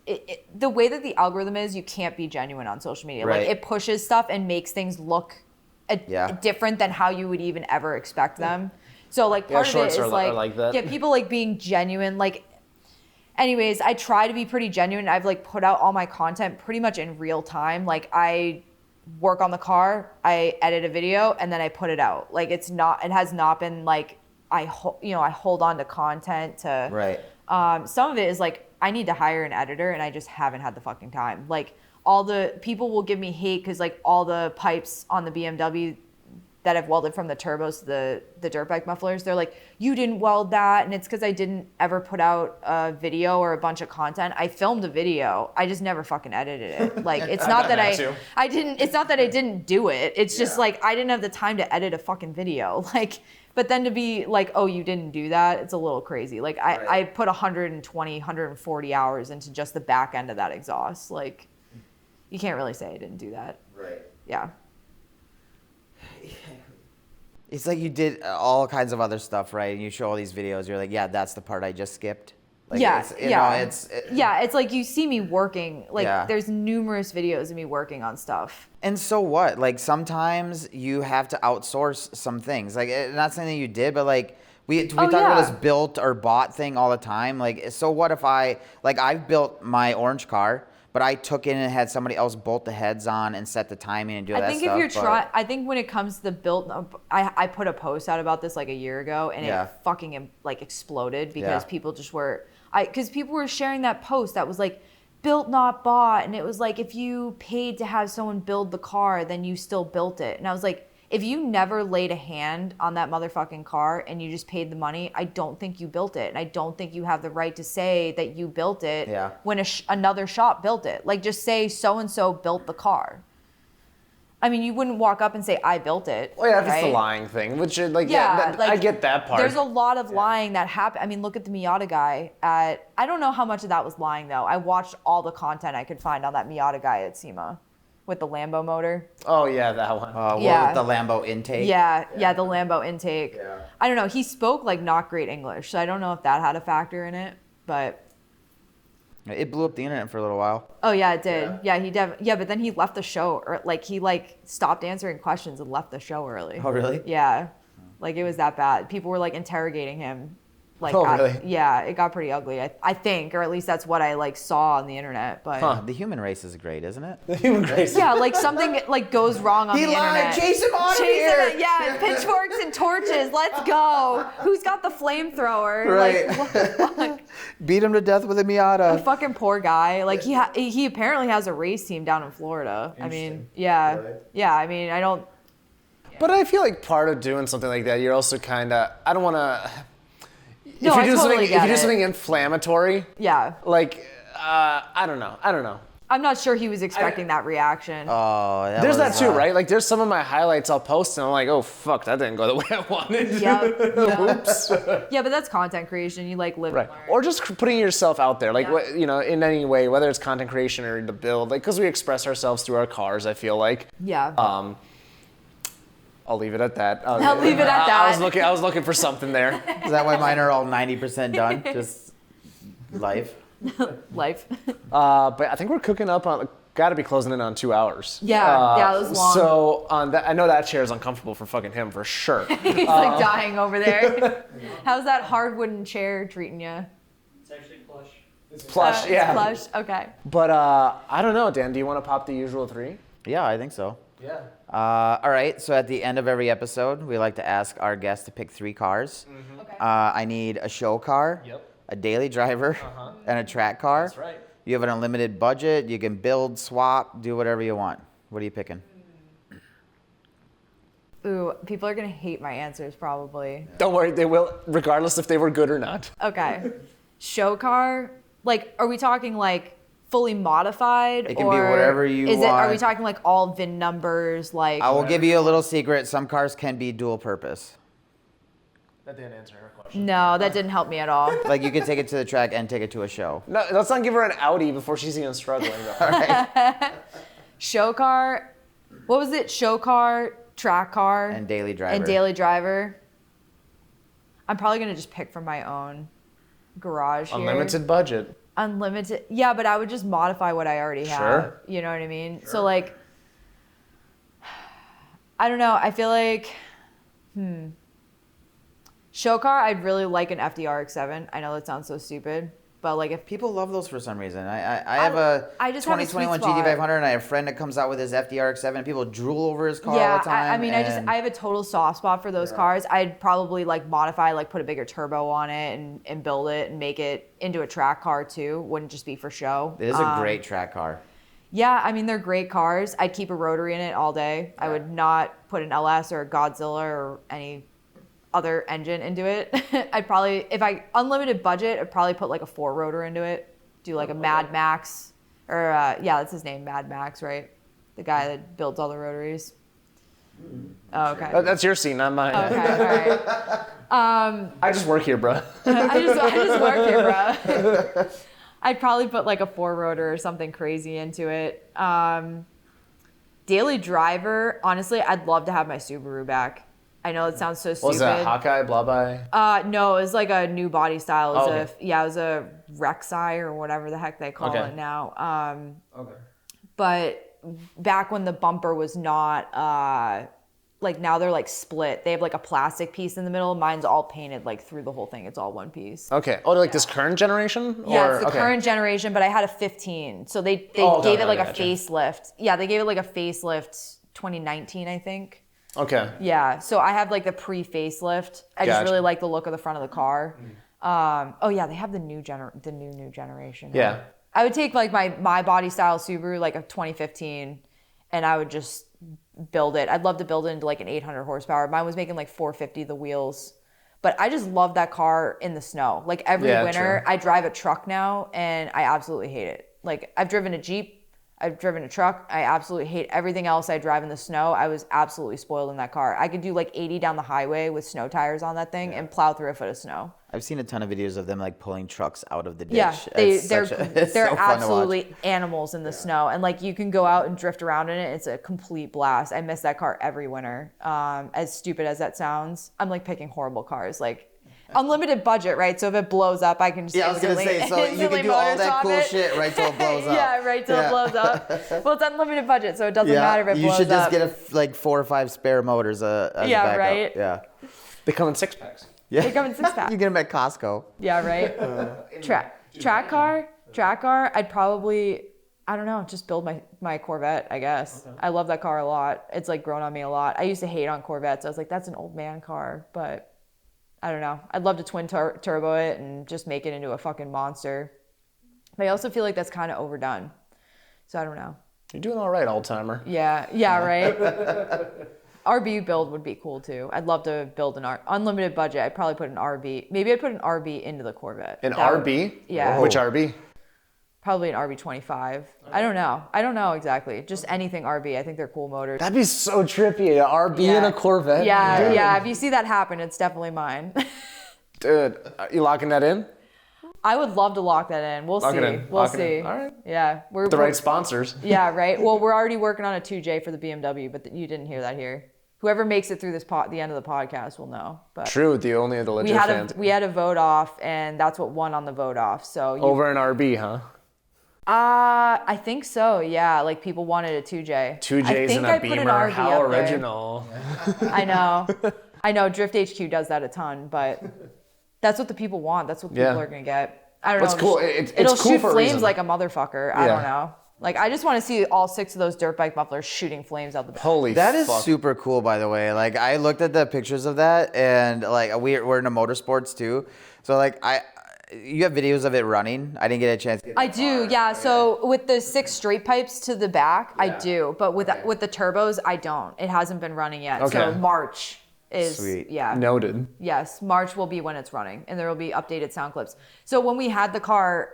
the way that the algorithm is. You can't be genuine on social media. Right. Like it pushes stuff and makes things look different than how you would even ever expect them. So like part of it is like that. People like being genuine. Like, anyways, I try to be pretty genuine. I've like put out all my content pretty much in real time. Like I work on the car, I edit a video, and then I put it out. Like it has not been like I hold on to content to. Right. Some of it is like I need to hire an editor, and I just haven't had the fucking time. Like all the people will give me hate because like all the pipes on the BMW that I've welded from the turbos to the dirt bike mufflers, they're like, you didn't weld that, and it's because I didn't ever put out a video or a bunch of content. I filmed a video, I just never fucking edited it. Like it's not that I didn't. It's not that I didn't do it. It's just like I didn't have the time to edit a fucking video. Like, but then to be like, oh, you didn't do that, it's a little crazy. Like I put 120, 140 hours into just the back end of that exhaust. Like, you can't really say I didn't do that. Right. Yeah. It's like you did all kinds of other stuff, right? And you show all these videos. You're like, yeah, that's the part I just skipped. Like, it's like you see me working. Like there's numerous videos of me working on stuff. And so what? Like sometimes you have to outsource some things. Like not saying that you did, but like we talk about this built or bought thing all the time. Like so what if I've built my orange car, but I took in and had somebody else bolt the heads on and set the timing and do that stuff. I think when it comes to the build, I put a post out about this like a year ago, and it fucking like exploded because people just were, because people were sharing that post that was like, built not bought, and it was like, if you paid to have someone build the car, then you still built it. And I was like, if you never laid a hand on that motherfucking car and you just paid the money, I don't think you built it. And I don't think you have the right to say that you built it when another shop built it. Like, just say so-and-so built the car. I mean, you wouldn't walk up and say, I built it. Well, yeah, that's the lying thing, which is like, I get that part. There's a lot of lying that happened. I mean, look at the Miata guy I don't know how much of that was lying, though. I watched all the content I could find on that Miata guy at SEMA. With the Lambo motor. Oh, yeah, that one. With the Lambo intake? Yeah, the Lambo intake. Yeah. I don't know. He spoke like not great English, so I don't know if that had a factor in it, but... It blew up the internet for a little while. Oh, yeah, it did. Yeah, but then he left the show, or like he like stopped answering questions and left the show early. Oh, really? Yeah. Like it was that bad. People were like interrogating him Like, Oh, really? Yeah, it got pretty ugly. I think, or at least that's what I like saw on the internet. But The human race is great, isn't it? The human race. yeah, like something like goes wrong on the internet. Chase him out of here! Yeah, pitchforks and torches. Let's go. Who's got the flamethrower? Right. Like, what the fuck? Beat him to death with a The Miata. fucking poor guy. Like he apparently has a race team down in Florida. I mean, yeah, yeah. I mean, I don't. But I feel like part of doing something like that, you're also kind of, I don't want to. No, I totally if get you do it. something inflammatory, Yeah, like I don't know. I'm not sure he was expecting that reaction. Oh, There's that too, right? Like there's some of my highlights I'll post and I'm like, oh fuck, that didn't go the way I wanted. Yep. Oops. Yeah, but that's content creation. You like live Right. and learn. Or just putting yourself out there, like Yeah. you know, in any way, whether it's content creation or the build, like because we express ourselves through our cars. I feel like. Yeah. I'll leave it at that. I'll leave it at that. I was looking for something there. Is that why mine are all 90% done? Just life. Life. But I think we're cooking up on. Got to be closing in on 2 hours. Yeah, it was long. So on that, I know that chair is uncomfortable for fucking him for sure. He's like dying over there. How's that hard wooden chair treating you? It's actually plush. Plush, yeah. Plush. Okay. But I don't know, Dan. Do you want to pop the usual 3? Yeah, I think so. Yeah. All right, so at the end of every episode, we like to ask our guests to pick 3 cars. Okay. I need a show car, a daily driver, and a track car. That's right. You have an unlimited budget. You can build, swap, do whatever you want. What are you picking? Ooh, people are gonna hate my answers probably. Don't worry, they will, regardless if they were good or not. Okay. Show car? Like, are we talking like fully modified? It can be whatever you Are we want. talking like all VIN numbers? Like, I will give you a little secret. Some cars can be dual purpose. That didn't answer her question. no, that didn't help me at all. Like you can take it to the track and take it to a show. No, let's not give her an Audi before she's even struggling. All right. Show car? What was it? Show car, track car, And daily driver. and daily driver. I'm probably gonna just pick from my own garage here. Unlimited budget. Unlimited. Yeah, but I would just modify what I already have. Sure. You know what I mean? So like, I don't know. I feel like, show car. I'd really like an FDR X7. I know that sounds so stupid, but like if People love those for some reason. I have a I just have a sweet 2021 spot. GT500 and I have a friend that comes out with his FDR X7. People drool over his car all yeah, the time. I mean, and I have a total soft spot for those cars. I'd probably like modify, like put a bigger turbo on it and build it and make it into a track car too. Wouldn't just be for show. It is a great track car. Yeah, I mean, they're great cars. I'd keep a rotary in it all day. I would not put an LS or a Godzilla or any other engine into it. I'd probably, if I unlimited budget, I'd probably put like a 4-rotor into it. Do like a Mad Max, or yeah, that's his name, Mad Max, right? The guy that builds all the rotaries. Oh, okay. That's your scene, not mine. Okay, all right. I just work here, bro. I just work here, bro. I'd probably put like a 4-rotor or something crazy into it. Daily driver, honestly, I'd love to have my Subaru back. I know it sounds so stupid. What was that, Hawkeye, Blobeye? No, it was like a new body style. It was okay. it was a Rexi or whatever the heck they call Okay. it now. Okay. But back when the bumper was not, like now they're like split. They have like a plastic piece in the middle. Mine's all painted like through the whole thing. It's all one piece. Okay. Oh, like this current generation? Yeah, Or, it's the okay. current generation, but I had a 15. So they Oh, gave okay, it like a gotcha. facelift. Yeah, they gave it like a facelift 2019, I think. Okay. Yeah, so I have like the pre-facelift. I just Gotcha. really like the look of the front of the car. Oh yeah, they have the new generation. Yeah. I would take like my body style Subaru, like a 2015, and I would just build it. I'd love to build it into like an 800 horsepower. Mine was making like 450 the wheels. But I just love that car in the snow. Like every Yeah, winter, true. I drive a truck now and I absolutely hate it. Like I've driven a Jeep, I've driven a truck. I absolutely hate everything else I drive in the snow. I was absolutely spoiled in that car. I could do like 80 down the highway with snow tires on that thing and plow through a foot of snow. I've seen a ton of videos of them like pulling trucks out of the ditch. Yeah, It's they're so fun to watch. absolutely animals in the snow, and like you can go out and drift around in it. It's a complete blast. I miss that car every winter. As stupid as that sounds, I'm like picking horrible cars. Like unlimited budget, right? So if it blows up, I can just Yeah, I was gonna say, so you instantly can do all motor that swap cool it. shit right till it blows up. Yeah, right till Yeah. it blows up. Well, it's unlimited budget, so it doesn't matter if it you blows should just up. get like 4 or 5 spare motors as a Yeah, backup. right? Yeah. They come in 6-packs. Yeah. They come in 6-pack. You get them at Costco. Yeah, right? Track car, I'd probably, I don't know, just build my Corvette, I guess. Okay. I love that car a lot. It's like grown on me a lot. I used to hate on Corvettes. I was like, that's an old man car, but I don't know. I'd love to twin turbo it and just make it into a fucking monster. But I also feel like that's kind of overdone. So I don't know. You're doing all right, old timer. Yeah, right? RB build would be cool too. I'd love to build an unlimited budget. I'd probably put an RB. Maybe I'd put an RB into the Corvette. An RB? Yeah. Which RB? Probably an RB25. Okay. I don't know exactly. Just anything RB. I think they're cool motors. That'd be so trippy. An RB in a Corvette. Yeah, dude. Yeah. If you see that happen, it's definitely mine. Dude, are you locking that in? I would love to lock that in. We'll see. We'll see. All right. Yeah. We're the right sponsors. Yeah, right. Well, we're already working on a 2J for the BMW, but you didn't hear that here. Whoever makes it through the end of the podcast will know. But true, only the legit fans. We had a vote off, and that's what won on the vote off. So over an RB, huh? I think so. Yeah, like people wanted a 2J. 2Js in a Beamer. How original. I know. Drift HQ does that a ton, but that's what the people want. That's what people are gonna get. I don't know. It's cool. It'll cool shoot for flames like a motherfucker. I don't know. Like, I just want to see all 6 of those dirt bike mufflers shooting flames out the back. Holy That fuck. is super cool, by the way. Like, I looked at the pictures of that, and like we're into motorsports too. So like you have videos of it running. I didn't get a chance to get I do, yeah. So with the 6 straight pipes to the back, I do. But with the turbos, I don't. It hasn't been running yet. Okay. So March is, Sweet. Yeah. Noted. Yes, March will be when it's running, and there will be updated sound clips. So when we had the car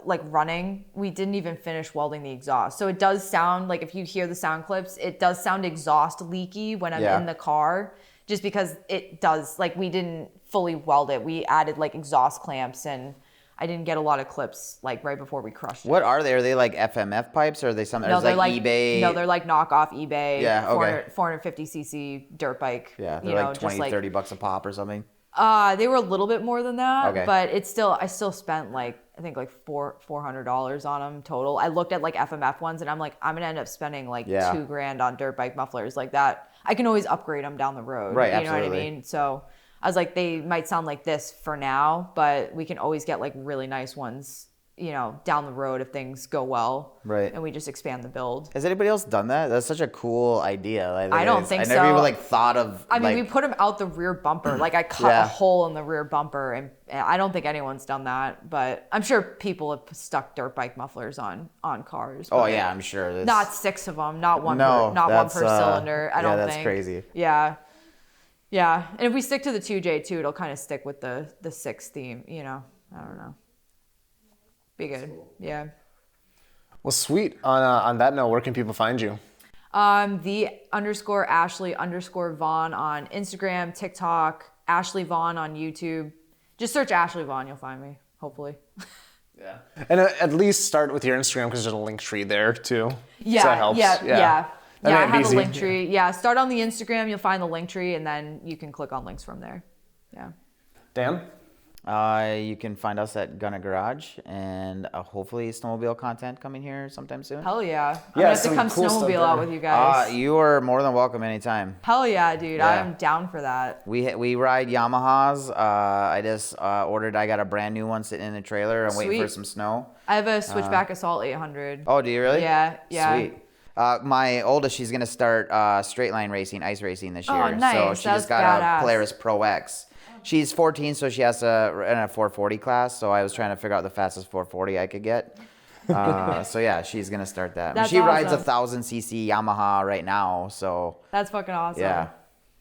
like running, we didn't even finish welding the exhaust. So it does sound like, if you hear the sound clips, it does sound exhaust leaky when I'm in the car, just because it does, like, we didn't fully weld it. We added like exhaust clamps, and I didn't get a lot of clips like right before we crushed it. What are they? Are they like FMF pipes, or are they something? No, they're like eBay. No, they're like knockoff eBay. Yeah, okay. 450cc dirt bike. Yeah, they're like 20, $30 a pop or something. They were a little bit more than that, okay. But I still spent like, I think like $400 on them total. I looked at like FMF ones, and I'm like, I'm gonna end up spending like $2,000 on dirt bike mufflers like that. I can always upgrade them down the road. Right, you know what I mean? So I was like, they might sound like this for now, but we can always get like really nice ones, you know, down the road if things go well. Right. And we just expand the build. Has anybody else done that? That's such a cool idea. I don't think so. I never even like thought of. I mean, we put them out the rear bumper. Like, I cut a hole in the rear bumper, and I don't think anyone's done that. But I'm sure people have stuck dirt bike mufflers on cars. Oh yeah, I'm sure. Not 6 of them. Not one. One per cylinder. I don't think. Yeah, that's crazy. Yeah. Yeah, and if we stick to the 2J too, it'll kind of stick with the 6 theme, you know. I don't know. Be good. Cool. Yeah. Well, sweet. On that note, where can people find you? _Ashley_Vaughn on Instagram, TikTok, Ashley Vaughn on YouTube. Just search Ashley Vaughn, you'll find me, hopefully. Yeah. And at least start with your Instagram, because there's a link tree there too. Yeah, so that helps. Yeah, I have a link tree. Yeah, start on the Instagram, you'll find the link tree, and then you can click on links from there. Yeah. Dan? You can find us at Gunna Garage, and hopefully snowmobile content coming here sometime soon. Hell yeah. I'm gonna have to come cool snowmobile out with you guys. You are more than welcome anytime. Hell yeah, dude. I am down for that. We ride Yamahas. I just ordered. I got a brand new one sitting in the trailer. I'm waiting for some snow. I have a Switchback Assault 800. Oh, do you really? Yeah. Sweet. My oldest, she's gonna start straight line racing, ice racing this year. Oh, nice. So she just got a Polaris Pro X. She's 14, so she has to run a 440 class. So I was trying to figure out the fastest 440 I could get. So yeah, she's gonna start that. She rides a 1000cc Yamaha right now. So that's fucking awesome. Yeah,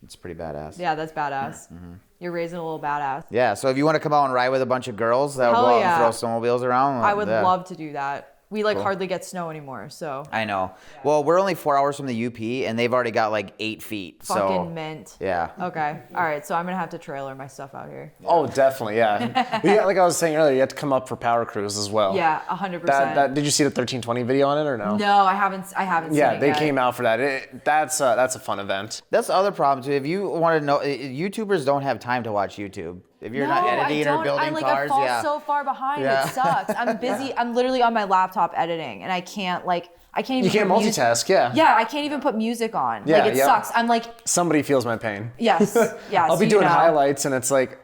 it's pretty badass. Yeah, that's badass. Mm-hmm. You're raising a little badass. Yeah. So if you want to come out and ride with a bunch of girls that'll go out and throw snowmobiles around, I would love to do that. We hardly get snow anymore, so. I know. Yeah. Well, we're only 4 hours from the UP, and they've already got like 8 feet. Fucking mint. Yeah. Okay. All right. So I'm gonna have to trailer my stuff out here. Oh, definitely. Yeah. Like I was saying earlier, you have to come up for Power Cruise as well. Yeah, 100%. Did you see the 1320 video on it or no? No, I haven't seen it. Yeah, they came out for that. That's a fun event. That's the other problem too. If you want to know, YouTubers don't have time to watch YouTube. If you're not editing or building I fall so far behind. Yeah. It sucks. I'm busy. I'm literally on my laptop editing, and I can't even. You can't multitask, yeah. Yeah, I can't even put music on. Yeah, it sucks. I'm like. Somebody feels my pain. Yes. I'll be doing highlights, and it's like,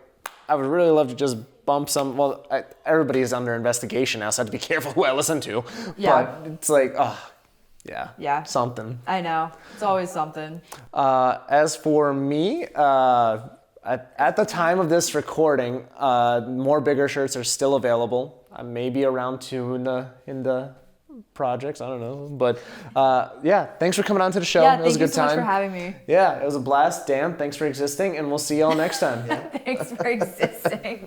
I would really love to just bump some. Well, everybody's under investigation now, so I have to be careful who I listen to. Yeah. But it's like, yeah, something. I know. It's always something. As for me, at the time of this recording, more bigger shirts are still available. Maybe around 2 in the projects. I don't know. But thanks for coming on to the show. Yeah, it was a good time. Thank you so much for having me. Yeah, it was a blast. Dan, thanks for existing, and we'll see y'all next time. Thanks for existing.